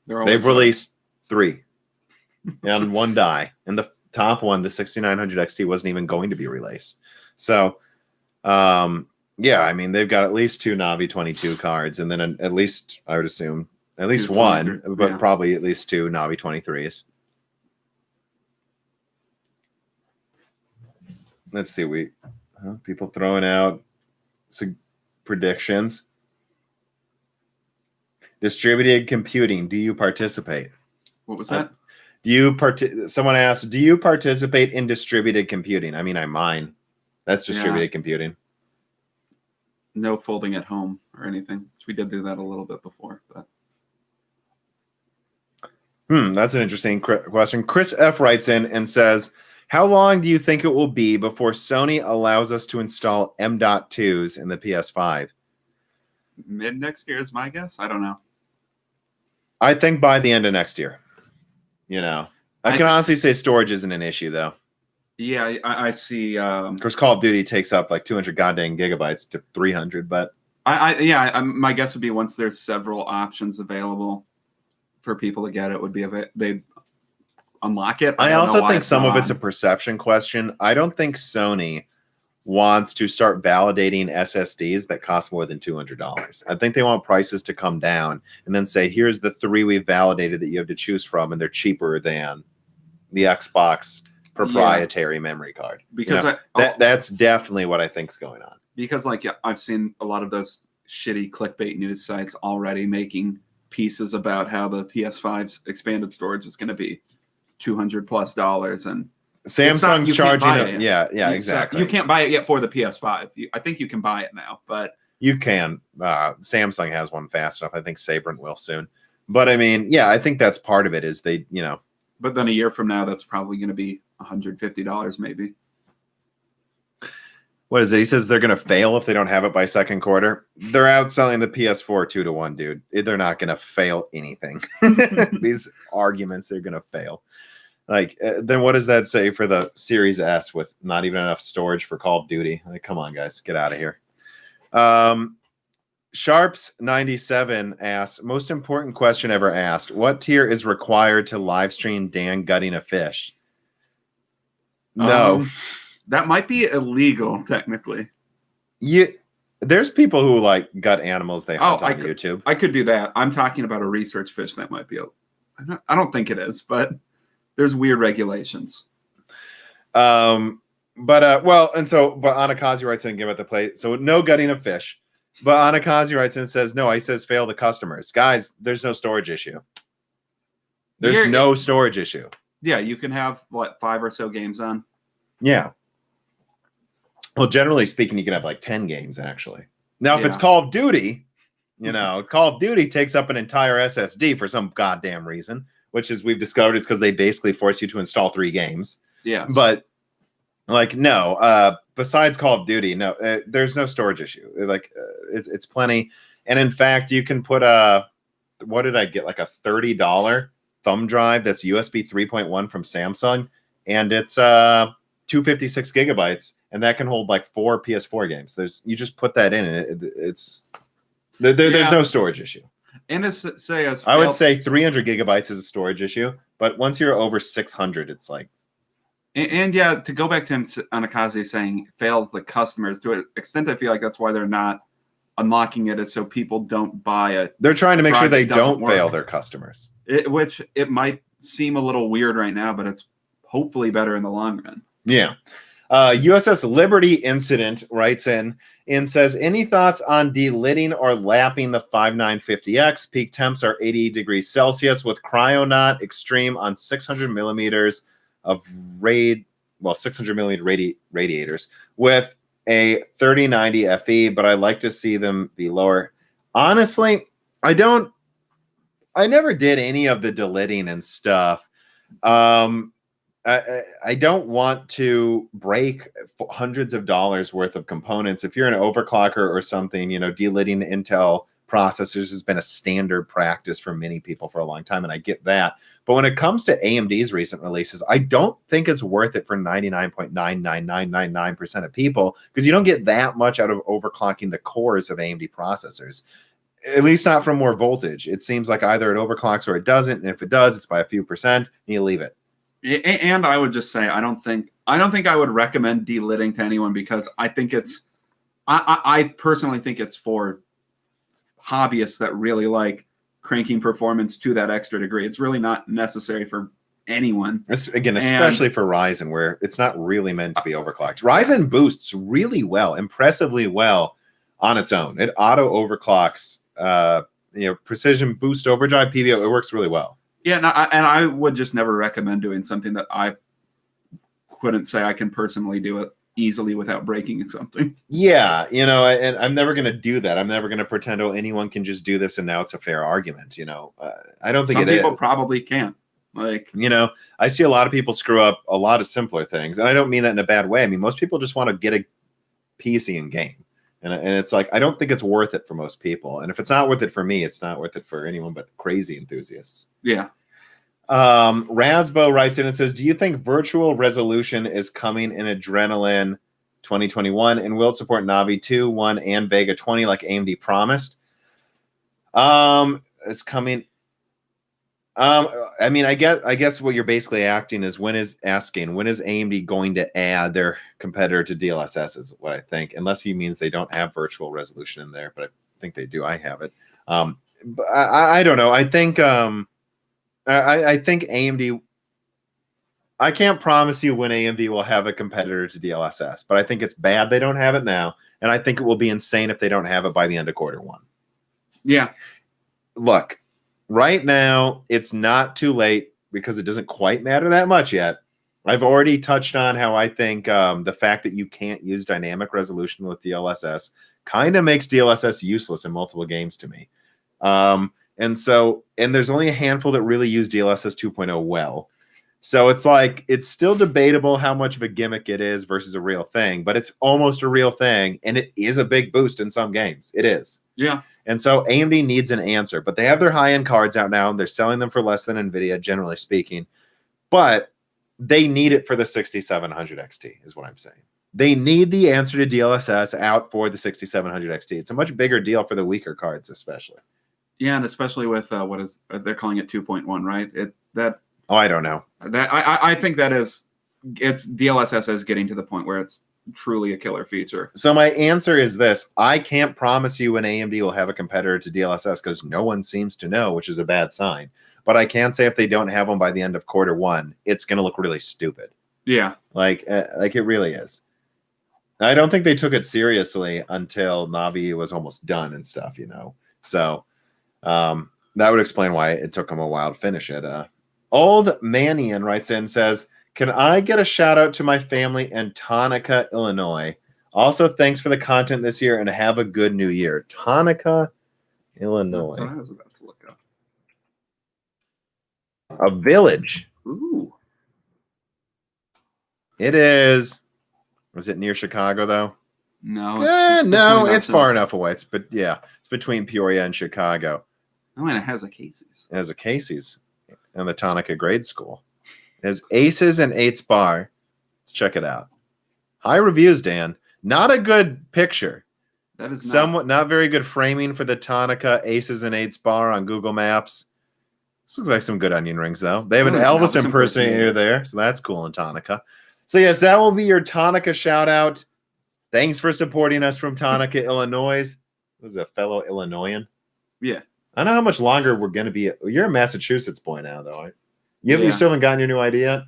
they've released 3 and 1 die, and the top one, the 6900 XT, wasn't even going to be released. So, yeah, I mean, they've got at least 2 Navi 22 cards, and then at least, I would assume, at least 1, but probably at least 2 Navi 23s. Let's see, people throwing out predictions. Distributed computing, do you participate? What was that? Someone asked, do you participate in distributed computing? I mean, I mine. That's distributed computing. No folding at home or anything. We did do that a little bit before, but that's an interesting question. Chris F writes in and says, how long do you think it will be before Sony allows us to install M.2s in the PS5? Mid next year is my guess. I don't know. I think by the end of next year. You know, I can honestly say storage isn't an issue, though. Yeah, I see. Of course, Call of Duty takes up like 200 goddamn gigabytes to 300, but my guess would be once there's several options available for people to get it, would be they unlock it. I also think some of it's a perception question. I don't think Sony wants to start validating SSDs that cost more than $200. I think they want prices to come down and then say, here's the 3 we've validated that you have to choose from, and they're cheaper than the Xbox proprietary memory card. Because that's definitely what I think's going on. Because I've seen a lot of those shitty clickbait news sites already making pieces about how the PS5's expanded storage is going to be $200+ and Samsung's charging it. Yeah, exactly. You can't buy it yet for the PS5. I think you can buy it now, but you can. Samsung has one fast enough. I think Sabrent will soon. But I mean, yeah, I think that's part of it. Is they, But then a year from now, that's probably going to be $150 maybe. What is it? He says they're going to fail if they don't have it by second quarter. They're outselling the PS4 2-1, dude. They're not going to fail anything. These arguments, they're going to fail. Like, then what does that say for the Series S with not even enough storage for Call of Duty? Like, come on, guys, get out of here. Sharps97 asks, most important question ever asked. What tier is required to live stream Dan gutting a fish? No. That might be illegal, technically. There's people who like gut animals they hunt on YouTube. I could do that. I'm talking about a research fish that might be. I don't think it is, but there's weird regulations. But Anakazi writes in, give it the play. So no gutting of fish. But Anakazi writes in and says, no, he says fail the customers. Guys, there's no storage issue. There's no storage issue. Yeah, you can have 5 or so games on. Yeah. Well, generally speaking, you can have like 10 games actually. Now, if it's Call of Duty, Call of Duty takes up an entire SSD for some goddamn reason, which is we've discovered it's because they basically force you to install 3 games. Yeah. But besides Call of Duty, there's no storage issue. It's plenty. And in fact, you can put what did I get? Like a $30 thumb drive that's USB 3.1 from Samsung. And it's 256 gigabytes. And that can hold like 4 PS4 games. You just put that in, and there's no storage issue. And I would say 300 gigabytes is a storage issue, but once you're over 600, it's like. And to go back to Anakazi saying fails the customers, to an extent, I feel like that's why they're not unlocking it, is so people don't buy it. They're trying to make sure they don't fail their customers. Which it might seem a little weird right now, but it's hopefully better in the long run. Yeah. USS Liberty Incident writes in and says, any thoughts on delitting or lapping the 5950X? Peak temps are 80 degrees Celsius with Cryonaut Extreme on 600 millimeters of 600 millimeter radiators with a 3090 FE, but I'd like to see them be lower. Honestly, I never did any of the delitting and stuff. I don't want to break hundreds of dollars worth of components. If you're an overclocker or something, delitting Intel processors has been a standard practice for many people for a long time, and I get that. But when it comes to AMD's recent releases, I don't think it's worth it for 99.99999% of people, because you don't get that much out of overclocking the cores of AMD processors. At least not from more voltage. It seems like either it overclocks or it doesn't, and if it does, it's by a few percent, and you leave it. And I would just say I don't think I would recommend delitting to anyone, because I think it's I personally think it's for hobbyists that really like cranking performance to that extra degree. It's really not necessary for anyone. Again, especially for Ryzen, where it's not really meant to be overclocked. Ryzen boosts really well, impressively well on its own. It auto overclocks. Precision boost overdrive PVO. It works really well. Yeah, and I would just never recommend doing something that I couldn't say I can personally do it easily without breaking something. Yeah, and I'm never going to do that. I'm never going to pretend, oh, anyone can just do this and now it's a fair argument. I don't think some people probably can. I see a lot of people screw up a lot of simpler things, and I don't mean that in a bad way. I mean, most people just want to get a PC and game. And it's like, I don't think it's worth it for most people. And if it's not worth it for me, it's not worth it for anyone but crazy enthusiasts. Yeah. Rasbo writes in and says, do you think virtual resolution is coming in Adrenaline 2021? And will it support Navi 2, 1, and Vega 20 like AMD promised? It's coming. I guess what you're basically asking is when is AMD going to add their competitor to DLSS is what I think, unless he means they don't have virtual resolution in there, but I think they do. I have it. But I don't know. I think I think AMD. I can't promise you when AMD will have a competitor to DLSS, but I think it's bad they don't have it now, and I think it will be insane if they don't have it by the end of Q1. Yeah. Look. Right now, it's not too late because it doesn't quite matter that much yet. I've already touched on how I think the fact that you can't use dynamic resolution with DLSS kind of makes DLSS useless in multiple games to me. And there's only a handful that really use DLSS 2.0 well. So it's like, it's still debatable how much of a gimmick it is versus a real thing, but it's almost a real thing, and it is a big boost in some games. It is. Yeah. And so AMD needs an answer, but they have their high-end cards out now, and they're selling them for less than Nvidia, generally speaking. But they need it for the 6700 XT, is what I'm saying. They need the answer to DLSS out for the 6700 XT. It's a much bigger deal for the weaker cards, especially. Yeah, and especially with they're calling it 2.1, right? I don't know. I think it's DLSS is getting to the point where it's truly a killer feature. So my answer is this. I can't promise you when AMD will have a competitor to DLSS because no one seems to know, which is a bad sign. But I can say if they don't have one by the end of Q1, it's going to look really stupid. Yeah. Like it really is. I don't think they took it seriously until Navi was almost done and stuff, So that would explain why it took them a while to finish it. Old Manian writes in and says, can I get a shout out to my family in Tonica, Illinois? Also, thanks for the content this year and have a good new year. Tonica, Illinois. That's what I was about to look up. A village. Ooh. It is. Was it near Chicago, though? No. No, it's far enough away. It's between Peoria and Chicago. Oh, and it has a Casey's. It has a Casey's and the Tonica grade school. It has Aces and 8's bar. Let's check it out. High reviews, Dan. Not a good picture. That is somewhat not very good framing for the Tonica Aces and 8's bar on Google Maps. This looks like some good onion rings, though. They have an Elvis impersonator there, so that's cool in Tonica. So, yes, that will be your Tonica shout-out. Thanks for supporting us from Tonica, Illinois. Who's a fellow Illinoisan? Yeah. I don't know how much longer we're going to be. You're a Massachusetts boy now, though, right? You still haven't gotten your new ID yet?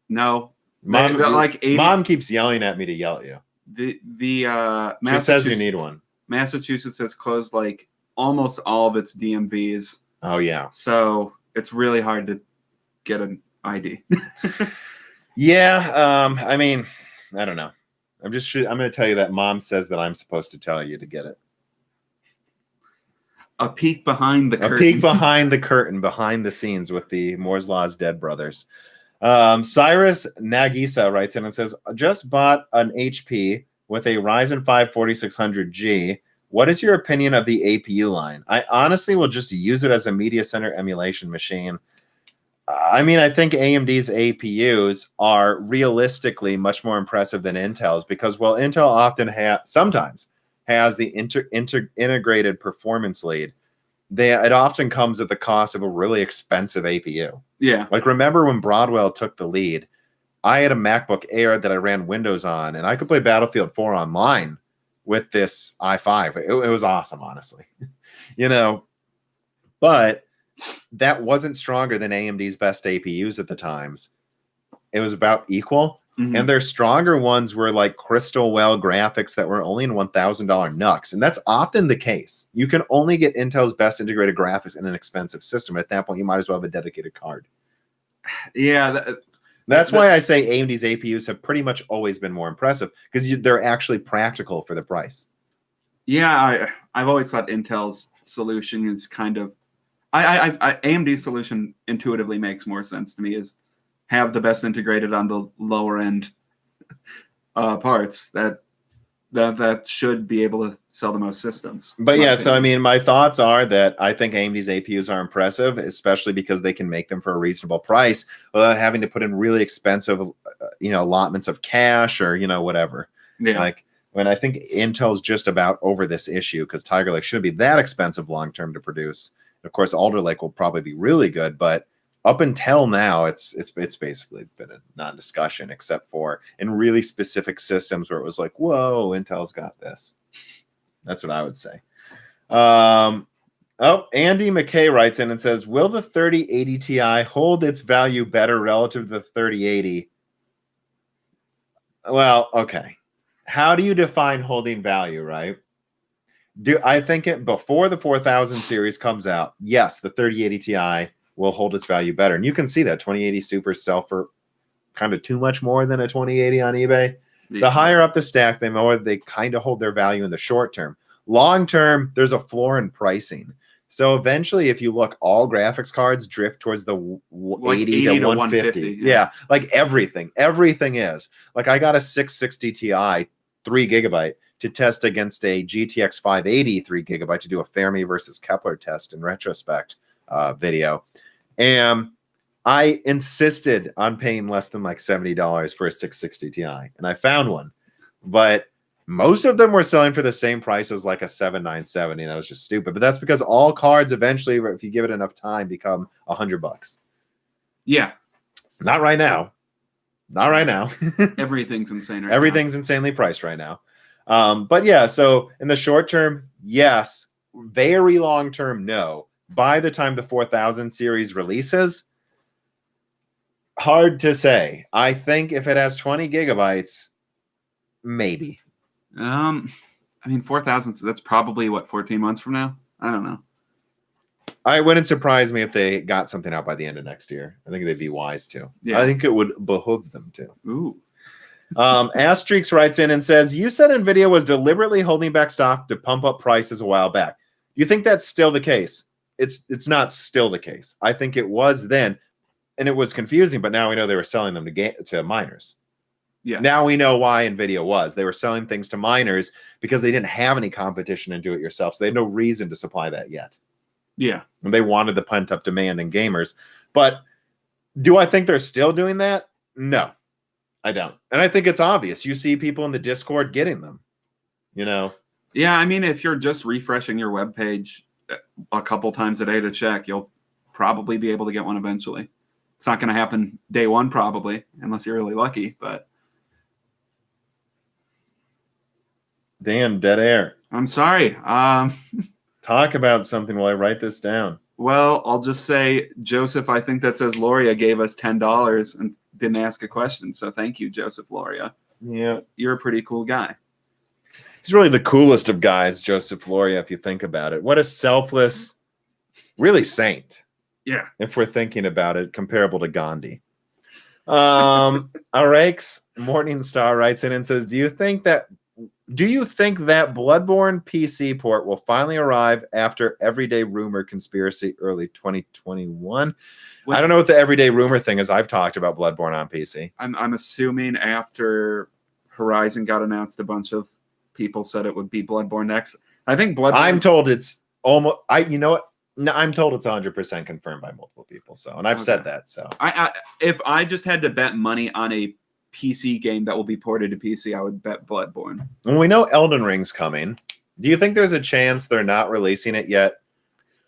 No. Mom keeps yelling at me to yell at you. She says you need one. Massachusetts has closed like almost all of its DMVs. Oh, yeah. So it's really hard to get an ID. Yeah. I mean, I don't know. I'm going to tell you that Mom says that I'm supposed to tell you to get it. A peek behind the curtain. A peek behind the curtain, behind the scenes with the Moore's Law's dead brothers. Cyrus Nagisa writes in and says, just bought an HP with a Ryzen 5 4600G What is your opinion of the APU line? I honestly will just use it as a media center emulation machine. I mean, I think AMD's APUs are realistically much more impressive than Intel's because, well, Intel often sometimes has the integrated performance lead. It often comes at the cost of a really expensive APU. Yeah. Like, remember when Broadwell took the lead? I had a MacBook Air that I ran Windows on, and I could play Battlefield 4 online with this i5. It was awesome, honestly. But that wasn't stronger than AMD's best APUs at the times. It was about equal. Mm-hmm. And their stronger ones were like Crystal Well graphics that were only in $1,000 NUCs. And that's often the case. You can only get Intel's best integrated graphics in an expensive system. At that point, you might as well have a dedicated card. Yeah. That's why I say AMD's APUs have pretty much always been more impressive because they're actually practical for the price. Yeah, I've always thought Intel's solution is kind of AMD's solution intuitively makes more sense to me, is have the best integrated on the lower end parts that should be able to sell the most systems. But yeah, so I mean, my thoughts are that I think AMD's APUs are impressive, especially because they can make them for a reasonable price without having to put in really expensive, allotments of cash or whatever. Yeah. Like when I think Intel's just about over this issue because Tiger Lake shouldn't be that expensive long term to produce. Of course, Alder Lake will probably be really good, but up until now, it's basically been a non-discussion, except for in really specific systems where it was like, whoa, Intel's got this. That's what I would say. Andy McKay writes in and says, will the 3080 Ti hold its value better relative to the 3080? Well, okay. How do you define holding value, right? I think before the 4000 series comes out, yes, the 3080 Ti will hold its value better. And you can see that 2080 Super sell for kind of too much more than a 2080 on eBay. Yeah. The higher up the stack, the more they kind of hold their value in the short term. Long term, there's a floor in pricing. So eventually, if you look, all graphics cards drift towards the 80 to 150. Yeah, like everything is. Like I got a 660 Ti, 3 gigabyte, to test against a GTX 580 3 gigabyte to do a Fermi versus Kepler test in retrospect video. And I insisted on paying less than like $70 for a 660 Ti, and I found one. But most of them were selling for the same price as like a 7970, and that was just stupid. But that's because all cards eventually, if you give it enough time, become $100. Yeah. Not right now. Not right now. Everything's insane right Everything's now. Insanely priced right now. But yeah, so in the short term, yes. Very long term, no. By the time the 4000 series releases, hard to say. I think if it has 20 gigabytes, maybe. I mean, 4000, so that's probably 14 months from now? I don't know. I wouldn't surprise me if they got something out by the end of next year. I think they'd be wise to. Yeah. I think it would behoove them to. Ooh. Asterix writes in and says, you said Nvidia was deliberately holding back stock to pump up prices a while back. You think that's still the case? It's not still the case. I think it was then, and it was confusing, but now we know they were selling them to miners. Yeah. Now we know why Nvidia was. They were selling things to miners because they didn't have any competition in do-it-yourself, so they had no reason to supply that yet. Yeah. And they wanted the pent-up demand in gamers. But do I think they're still doing that? No, I don't. And I think it's obvious. You see people in the Discord getting them, Yeah, I mean, if you're just refreshing your web page a couple times a day to check, you'll probably be able to get one eventually. It's not going to happen day one, probably, unless you're really lucky. But damn, dead air. I'm sorry. Talk about something while I write this down. Well, I'll just say, Joseph, I think that says Loria gave us $10 and didn't ask a question. So thank you, Joseph Loria. Yeah. You're a pretty cool guy. He's really the coolest of guys, Joseph Loria, if you think about it. What a selfless, really saint. Yeah. If we're thinking about it, comparable to Gandhi. Arax Morningstar writes in and says, do you think that Bloodborne PC port will finally arrive after Everyday Rumor Conspiracy early 2021? I don't know what the Everyday Rumor thing is. I've talked about Bloodborne on PC. I'm assuming after Horizon got announced, a bunch of people said it would be Bloodborne next. I think Bloodborne. I'm told it's almost. You know what? No, I'm told it's 100% confirmed by multiple people. So, and I've said that. So, if I just had to bet money on a PC game that will be ported to PC, I would bet Bloodborne. When we know Elden Ring's coming, do you think there's a chance they're not releasing it yet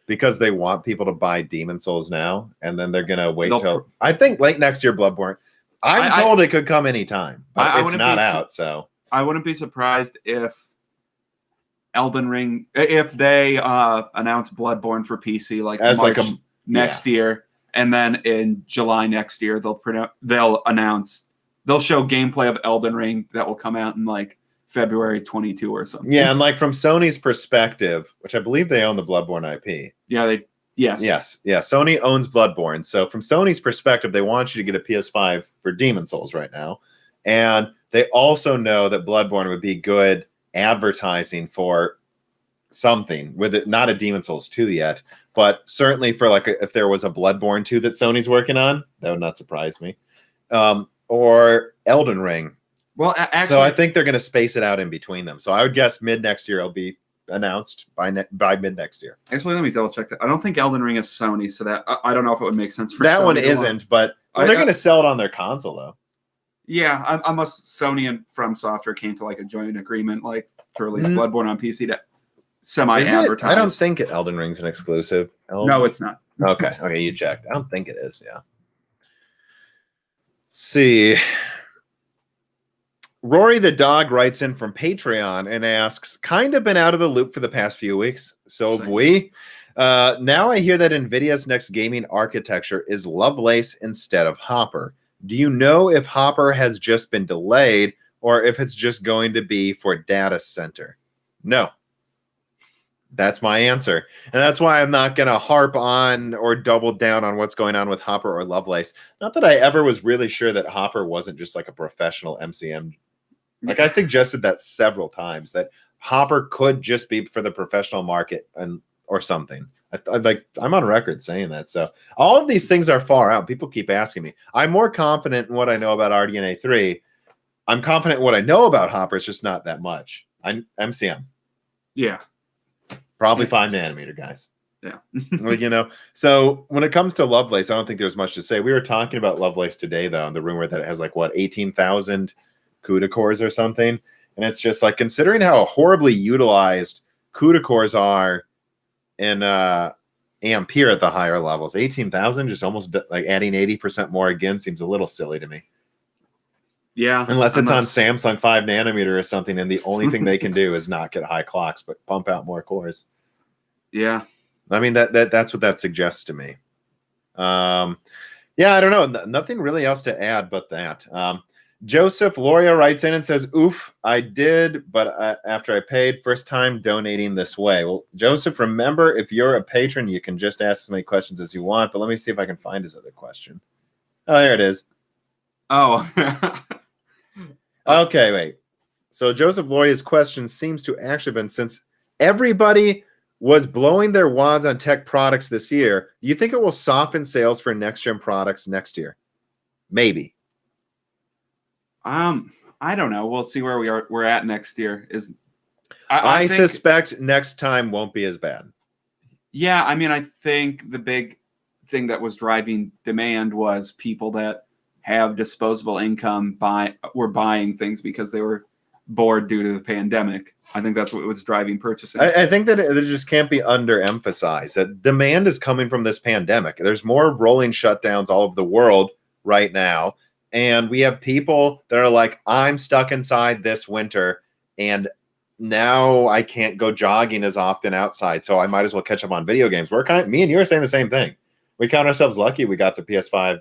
because they want people to buy Demon Souls now, and then they're gonna wait till I think late next year, Bloodborne. I'm told it could come anytime, but it's not out. So I wouldn't be surprised if Elden Ring, if they announce Bloodborne for PC like as March like next year, and then in July next year they'll show gameplay of Elden Ring that will come out in like February 22 or something. Yeah, and like from Sony's perspective, which I believe they own the Bloodborne IP. Yeah, yes. Sony owns Bloodborne. So from Sony's perspective, they want you to get a PS5 for Demon Souls right now. And they also know that Bloodborne would be good advertising for something with it, not a Demon Souls 2 yet, but certainly for like if there was a Bloodborne 2 that Sony's working on, that would not surprise me. Or Elden Ring. Well, actually, so I think they're going to space it out in between them. So I would guess mid next year it'll be announced by mid next year. Actually, let me double check that. I don't think Elden Ring is Sony, so that I don't know if it would make sense for that Sony one. Isn't, but they're going to sell it on their console though. Yeah, unless Sony and From Software came to like a joint agreement, like to release Bloodborne on PC to semi-advertise. I don't think Elden Ring's an exclusive. No, it's not. Okay, you checked. I don't think it is. Yeah. Let's see. Rory the dog writes in from Patreon and asks, kind of been out of the loop for the past few weeks. So have we. Now I hear that NVIDIA's next gaming architecture is Lovelace instead of Hopper. Do you know if Hopper has just been delayed or if it's just going to be for data center? No. That's my answer. And that's why I'm not going to harp on or double down on what's going on with Hopper or Lovelace. Not that I ever was really sure that Hopper wasn't just like a professional MCM. Like I suggested that several times, that Hopper could just be for the professional market or something. I'm on record saying that. So all of these things are far out. People keep asking me. I'm more confident in what I know about RDNA 3. I'm confident in what I know about Hopper. It's just not that much. I'm MCM. Yeah. Probably 5 nanometer, guys. Yeah. Well, so when it comes to Lovelace, I don't think there's much to say. We were talking about Lovelace today, though, and the rumor that it has 18,000 CUDA cores or something. And it's just like, considering how horribly utilized CUDA cores are in Ampere at the higher levels, 18,000 just almost like adding 80% more again seems a little silly to me. Yeah. Unless it's on Samsung 5 nanometer or something, and the only thing they can do is not get high clocks, but pump out more cores. Yeah. I mean, that's what that suggests to me. Yeah, I don't know. Nothing really else to add but that. Joseph Loria writes in and says, oof, I did, but after I paid, first time donating this way. Well, Joseph, remember, if you're a patron, you can just ask as many questions as you want, but let me see if I can find his other question. Oh, there it is. Oh. Okay, wait. So Joseph Loria's question seems to actually been, since everybody was blowing their wads on tech products this year, do you think it will soften sales for next-gen products next year? Maybe. I don't know. We'll see where we're at next year. I suspect next time won't be as bad. Yeah, I mean, I think the big thing that was driving demand was people that have disposable income were buying things because they were bored due to the pandemic. I think that's what was driving purchasing. I think that it just can't be underemphasized that demand is coming from this pandemic. There's more rolling shutdowns all over the world right now. And we have people that are like, I'm stuck inside this winter, and now I can't go jogging as often outside, so I might as well catch up on video games. Me and you are saying the same thing. We count ourselves lucky we got the PS5,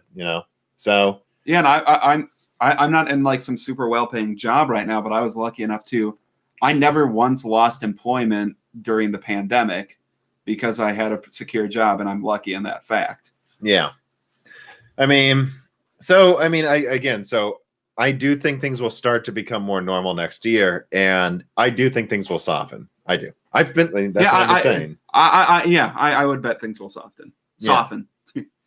So yeah, and I'm not in like some super well-paying job right now, but I was lucky enough to. I never once lost employment during the pandemic because I had a secure job, and I'm lucky in that fact. Yeah, I do think things will start to become more normal next year, and I do think things will soften. I do. That's what I'm saying. I would bet things will soften.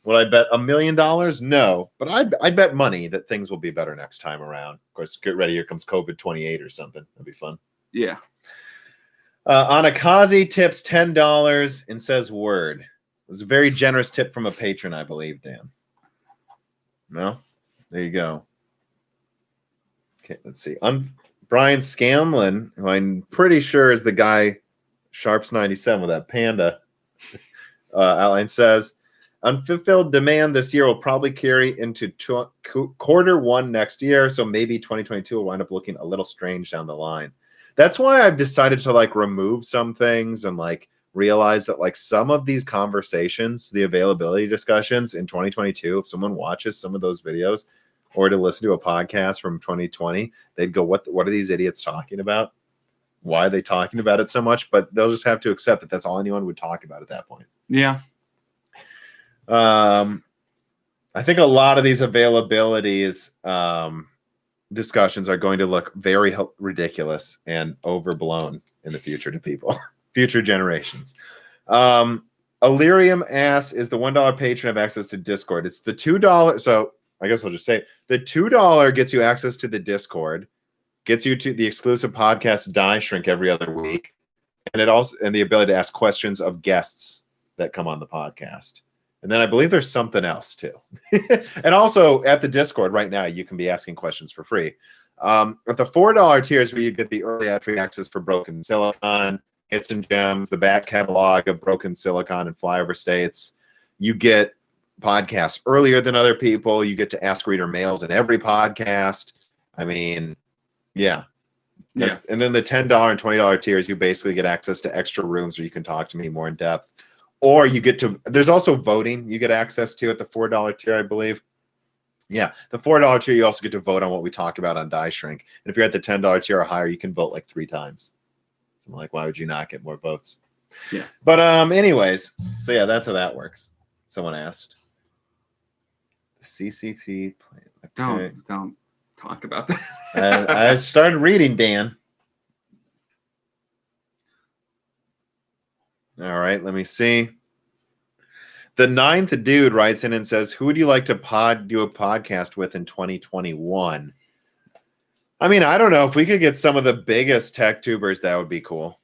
Would I bet $1 million? No, but I'd bet money that things will be better next time around. Of course, get ready. Here comes COVID-28 or something. That'd be fun. Yeah. Anakazi tips $10 and says word. It was a very generous tip from a patron, I believe, Dan. No? There you go. Okay, let's see. Brian Scanlon, who I'm pretty sure is the guy, Sharps 97 with that panda outline, says, unfulfilled demand this year will probably carry into quarter one next year, so maybe 2022 will wind up looking a little strange down the line. That's why I've decided to like remove some things and like realize that like some of these conversations, the availability discussions in 2022, if someone watches some of those videos or to listen to a podcast from 2020, they'd go, what are these idiots talking about? Why are they talking about it so much? But they'll just have to accept that that's all anyone would talk about at that point. Yeah. I think a lot of these availabilities discussions are going to look very ridiculous and overblown in the future to people, future generations. Illyrium asks, is the $1 patron have access to Discord? It's the $2. So I guess I'll just say the $2 gets you access to the Discord, gets you to the exclusive podcast Die Shrink every other week, and it also and the ability to ask questions of guests that come on the podcast. And then I believe there's something else too. And also at the Discord right now, you can be asking questions for free. At the $4 tiers where you get the early entry access for Broken Silicon, Hits and Gems, the back catalog of Broken Silicon and Flyover States, you get podcasts earlier than other people. You get to ask reader mails in every podcast. I mean, yeah. Yeah. And then the $10 and $20 tiers, you basically get access to extra rooms where you can talk to me more in depth. Or you get to, there's also voting you get access to at the $4 tier, I believe. Yeah, the $4 tier, you also get to vote on what we talk about on Die Shrink. And if you're at the $10 tier or higher, you can vote like 3 times. So I'm like, why would you not get more votes? Yeah. But anyways, so yeah, that's how that works. Someone asked. The CCP plan. Okay. Don't talk about that. I started reading, Dan. All right, let me see. The 9th dude writes in and says, who would you like to do a podcast with in 2021? I mean, I don't know. If we could get some of the biggest tech tubers, that would be cool.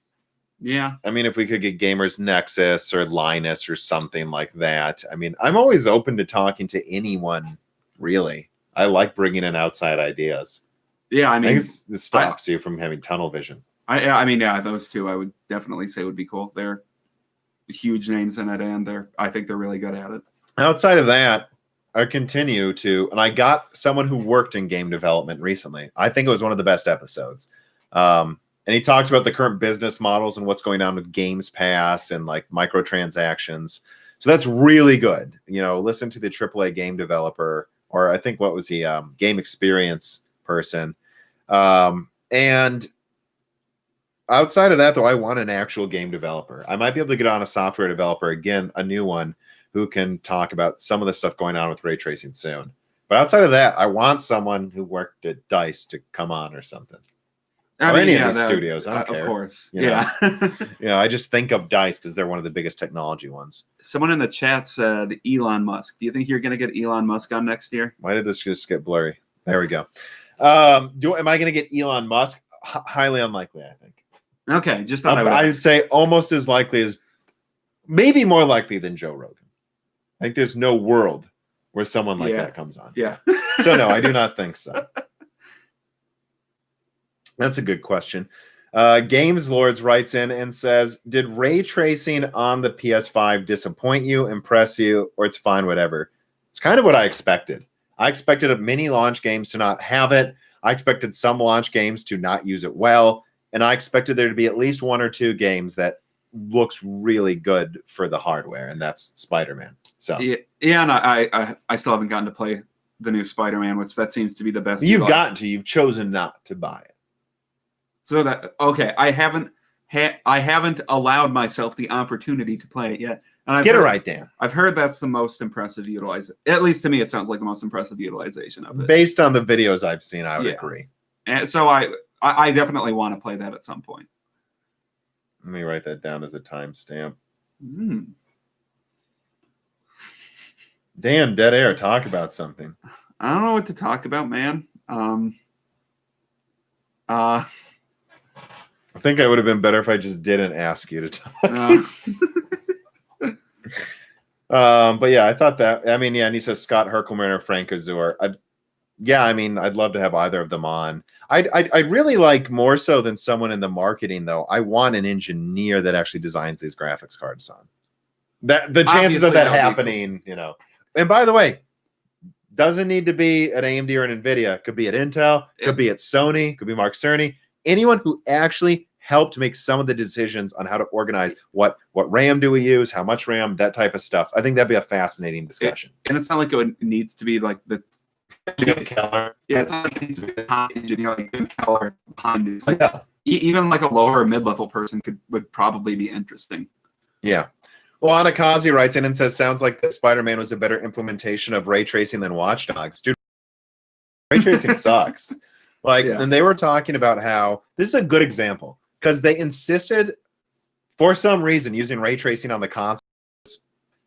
Yeah. I mean, if we could get Gamers Nexus or Linus or something like that. I mean, I'm always open to talking to anyone, really. I like bringing in outside ideas. Yeah, I mean, it stops you from having tunnel vision. I mean, yeah, those two I would definitely say would be cool. They're huge names in it, and I think they're really good at it. Outside of that, I continue to, and I got someone who worked in game development recently. I think it was one of the best episodes. And he talked about the current business models and what's going on with Games Pass and like microtransactions. So that's really good. You know, listen to the AAA game developer, or I think what was he, game experience person. And outside of that, though, I want an actual game developer. I might be able to get on a software developer, again, a new one, who can talk about some of the stuff going on with ray tracing soon. But outside of that, I want someone who worked at DICE to come on or something. Or any of these studios. I don't care. Of course. You know, I just think of DICE because they're one of the biggest technology ones. Someone in the chat said Elon Musk. Do you think you're going to get Elon Musk on next year? Why did this just get blurry? There we go. Am I going to get Elon Musk? Highly unlikely, I think. Okay, just thought I'd say almost as likely as, maybe more likely than Joe Rogan. I think there's no world where someone like that comes on. Yeah. So no, I do not think so. That's a good question. Games Lords writes in and says, did ray tracing on the PS5 disappoint you, impress you, or it's fine, whatever? It's kind of what I expected. I expected many launch games to not have it. I expected some launch games to not use it well. And I expected there to be at least 1 or 2 games that looks really good for the hardware, and that's Spider-Man. So yeah, and I still haven't gotten to play the new Spider-Man, which that seems to be the best. You've chosen not to buy it. So that I haven't allowed myself the opportunity to play it yet. And Get it right, Dan. I've heard that's the most impressive utilization. At least to me, it sounds like the most impressive utilization of it. Based on the videos I've seen, I would agree. And so I definitely want to play that at some point. Let me write that down as a timestamp. Dan, dead air. Talk about something. I don't know what to talk about, man. I think I would have been better if I just didn't ask you to talk. But yeah, I thought that. I mean, yeah, and he says Scott Herkelman or Frank Azur. Yeah, I mean, I'd love to have either of them on. I'd really like more so than someone in the marketing, though. I want an engineer that actually designs these graphics cards on. That the chances of that happening, cool. You know. And by the way, doesn't need to be at AMD or an Nvidia. Could be at Intel. Could be at Sony. Could be Mark Cerny. Anyone who actually helped make some of the decisions on how to organize what RAM do we use, how much RAM, that type of stuff. I think that'd be a fascinating discussion. And it's not like it needs to be like the Jim Keller. Yeah, it's not like it needs to be the top engineer like Jim Keller behind it. Like, even like a lower or mid-level person would probably be interesting. Yeah. Well, Anakazi writes in and says, sounds like that Spider-Man was a better implementation of ray tracing than Watch Dogs. Dude, ray tracing sucks. Like, and they were talking about how this is a good example because they insisted for some reason using ray tracing on the console.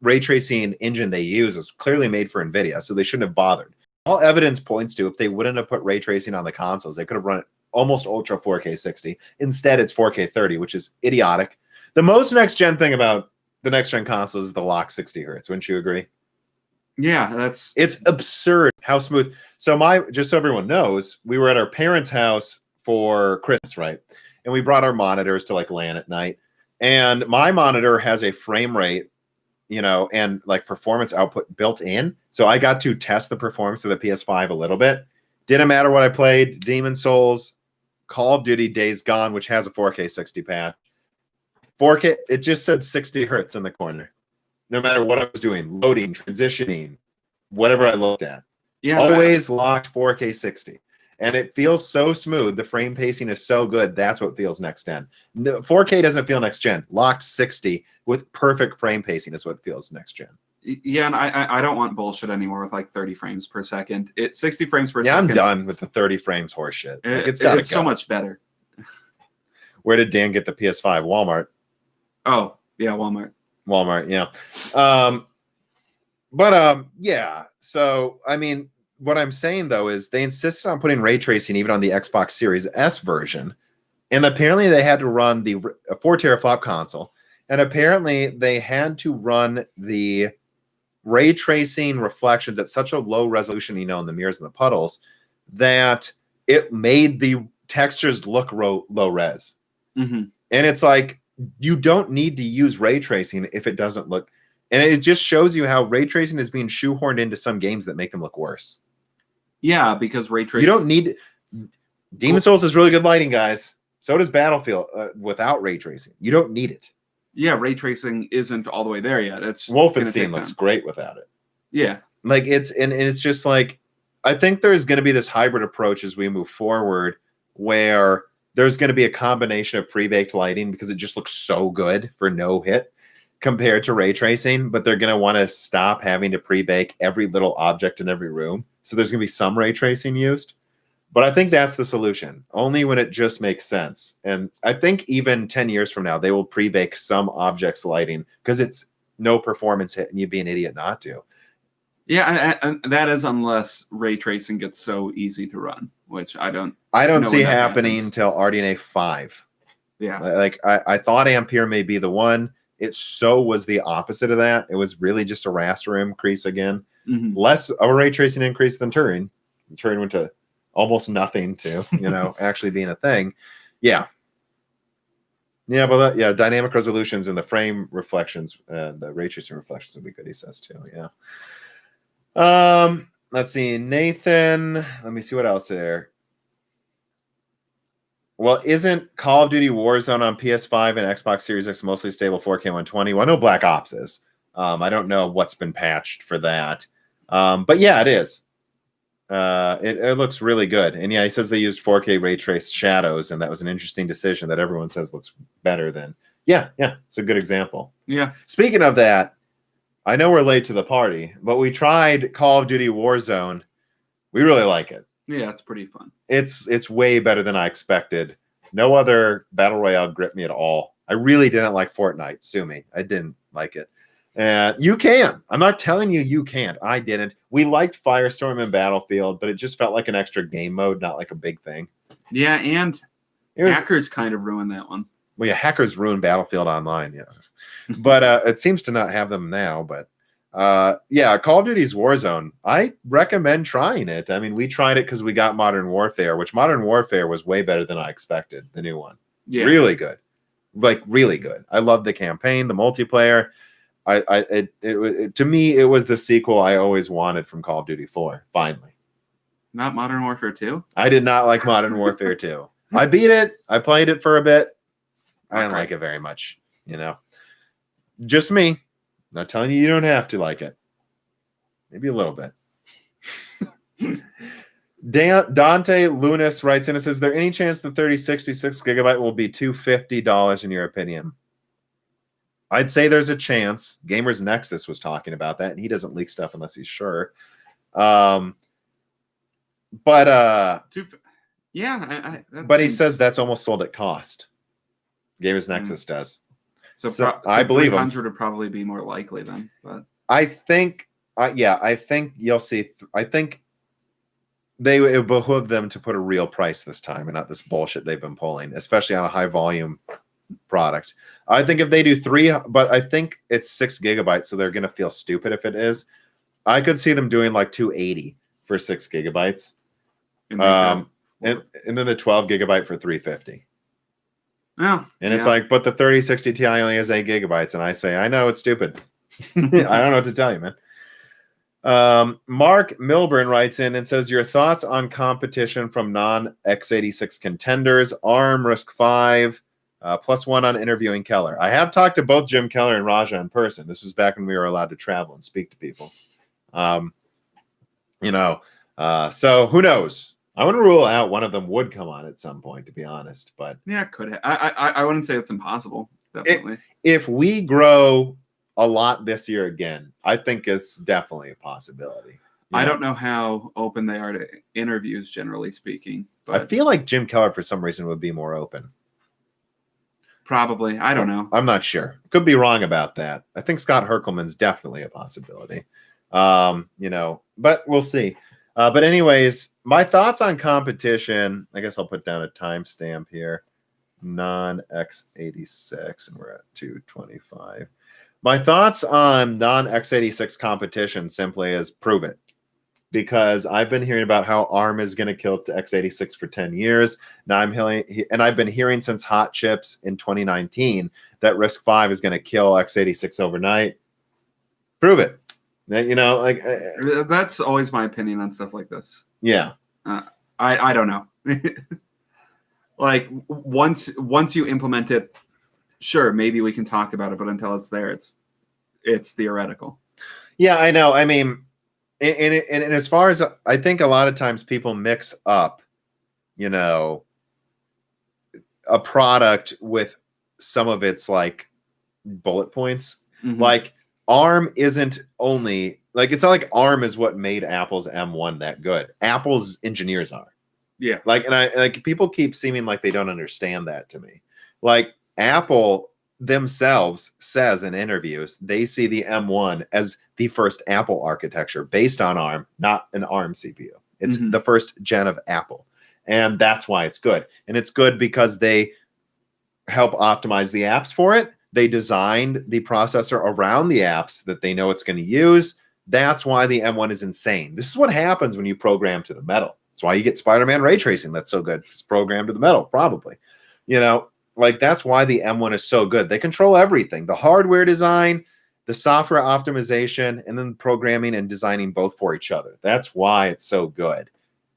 Ray tracing engine they use is clearly made for Nvidia, so they shouldn't have bothered. All evidence points to if they wouldn't have put ray tracing on the consoles, they could have run it almost ultra 4K 60. Instead, it's 4K 30, which is idiotic. The most next-gen thing about the next-gen consoles is the lock 60 hertz. Wouldn't you agree? Yeah, it's absurd how smooth. So just so everyone knows, we were at our parents' house for Christmas, right? And we brought our monitors to like LAN at night. And my monitor has a frame rate, you know, and like performance output built in. So I got to test the performance of the PS5 a little bit. Didn't matter what I played. Demon's Souls, Call of Duty, Days Gone, which has a 4K 60 patch. 4K, it just said 60 hertz in the corner. No matter what I was doing, loading, transitioning, whatever I looked at. Yeah, always locked 4K 60. And it feels so smooth. The frame pacing is so good. That's what feels next gen. 4K doesn't feel next gen. Locked 60 with perfect frame pacing is what feels next gen. Yeah, and I don't want bullshit anymore with like 30 frames per second. It's 60 frames per second. Yeah, I'm done with the 30 frames horseshit. Like, it's so much better. Where did Dan get the PS5? Walmart. Oh, yeah, Walmart. Yeah. Yeah. So, I mean, what I'm saying, though, is they insisted on putting ray tracing even on the Xbox Series S version. And apparently they had to run a 4 teraflop console. And apparently they had to run the ray tracing reflections at such a low resolution, you know, in the mirrors and the puddles, that it made the textures look low res. Mm-hmm. And it's like, you don't need to use ray tracing if it doesn't look. And it just shows you how ray tracing is being shoehorned into some games that make them look worse. Yeah, because ray tracing. You don't need. Demon's Souls is really good lighting, guys. So does Battlefield without ray tracing. You don't need it. Yeah, ray tracing isn't all the way there yet. It's Wolfenstein looks great without it. Yeah, like it's just like, I think there's going to be this hybrid approach as we move forward, where there's going to be a combination of pre-baked lighting because it just looks so good for no hit compared to ray tracing, but they're going to want to stop having to pre-bake every little object in every room. So there's going to be some ray tracing used. But I think that's the solution, only when it just makes sense. And I think even 10 years from now, they will pre-bake some objects lighting because it's no performance hit and you'd be an idiot not to. Yeah, and that is unless ray tracing gets so easy to run, which I don't see happening until RDNA 5. Yeah. Like I thought Ampere may be the one. It was the opposite of that. It was really just a raster increase again. Mm-hmm. Less of a ray tracing increase than Turing. Turing went to almost nothing to, actually being a thing. Yeah. Yeah, but dynamic resolutions and the frame reflections, the ray tracing reflections would be good, he says too. Yeah. Let's see, Nathan. Let me see what else there. Well, isn't Call of Duty Warzone on PS5 and Xbox Series X mostly stable 4K 120? Well, I know Black Ops is. I don't know what's been patched for that. But yeah, it is. It looks really good. And yeah, he says they used 4K ray trace shadows, and that was an interesting decision that everyone says looks better than. Yeah, it's a good example. Yeah. Speaking of that, I know we're late to the party, but we tried Call of Duty Warzone. We really like it. Yeah, it's pretty fun. It's way better than I expected. No other battle royale gripped me at all. I really didn't like Fortnite. Sue me. I didn't like it. And you can. I'm not telling you can't. I didn't. We liked Firestorm and Battlefield, but it just felt like an extra game mode, not like a big thing. Yeah, and Hackers kind of ruined that one. Well, yeah, hackers ruined Battlefield Online, yes. But it seems to not have them now. But yeah, Call of Duty's Warzone, I recommend trying it. I mean, we tried it because we got Modern Warfare, which Modern Warfare was way better than I expected, the new one. Yeah. Really good. Like, really good. I love the campaign, the multiplayer. To me, it was the sequel I always wanted from Call of Duty 4, finally. Not Modern Warfare 2? I did not like Modern Warfare 2. I beat it. I played it for a bit. I didn't like it very much, you know. Just me. Not telling you don't have to like it. Maybe a little bit. Dante Lunas writes in and says, is there any chance the 3066 gigabyte will be $250 in your opinion? I'd say there's a chance. Gamers Nexus was talking about that, and he doesn't leak stuff unless he's sure. But yeah, but he says that's almost sold at cost. Gamers Nexus does. So I believe 300 would probably be more likely then. But I think, I think you'll see. I think it would behoove them to put a real price this time and not this bullshit they've been pulling, especially on a high volume product. I think if they do 3, but I think it's 6 gigabytes, so they're going to feel stupid if it is. I could see them doing like 280 for 6 gigabytes. And then the 12 gigabyte for 350. Yeah. And it's like, but the 3060 Ti only has 8 gigabytes. And I say, I know, it's stupid. I don't know what to tell you, man. Mark Milburn writes in and says, your thoughts on competition from non-x86 contenders, ARM RISC-V, +1 on interviewing Keller. I have talked to both Jim Keller and Raja in person. This was back when we were allowed to travel and speak to people. So who knows? I wouldn't rule out one of them would come on at some point, to be honest. But yeah, it could. I wouldn't say it's impossible. Definitely. If we grow a lot this year again, I think it's definitely a possibility. I don't know how open they are to interviews, generally speaking. But I feel like Jim Keller, for some reason, would be more open. Probably. I don't know. I'm not sure. Could be wrong about that. I think Scott Herkelman's definitely a possibility. But we'll see. But anyways, my thoughts on competition, I guess I'll put down a timestamp here. Non-x86, and we're at 225. My thoughts on non-x86 competition simply is prove it. Because I've been hearing about how ARM is going to kill the x86 for 10 years. Now I've been hearing since Hot Chips in 2019 that RISC-V is going to kill x86 overnight. Prove it. That's always my opinion on stuff like this. Yeah. I don't know. Like once you implement it, sure, maybe we can talk about it, but until it's there, it's theoretical. Yeah, I know. I mean, and as far as I think a lot of times people mix up, a product with some of its like bullet points. Mm-hmm. Like ARM isn't only like, it's not like ARM is what made Apple's M1 that good. Apple's engineers are. Yeah. And people keep seeming like they don't understand that to me. Like Apple themselves says in interviews, they see the M1 as the first Apple architecture based on ARM, not an ARM CPU. It's the first gen of Apple. And that's why it's good. And it's good because they help optimize the apps for it. They designed the processor around the apps that they know it's going to use. That's why the M1 is insane. This is what happens when you program to the metal. That's why you get Spider-Man ray tracing. That's so good. It's programmed to the metal, probably. That's why the M1 is so good. They control everything. The hardware design, the software optimization, and then programming and designing both for each other. That's why it's so good.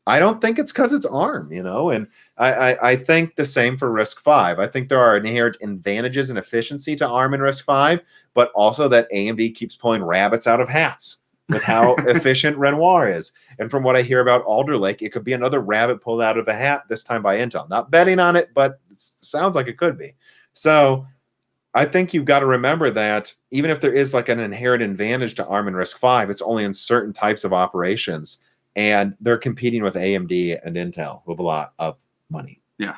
I don't think it's because it's ARM, and I think the same for RISC-V. I think there are inherent advantages and efficiency to ARM and RISC-V, but also that AMD keeps pulling rabbits out of hats with how efficient Renoir is. And from what I hear about Alder Lake, it could be another rabbit pulled out of a hat, this time by Intel. Not betting on it, but it sounds like it could be. So I think you've got to remember that even if there is like an inherent advantage to ARM and RISC-V, it's only in certain types of operations. And they're competing with AMD and Intel with a lot of money. Yeah.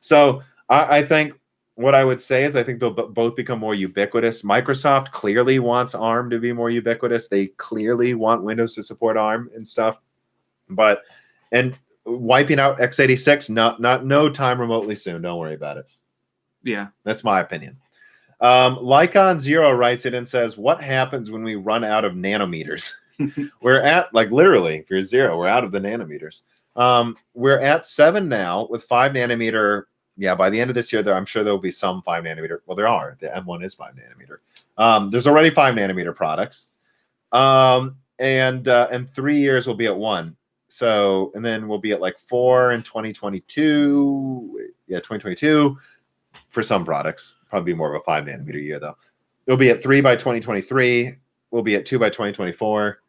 So I think what I would say is I think they'll both become more ubiquitous. Microsoft clearly wants ARM to be more ubiquitous. They clearly want Windows to support ARM and stuff. And wiping out x86, no time remotely soon. Don't worry about it. Yeah. That's my opinion. Lycon Zero writes it and says, what happens when we run out of nanometers? We're at, like, literally, if you're 0, we're out of the nanometers. We're at 7 now with 5 nanometer. Yeah, by the end of this year, I'm sure there'll be some 5 nanometer. Well, there are. The M1 is 5 nanometer. There's already 5 nanometer products. And 3 years we'll be at 1. So, and then we'll be at like 4 in 2022. Yeah, 2022 for some products. Probably be more of a 5 nanometer year, though. It'll be at 3 by 2023. We'll be at 2 by 2024.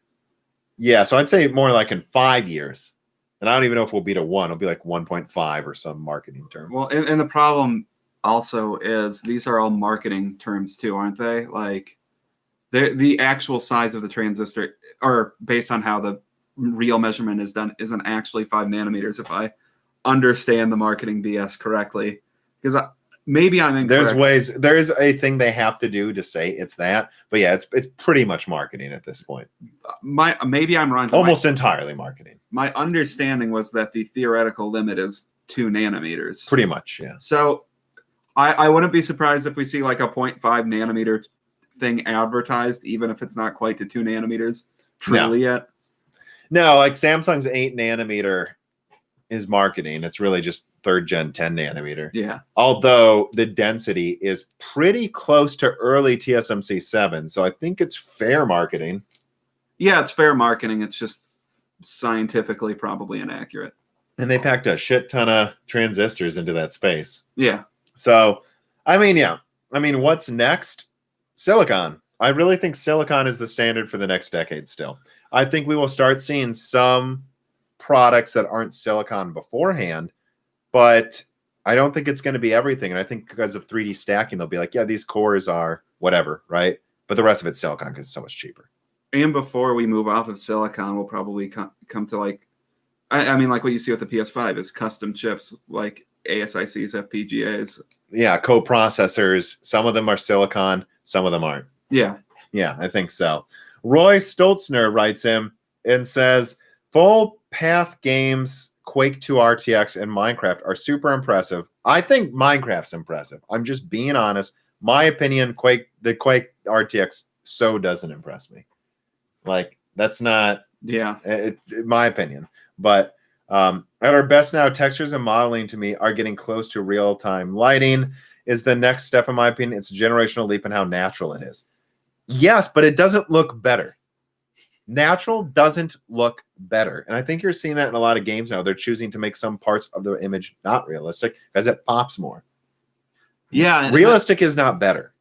Yeah, so I'd say more like in 5 years. And I don't even know if we'll be to 1. It'll be like 1.5 or some marketing term. Well, and the problem also is these are all marketing terms too, aren't they? Like the actual size of the transistor, or based on how the real measurement is done, isn't actually 5 nanometers if I understand the marketing BS correctly. Because maybe I'm incorrect. There is a thing they have to do to say it's that, but yeah, it's pretty much marketing at this point. Maybe I'm wrong. Almost entirely marketing. My understanding was that the theoretical limit is 2 nanometers. Pretty much, yeah. So I wouldn't be surprised if we see like a 0.5 nanometer thing advertised, even if it's not quite to 2 nanometers truly yet. No, like Samsung's 8 nanometer is marketing. It's really just 3rd gen 10 nanometer. Yeah. Although the density is pretty close to early TSMC 7. So I think it's fair marketing. Yeah, it's fair marketing. It's just scientifically probably inaccurate. And they packed a shit ton of transistors into that space. Yeah. So, I mean, yeah. I mean, what's next? Silicon. I really think silicon is the standard for the next decade still. I think we will start seeing some products that aren't silicon beforehand, but I don't think it's going to be everything. And I think because of 3D stacking, they'll be like, yeah, these cores are whatever, right? But the rest of it's silicon because it's so much cheaper. And before we move off of silicon, we'll probably come to like, I mean, like what you see with the PS5 is custom chips, like ASICs, FPGAs. Yeah, co-processors. Some of them are silicon, some of them aren't. Yeah. Yeah, I think so. Roy Stoltzner writes him and says, full path games, Quake 2 RTX and Minecraft are super impressive. I think Minecraft's impressive. I'm just being honest. My opinion, the Quake RTX so doesn't impress me. Like, that's not my opinion. But at our best now, textures and modeling to me are getting close to real-time lighting is the next step, in my opinion. It's a generational leap in how natural it is. Yes, but it doesn't look better. Natural doesn't look better. And I think you're seeing that in a lot of games now. They're choosing to make some parts of the image not realistic because it pops more. Yeah. Realistic is not better.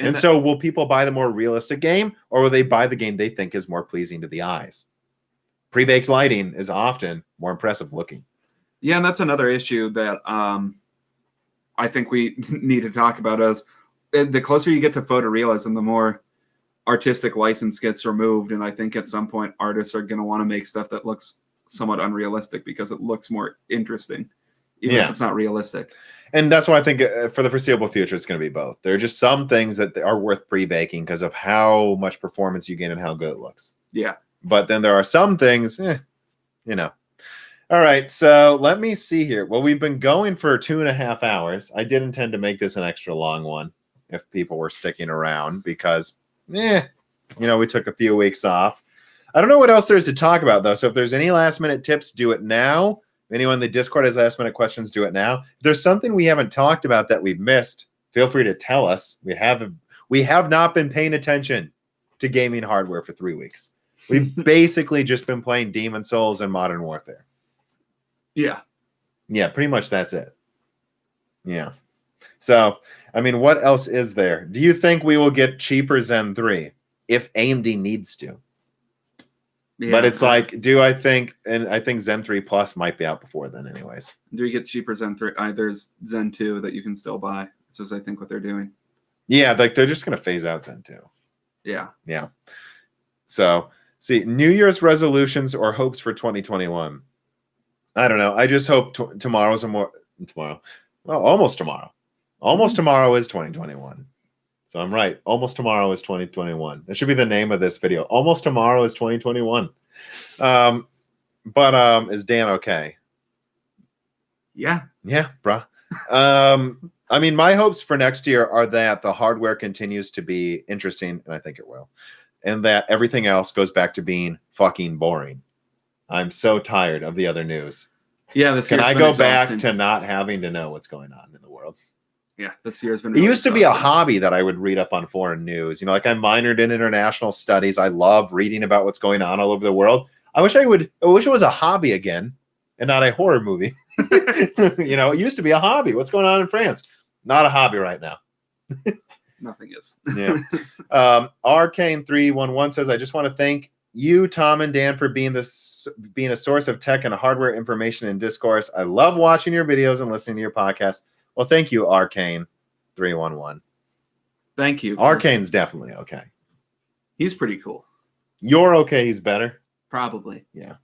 And so will people buy the more realistic game, or will they buy the game they think is more pleasing to the eyes? Pre-baked lighting is often more impressive looking. Yeah, and that's another issue that I think we need to talk about. As the closer you get to photorealism, the more artistic license gets removed. And I think at some point artists are going to want to make stuff that looks somewhat unrealistic because it looks more interesting, even if it's not realistic. And that's why I think for the foreseeable future, it's going to be both. There are just some things that are worth pre-baking because of how much performance you get and how good it looks. Yeah. But then there are some things, you know. All right, so let me see here. Well, we've been going for 2.5 hours. I did intend to make this an extra long one if people were sticking around because, we took a few weeks off. I don't know what else there's to talk about, though. So if there's any last-minute tips, do it now. If anyone in the Discord has last-minute questions, do it now. If there's something we haven't talked about that we've missed, feel free to tell us. We have not been paying attention to gaming hardware for 3 weeks. We've basically just been playing Demon Souls and Modern Warfare. Yeah. Yeah, pretty much that's it. Yeah. So, I mean, what else is there? Do you think we will get cheaper Zen 3 if AMD needs to? Yeah, but it's like, I think Zen 3 Plus might be out before then anyways. Do we get cheaper Zen 3? There's Zen 2 that you can still buy. That's just, I think, what they're doing. Yeah, like they're just going to phase out Zen 2. Yeah. Yeah. So, see, New Year's resolutions or hopes for 2021. I don't know. I just hope tomorrow's tomorrow. Well, almost tomorrow. Almost tomorrow is 2021. So I'm right. Almost tomorrow is 2021. That should be the name of this video. Almost tomorrow is 2021. But is Dan okay? Yeah. Yeah, bruh. I mean, my hopes for next year are that the hardware continues to be interesting, and I think it will, and that everything else goes back to being fucking boring. I'm so tired of the other news. Yeah, this Can year's I been go exhausting. back to not having to know what's going on in the world? Yeah, this year's been It really used to be a exhausting. hobby that I would read up on foreign news. You know, like I minored in international studies. I love reading about what's going on all over the world. I wish it was a hobby again and not a horror movie. You know, it used to be a hobby. What's going on in France? Not a hobby right now. Nothing is. Yeah. Arcane311 says, I just want to thank you, Tom and Dan, for being a source of tech and hardware information and discourse. I love watching your videos and listening to your podcast. Well, thank you, Arcane311. Thank you. Arcane's definitely okay. He's pretty cool. You're okay. He's better. Probably. Yeah.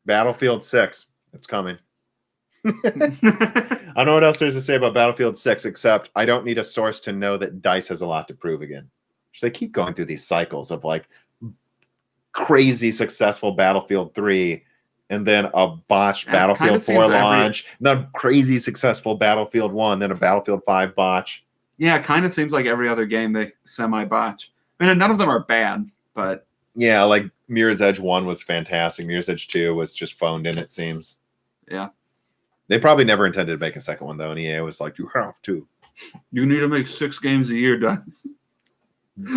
Battlefield 6. It's coming. I don't know what else there's to say about Battlefield 6, except I don't need a source to know that DICE has a lot to prove again. So they keep going through these cycles of like crazy successful Battlefield 3 and then a botched Battlefield 4 launch, then a crazy successful Battlefield 1, then a Battlefield 5 botch. Yeah, it kind of seems like every other game they semi-botch. I mean, none of them are bad, but... Yeah, like Mirror's Edge 1 was fantastic. Mirror's Edge 2 was just phoned in, it seems. Yeah. They probably never intended to make a second one, though, and EA was like, you have to. You need to make 6 games a year, DICE.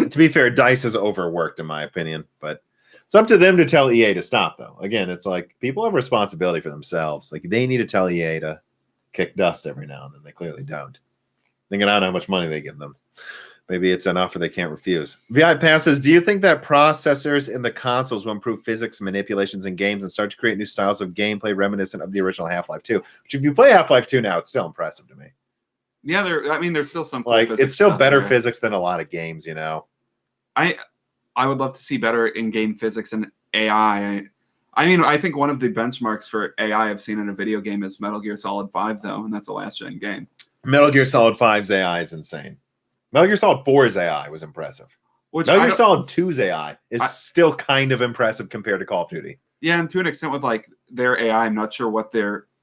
To be fair, DICE is overworked, in my opinion, but it's up to them to tell EA to stop, though. Again, it's like people have responsibility for themselves. Like, they need to tell EA to kick dust every now and then. They clearly don't. Thinking out how much money they give them. Maybe it's an offer they can't refuse. VI passes, do you think that processors in the consoles will improve physics manipulations in games and start to create new styles of gameplay reminiscent of the original Half-Life 2? Which, if you play Half-Life 2 now, it's still impressive to me. Yeah, there's still some cool like physics it's still stuff better there. physics than a lot of games, you know. I would love to see better in-game physics and AI. I mean, I think one of the benchmarks for AI I've seen in a video game is Metal Gear Solid 5, though, and that's a last-gen game. Metal Gear Solid 5's AI is insane. Metal Gear Solid 4's AI was impressive. Metal Gear Solid 2's AI is still kind of impressive compared to Call of Duty. Yeah, and to an extent with like their AI, I'm not sure what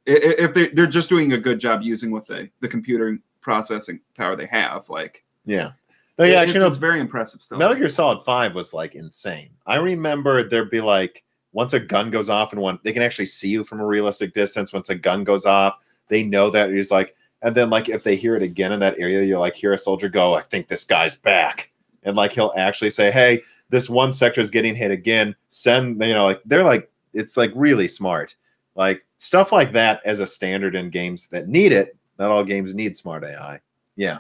if they're just doing a good job using what the computer processing power they have. Like, yeah. No, yeah, actually, it's very impressive stuff. Metal Gear Solid 5 was like insane. I remember there'd be like once a gun goes off and they can actually see you from a realistic distance. Once a gun goes off, they know that it's like, and then like if they hear it again in that area, you'll like hear a soldier go, I think this guy's back. And like he'll actually say, hey, this one sector is getting hit again. Send, you know, like they're like, it's like really smart. Like stuff like that as a standard in games that need it. Not all games need smart AI. Yeah.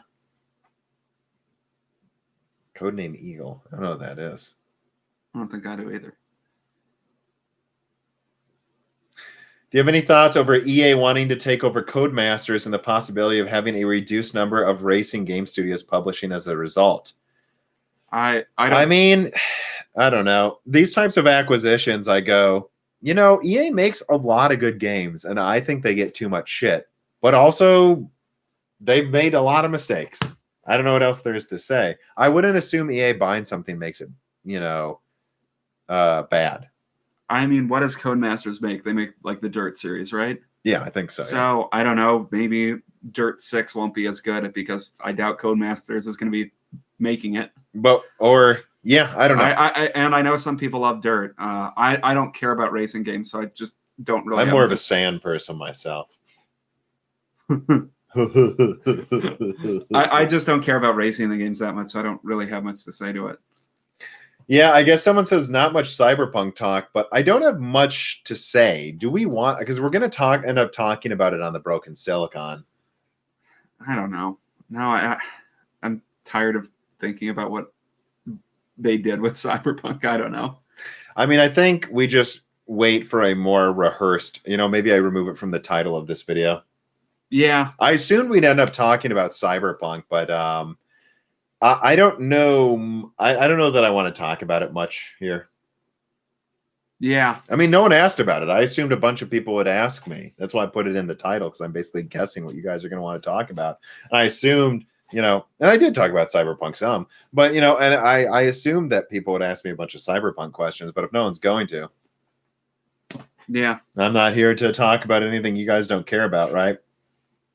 Codename Eagle. I don't know what that is. I don't think I do either. Do you have any thoughts over EA wanting to take over Codemasters and the possibility of having a reduced number of racing game studios publishing as a result? I mean, I don't know. These types of acquisitions, I go, you know, EA makes a lot of good games, and I think they get too much shit. But also, they've made a lot of mistakes. I don't know what else there is to say. I wouldn't assume EA buying something makes it, you know, bad. I mean, what does Codemasters make? They make like the Dirt series, right? Yeah, I think so. So I don't know. Maybe Dirt 6 won't be as good because I doubt Codemasters is going to be making it. But yeah, I don't know. And I know some people love Dirt. I don't care about racing games, so I just don't really. I'm more of a sand person myself. I just don't care about racing in the games that much, so I don't really have much to say to it. Yeah, I guess someone says not much Cyberpunk talk, but I don't have much to say. Do we want, because we're going to end up talking about it on the Broken Silicon. I don't know. No, I'm tired of thinking about what they did with Cyberpunk. I don't know. I mean, I think we just wait for a more rehearsed, you know, maybe I remove it from the title of this video. Yeah. I assumed we'd end up talking about Cyberpunk, but I don't know. I don't know that I want to talk about it much here. Yeah. I mean, no one asked about it. I assumed a bunch of people would ask me. That's why I put it in the title, because I'm basically guessing what you guys are going to want to talk about. And I assumed, you know, and I did talk about Cyberpunk some, but, you know, and I assumed that people would ask me a bunch of Cyberpunk questions, but if no one's going to. Yeah. I'm not here to talk about anything you guys don't care about, right?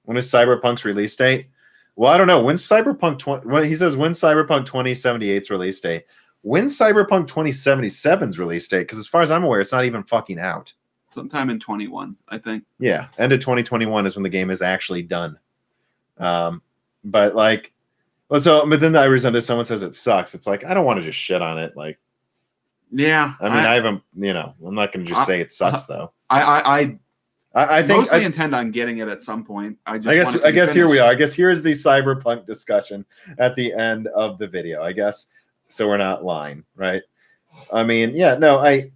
When is Cyberpunk's release date? Well, I don't know. When's Cyberpunk well, he says when's Cyberpunk 2078's release date? When's Cyberpunk 2077's release date? Because as far as I'm aware, it's not even fucking out. Sometime in 21, I think. Yeah, end of 2021 is when the game is actually done. But like, well, so but then I resent this. Someone says it sucks. It's like I don't want to just shit on it. Like, yeah, I mean, I haven't. You know, I'm not going to just say it sucks though. I think mostly intend on getting it at some point. I guess here we are. I guess here's the Cyberpunk discussion at the end of the video. I guess so. We're not lying, right? I mean, yeah, no, I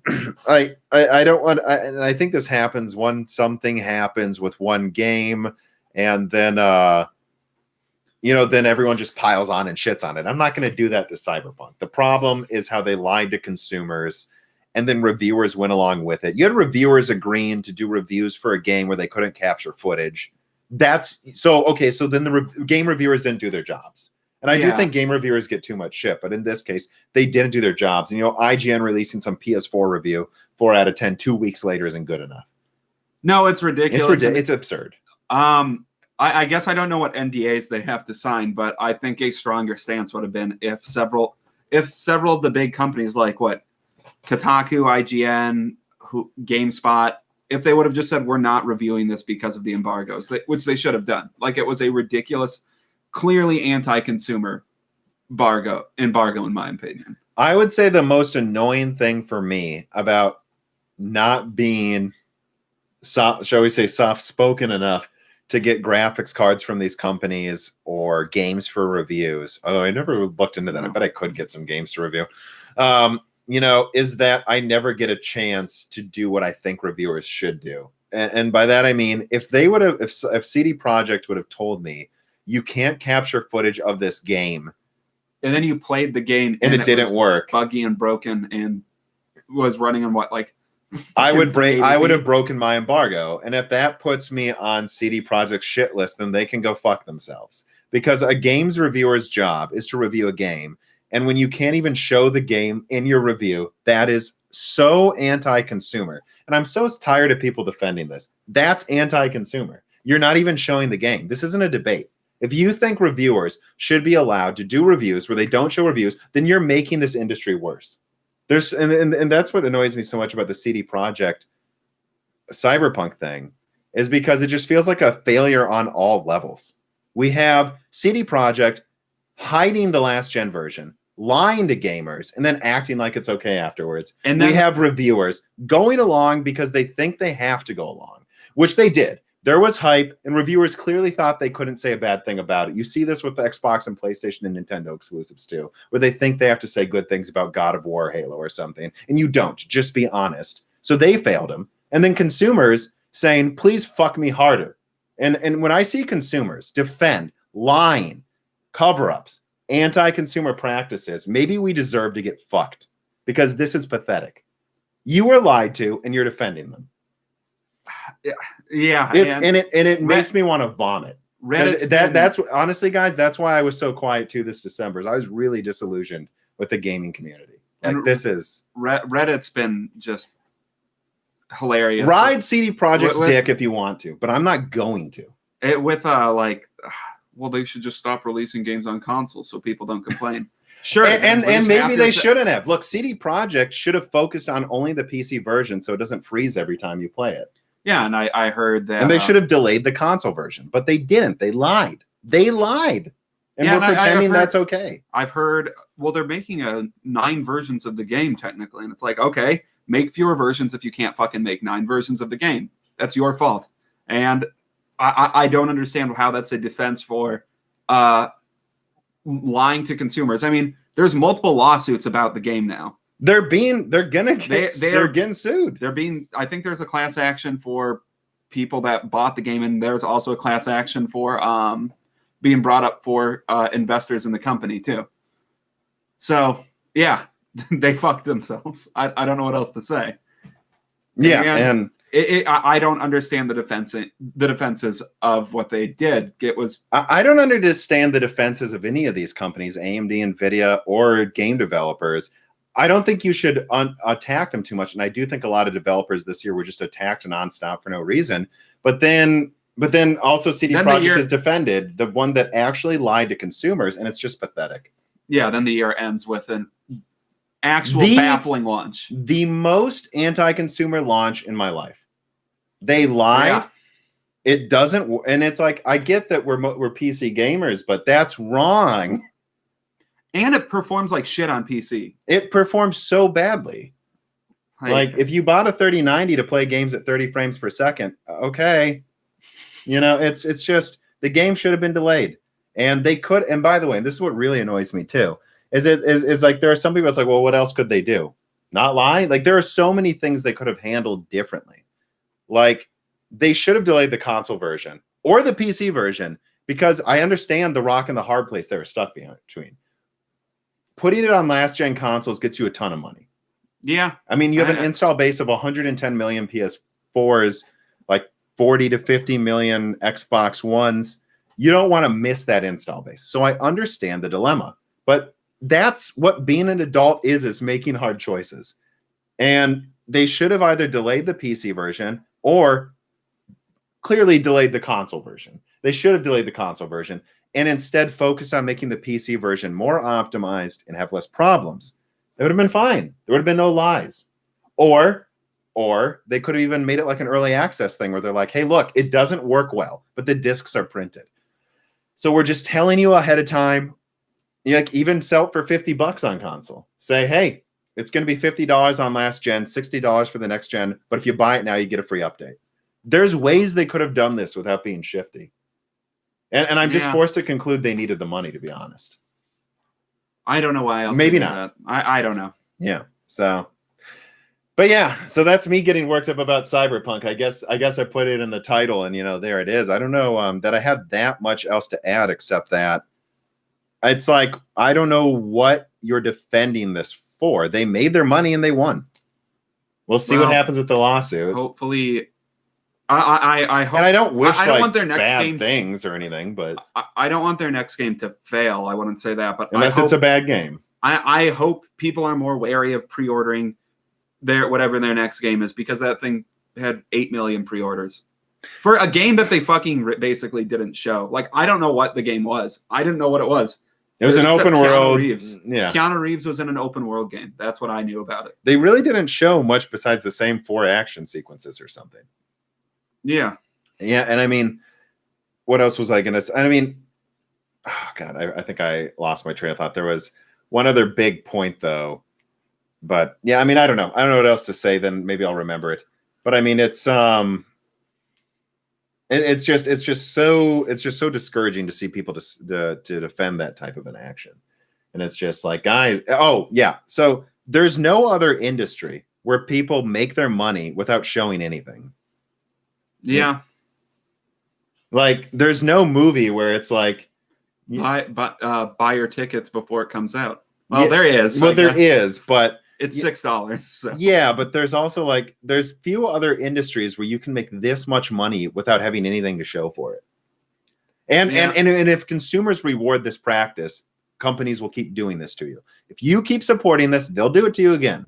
don't want. And I think this happens when something happens with one game, and then then everyone just piles on and shits on it. I'm not going to do that to Cyberpunk. The problem is how they lied to consumers. And then reviewers went along with it. You had reviewers agreeing to do reviews for a game where they couldn't capture footage. That's so okay. So then the game reviewers didn't do their jobs. And I do think game reviewers get too much shit. But in this case, they didn't do their jobs. And, IGN releasing some PS4 review 4 out of 10 2 weeks later isn't good enough. No, it's ridiculous. It's absurd. I guess I don't know what NDAs they have to sign, but I think a stronger stance would have been if several of the big companies like Kotaku, IGN, GameSpot, if they would have just said, we're not reviewing this because of the embargoes, which they should have done. Like, it was a ridiculous, clearly anti-consumer embargo, in my opinion. I would say the most annoying thing for me about not being, shall we say, soft-spoken enough to get graphics cards from these companies or games for reviews, although I never looked into that. I bet I could get some games to review. Is that I never get a chance to do what I think reviewers should do. And by that, I mean, if they would have, if CD Projekt would have told me, you can't capture footage of this game. And then you played the game and it didn't work. Buggy and broken and was running on I would have broken my embargo. And if that puts me on CD Projekt's shit list, then they can go fuck themselves. Because a game's reviewer's job is to review a game. And when you can't even show the game in your review, that is so anti-consumer. And I'm so tired of people defending this. That's anti-consumer. You're not even showing the game. This isn't a debate. If you think reviewers should be allowed to do reviews where they don't show reviews, then you're making this industry worse. And that's what annoys me so much about the CD Projekt Cyberpunk thing, is because it just feels like a failure on all levels. We have CD Projekt hiding the last gen version, lying to gamers, and then acting like it's okay afterwards. And then we have reviewers going along because they think they have to go along, which they did. There was hype, and reviewers clearly thought they couldn't say a bad thing about it. You see this with the Xbox and PlayStation and Nintendo exclusives too, where they think they have to say good things about God of War, Halo, or something, and you don't. Just be honest. So they failed them. And then consumers saying, please fuck me harder. And when I see consumers defend lying, cover-ups, anti-consumer practices, maybe we deserve to get fucked because this is pathetic. You were lied to, and you're defending them. Yeah, it makes me want to vomit. That's honestly, guys, that's why I was so quiet too this December. I was really disillusioned with the gaming community. And this is Reddit's been just hilarious. Ride CD Projekt's dick if you want to, but I'm not going to. Well, they should just stop releasing games on consoles so people don't complain. Sure, and maybe they shouldn't have. Look, CD Projekt should have focused on only the PC version so it doesn't freeze every time you play it. Yeah, and I heard that. And they should have delayed the console version, but they didn't. They lied. And we're pretending that's okay. I've heard, well, they're making 9 versions of the game technically, and it's like, okay, make fewer versions if you can't fucking make 9 versions of the game. That's your fault. And I don't understand how that's a defense for lying to consumers. I mean, there's multiple lawsuits about the game now. They're getting sued. I think there's a class action for people that bought the game, and there's also a class action for being brought up for investors in the company too. So yeah, they fucked themselves. I don't know what else to say. Yeah, and I don't understand the defenses of what they did. I don't understand the defenses of any of these companies, AMD, Nvidia, or game developers. I don't think you should attack them too much. And I do think a lot of developers this year were just attacked nonstop for no reason. But then also CD Projekt has defended the one that actually lied to consumers, and it's just pathetic. Yeah, then the year ends with an actual baffling launch. The most anti-consumer launch in my life. They lied. Yeah. It doesn't, and it's like, I get that we're PC gamers, but that's wrong. And it performs like shit on PC. It performs so badly. Like if you bought a 3090 to play games at 30 frames per second, okay. You know, it's just the game should have been delayed. And they could, and by the way, and this is what really annoys me too, is like there are some people that's like, well, what else could they do? Not lie? Like there are so many things they could have handled differently. Like they should have delayed the console version or the PC version, because I understand the rock and the hard place they were stuck between. Putting it on last gen consoles gets you a ton of money. Yeah. I mean, you have an install base of 110 million PS4s, like 40 to 50 million Xbox Ones. You don't want to miss that install base. So I understand the dilemma, but that's what being an adult is making hard choices. And they should have either delayed the PC version or clearly delayed the console version. They should have delayed the console version and instead focused on making the PC version more optimized and have less problems. It would have been fine. There would have been no lies. Or they could have even made it like an early access thing where they're like, hey, look, it doesn't work well, but the discs are printed. So we're just telling you ahead of time. You like even sell it for $50 on console. Say, hey, it's going to be $50 on last gen, $60 for the next gen, but if you buy it now, you get a free update. There's ways they could have done this without being shifty. And I'm just forced to conclude they needed the money, to be honest. I don't know why else. Maybe not. I don't know. Yeah. So, but yeah. So that's me getting worked up about Cyberpunk. I guess I put it in the title, and there it is. I don't know that I have that much else to add except that it's like I don't know what you're defending this for. They made their money and they won. We'll see what happens with the lawsuit. Hopefully. I hope, and I don't wish I don't want their next bad game things or anything, but I don't want their next game to fail. I wouldn't say that, but unless it's a bad game, I hope people are more wary of pre-ordering whatever their next game is, because that thing had 8 million pre-orders for a game that they fucking basically didn't show. Like I don't know what the game was. I didn't know what it was. It was an open world. Yeah, Keanu Reeves was in an open world game. That's what I knew about it. They really didn't show much besides the same 4 action sequences or something. Yeah. And I mean, what else was I going to say? I mean, oh God, I think I lost my train of thought. There was one other big point though, but yeah, I mean, I don't know what else to say. Then maybe I'll remember it. But I mean, it's just so discouraging to see people to defend that type of an action. And it's just like, guys, oh yeah. So there's no other industry where people make their money without showing anything. Yeah. Like there's no movie where it's like buy your tickets before it comes out. Well, there is. Well, there is, but it's $6. So. Yeah, but there's also like there's few other industries where you can make this much money without having anything to show for it. And if consumers reward this practice, companies will keep doing this to you. If you keep supporting this, they'll do it to you again.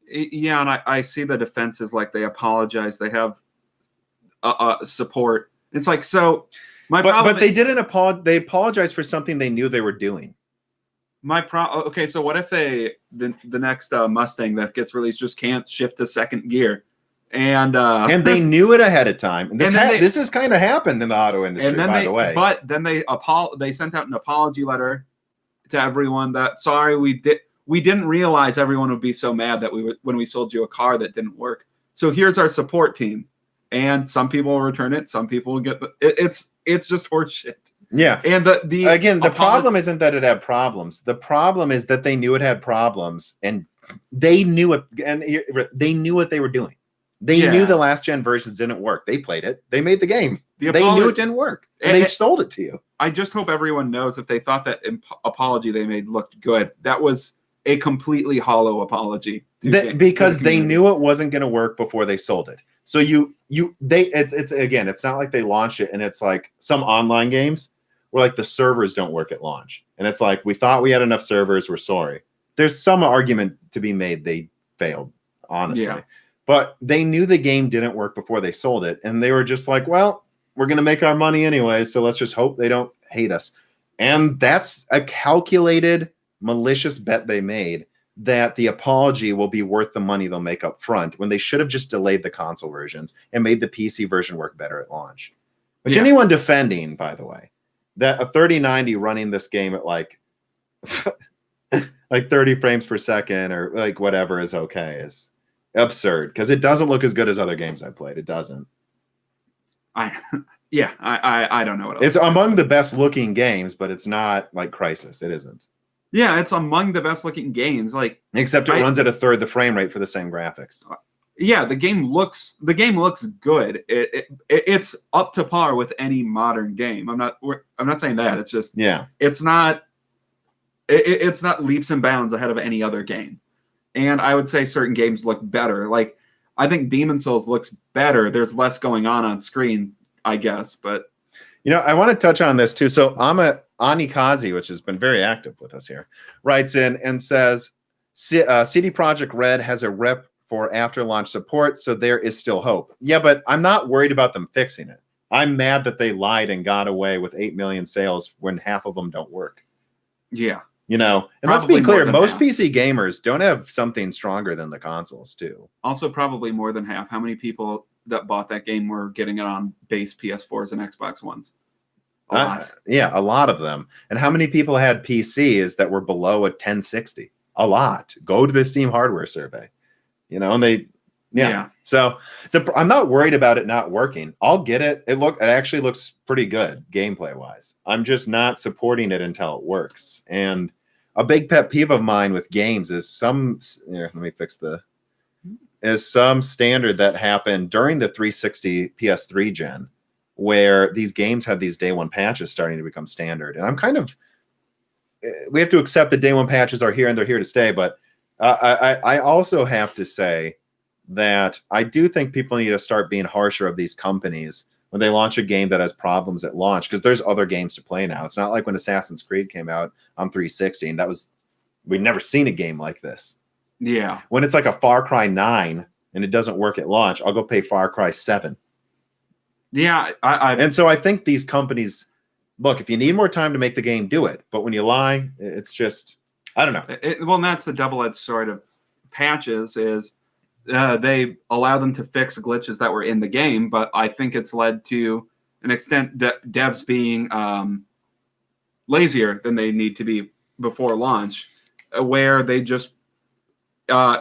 Yeah, and I see the defenses like they apologize. They have support. It's like, so my problem. But they didn't apologize. They apologized for something they knew they were doing. Okay, so what if the next Mustang that gets released just can't shift to second gear, and they knew it ahead of time. And this has kind of happened in the auto industry, by the way. But then they sent out an apology letter to everyone that sorry we didn't realize everyone would be so mad that when we sold you a car that didn't work. So here's our support team. And some people will return it. Some people will get it's just horseshit. Yeah. And the problem isn't that it had problems. The problem is that they knew it had problems, and they knew it. And they knew what they were doing. They knew the last gen versions didn't work. They played it. They made the game. They knew it didn't work. And they sold it to you. I just hope everyone knows if they thought that apology they made looked good, that was a completely hollow apology. Because they knew it wasn't going to work before they sold it. So it's not like they launched it and it's like some online games where like the servers don't work at launch. And it's like, we thought we had enough servers. We're sorry. There's some argument to be made, they failed, honestly. Yeah. But they knew the game didn't work before they sold it, and they were just like, well, we're going to make our money anyway, so let's just hope they don't hate us. And that's a calculated, malicious bet they made, that the apology will be worth the money they'll make up front, when they should have just delayed the console versions and made the PC version work better at launch. Which anyone defending, by the way, that a 3090 running this game at like 30 frames per second or like whatever is okay is absurd, because it doesn't look as good as other games I played. It doesn't. I don't know what else. It's among the best looking games, but it's not like Crysis. It isn't. Yeah, it's among the best looking games. Like, except it runs at a third the frame rate for the same graphics. Yeah, the game looks good. It's up to par with any modern game. I'm not saying that. It's just it's not leaps and bounds ahead of any other game. And I would say certain games look better. Like, I think Demon's Souls looks better. There's less going on screen, I guess. But I want to touch on this too. So Anikazi, which has been very active with us here, writes in and says, CD Projekt Red has a rep for after launch support, so there is still hope. Yeah, but I'm not worried about them fixing it. I'm mad that they lied and got away with 8 million sales when half of them don't work. Yeah. And let's be clear, most PC gamers don't have something stronger than the consoles too. Also, probably more than half. How many people that bought that game were getting it on base PS4s and Xbox Ones? A lot. Yeah, a lot of them. And how many people had PCs that were below a 1060? A lot. Go to the Steam hardware survey. And they, So I'm not worried about it not working. I'll get it. It actually looks pretty good gameplay wise. I'm just not supporting it until it works. And a big pet peeve of mine with games is some standard that happened during the 360 PS3 gen, where these games had these day one patches starting to become standard. And we have to accept that day one patches are here and they're here to stay. But I also have to say that I do think people need to start being harsher of these companies when they launch a game that has problems at launch, because there's other games to play now. It's not like when Assassin's Creed came out on 360, and we'd never seen a game like this. Yeah. When it's like a Far Cry 9 and it doesn't work at launch, I'll go pay Far Cry 7. Yeah. And so I think these companies, look, if you need more time to make the game, do it. But when you lie, it's just, I don't know. Well, and that's the double-edged sword of patches is they allow them to fix glitches that were in the game, but I think it's led to an extent devs being lazier than they need to be before launch, where they just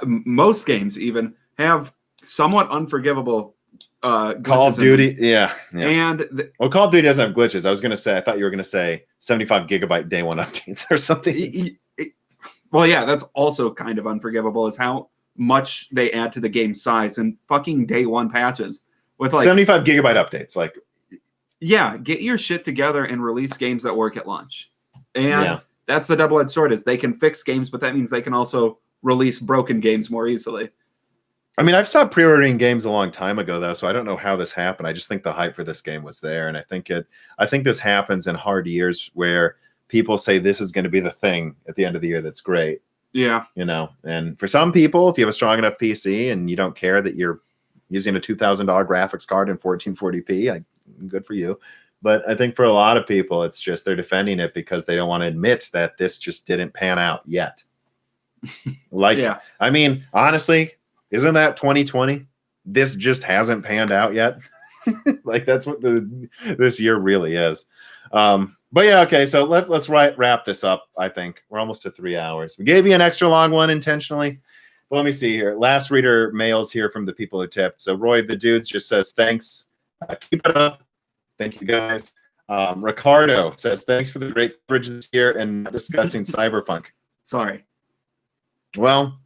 most games even have somewhat unforgivable Call of Duty, and Call of Duty doesn't have glitches. I thought you were going to say 75 gigabyte day one updates or something. Well, yeah, that's also kind of unforgivable, is how much they add to the game size and fucking day one patches with like 75 gigabyte updates. Like, yeah, get your shit together and release games that work at launch. And that's the double-edged sword, is they can fix games, but that means they can also release broken games more easily. I mean, I've stopped pre-ordering games a long time ago, though, so I don't know how this happened. I just think the hype for this game was there, and I think this happens in hard years where people say this is going to be the thing at the end of the year that's great. Yeah. And for some people, if you have a strong enough PC and you don't care that you're using a $2,000 graphics card in 1440p, good for you. But I think for a lot of people, it's just they're defending it because they don't want to admit that this just didn't pan out yet. I mean, honestly, isn't that 2020? This just hasn't panned out yet. Like, that's what this year really is. But yeah, okay, so let's wrap this up. I think we're almost to 3 hours. We gave you an extra long one intentionally. But let me see here. Last reader mails here from the people who tipped. So Roy the Dudes just says, thanks. Keep it up. Thank you, guys. Ricardo says, thanks for the great coverage this year and discussing Cyberpunk. Sorry. Well,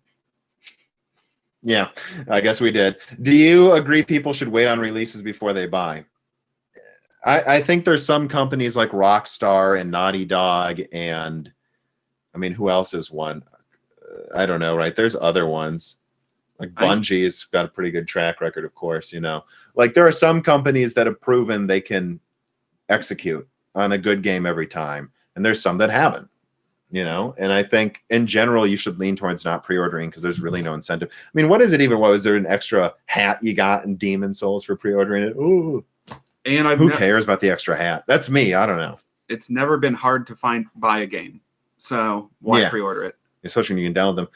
yeah, I guess we did. Do you agree people should wait on releases before they buy? I think there's some companies like Rockstar and Naughty Dog, and I mean, who else is one? I don't know, right? There's other ones. Like Bungie's got a pretty good track record, of course, Like, there are some companies that have proven they can execute on a good game every time, and there's some that haven't. And I think in general you should lean towards not pre-ordering because there's really no incentive. I mean, what is it even? What was there, an extra hat you got in Demon Souls for pre-ordering it? Ooh. And who cares about the extra hat? That's me. I don't know. It's never been hard to buy a game, so why pre-order it? Especially when you can download them.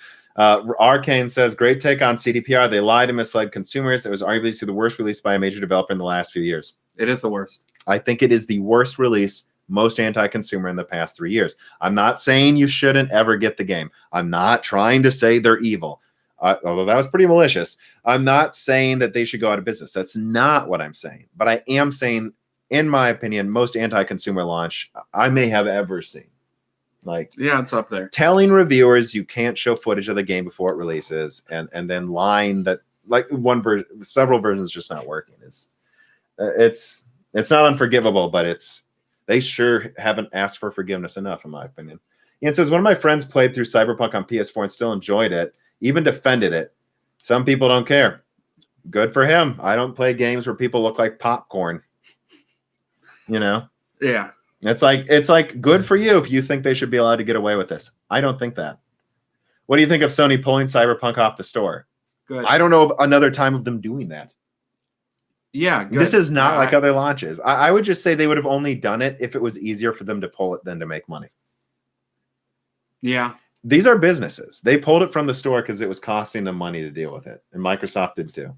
Arcane says, great take on CDPR. They lied and misled consumers. It was arguably the worst release by a major developer in the last few years. It is the worst. I think it is the worst release, most anti-consumer in the past 3 years. I'm not saying you shouldn't ever get the game. I'm not trying to say they're evil, although that was pretty malicious. I'm not saying that they should go out of business. That's not what I'm saying. But I am saying, in my opinion, most anti-consumer launch I may have ever seen. Like, yeah, it's up there. Telling reviewers you can't show footage of the game before it releases, and then lying that like one version, several versions just not working is it's not unforgivable, but they sure haven't asked for forgiveness enough, in my opinion. Ian says, one of my friends played through Cyberpunk on PS4 and still enjoyed it, even defended it. Some people don't care. Good for him. I don't play games where people look like popcorn. Yeah. It's like good for you if you think they should be allowed to get away with this. I don't think that. What do you think of Sony pulling Cyberpunk off the store? Good. I don't know of another time of them doing that. Yeah, good. This is not like other launches. I would just say they would have only done it if it was easier for them to pull it than to make money. Yeah. These are businesses. They pulled it from the store because it was costing them money to deal with it. And Microsoft did too.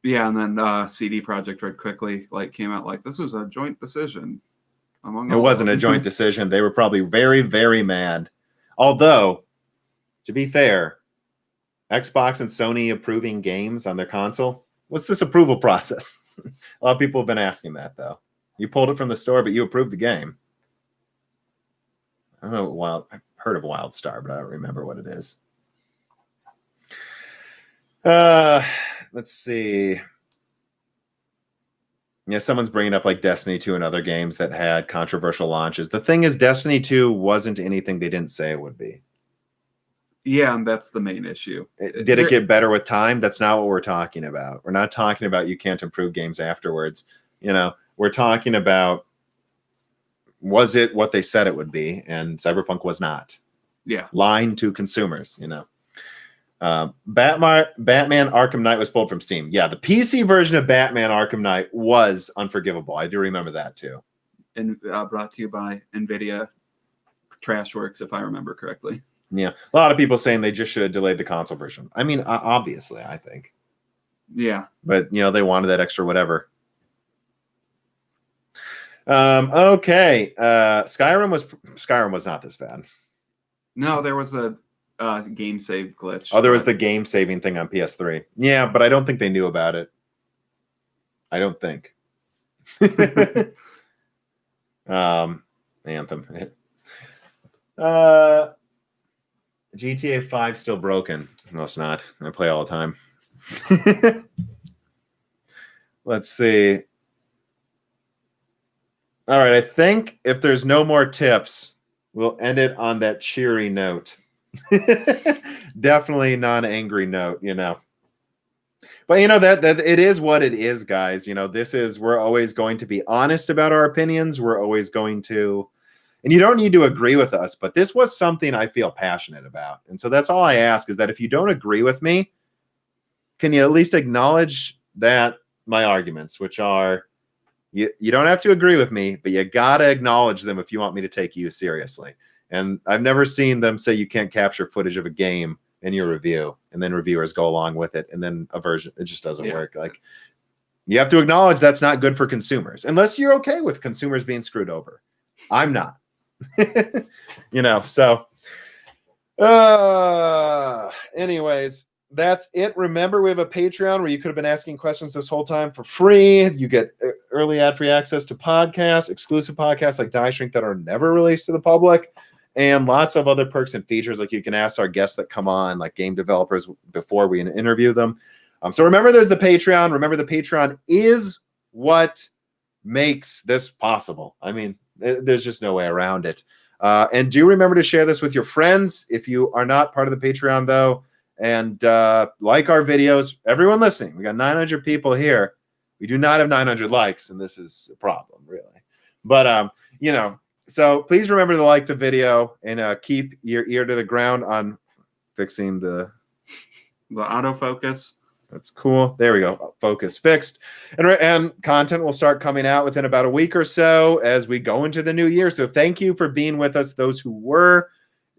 Yeah, and then CD Projekt Red quickly came out like, this was a joint decision. It wasn't a joint decision. They were probably very, very mad. Although, to be fair, Xbox and Sony approving games on their console, what's this approval process? A lot of people have been asking that, though. You pulled it from the store, but you approved the game. I don't know. I've heard of WildStar, but I don't remember what it is. Let's see. Yeah, someone's bringing up like Destiny 2 and other games that had controversial launches. The thing is, Destiny 2 wasn't anything they didn't say it would be. Yeah, and that's the main issue. Did it get better with time? That's not what we're talking about. We're not talking about you can't improve games afterwards. We're talking about, was it what they said it would be? And Cyberpunk was not. Yeah. Lying to consumers, Batman Arkham Knight was pulled from Steam. Yeah, the PC version of Batman Arkham Knight was unforgivable. I do remember that too. And brought to you by Nvidia Trashworks, if I remember correctly. Yeah, a lot of people saying they just should have delayed the console version. I mean, obviously, I think. Yeah. But, they wanted that extra whatever. Okay. Skyrim was not this bad. No, there was a game save glitch. Oh, there was the game saving thing on PS3. Yeah, but I don't think they knew about it. I don't think. Anthem. GTA 5 still broken. No, it's not. I play all the time. Let's see. All right, I think if there's no more tips, we'll end it on that cheery note. Definitely not an angry note, But that it is what it is, guys. We're always going to be honest about our opinions. We're always going to, and you don't need to agree with us, but this was something I feel passionate about. And so that's all I ask, is that if you don't agree with me, can you at least acknowledge that my arguments, which are, you don't have to agree with me, but you got to acknowledge them if you want me to take you seriously. And I've never seen them say you can't capture footage of a game in your review, and then reviewers go along with it, and then a version, it just doesn't work. Like, you have to acknowledge that's not good for consumers, unless you're okay with consumers being screwed over. I'm not. So anyways, that's it. Remember, we have a Patreon where you could have been asking questions this whole time for free. You get early ad-free access to podcasts, exclusive podcasts like Die Shrink that are never released to the public, and lots of other perks and features. Like, you can ask our guests that come on, like game developers, before we interview them. So remember, there's the Patreon. Remember, the Patreon is what makes this possible. I mean, there's just no way around it. And do remember to share this with your friends if you are not part of the Patreon, though. And like our videos. Everyone listening, we got 900 people here. We do not have 900 likes, and this is a problem, really. But So please remember to like the video and keep your ear to the ground on fixing the autofocus. That's cool. There we go. Focus fixed. And content will start coming out within about a week or so as we go into the new year. So thank you for being with us, those who were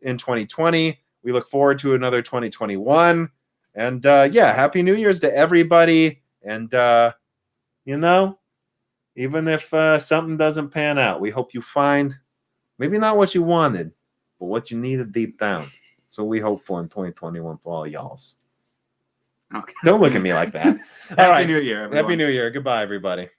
in 2020. We look forward to another 2021. And Happy New Year's to everybody. And, even if something doesn't pan out, we hope you find maybe not what you wanted, but what you needed deep down. So we hope for in 2021 for all y'alls. Okay. Don't look at me like that. All Happy right. New Year, everyone. Happy New Year. Goodbye, everybody.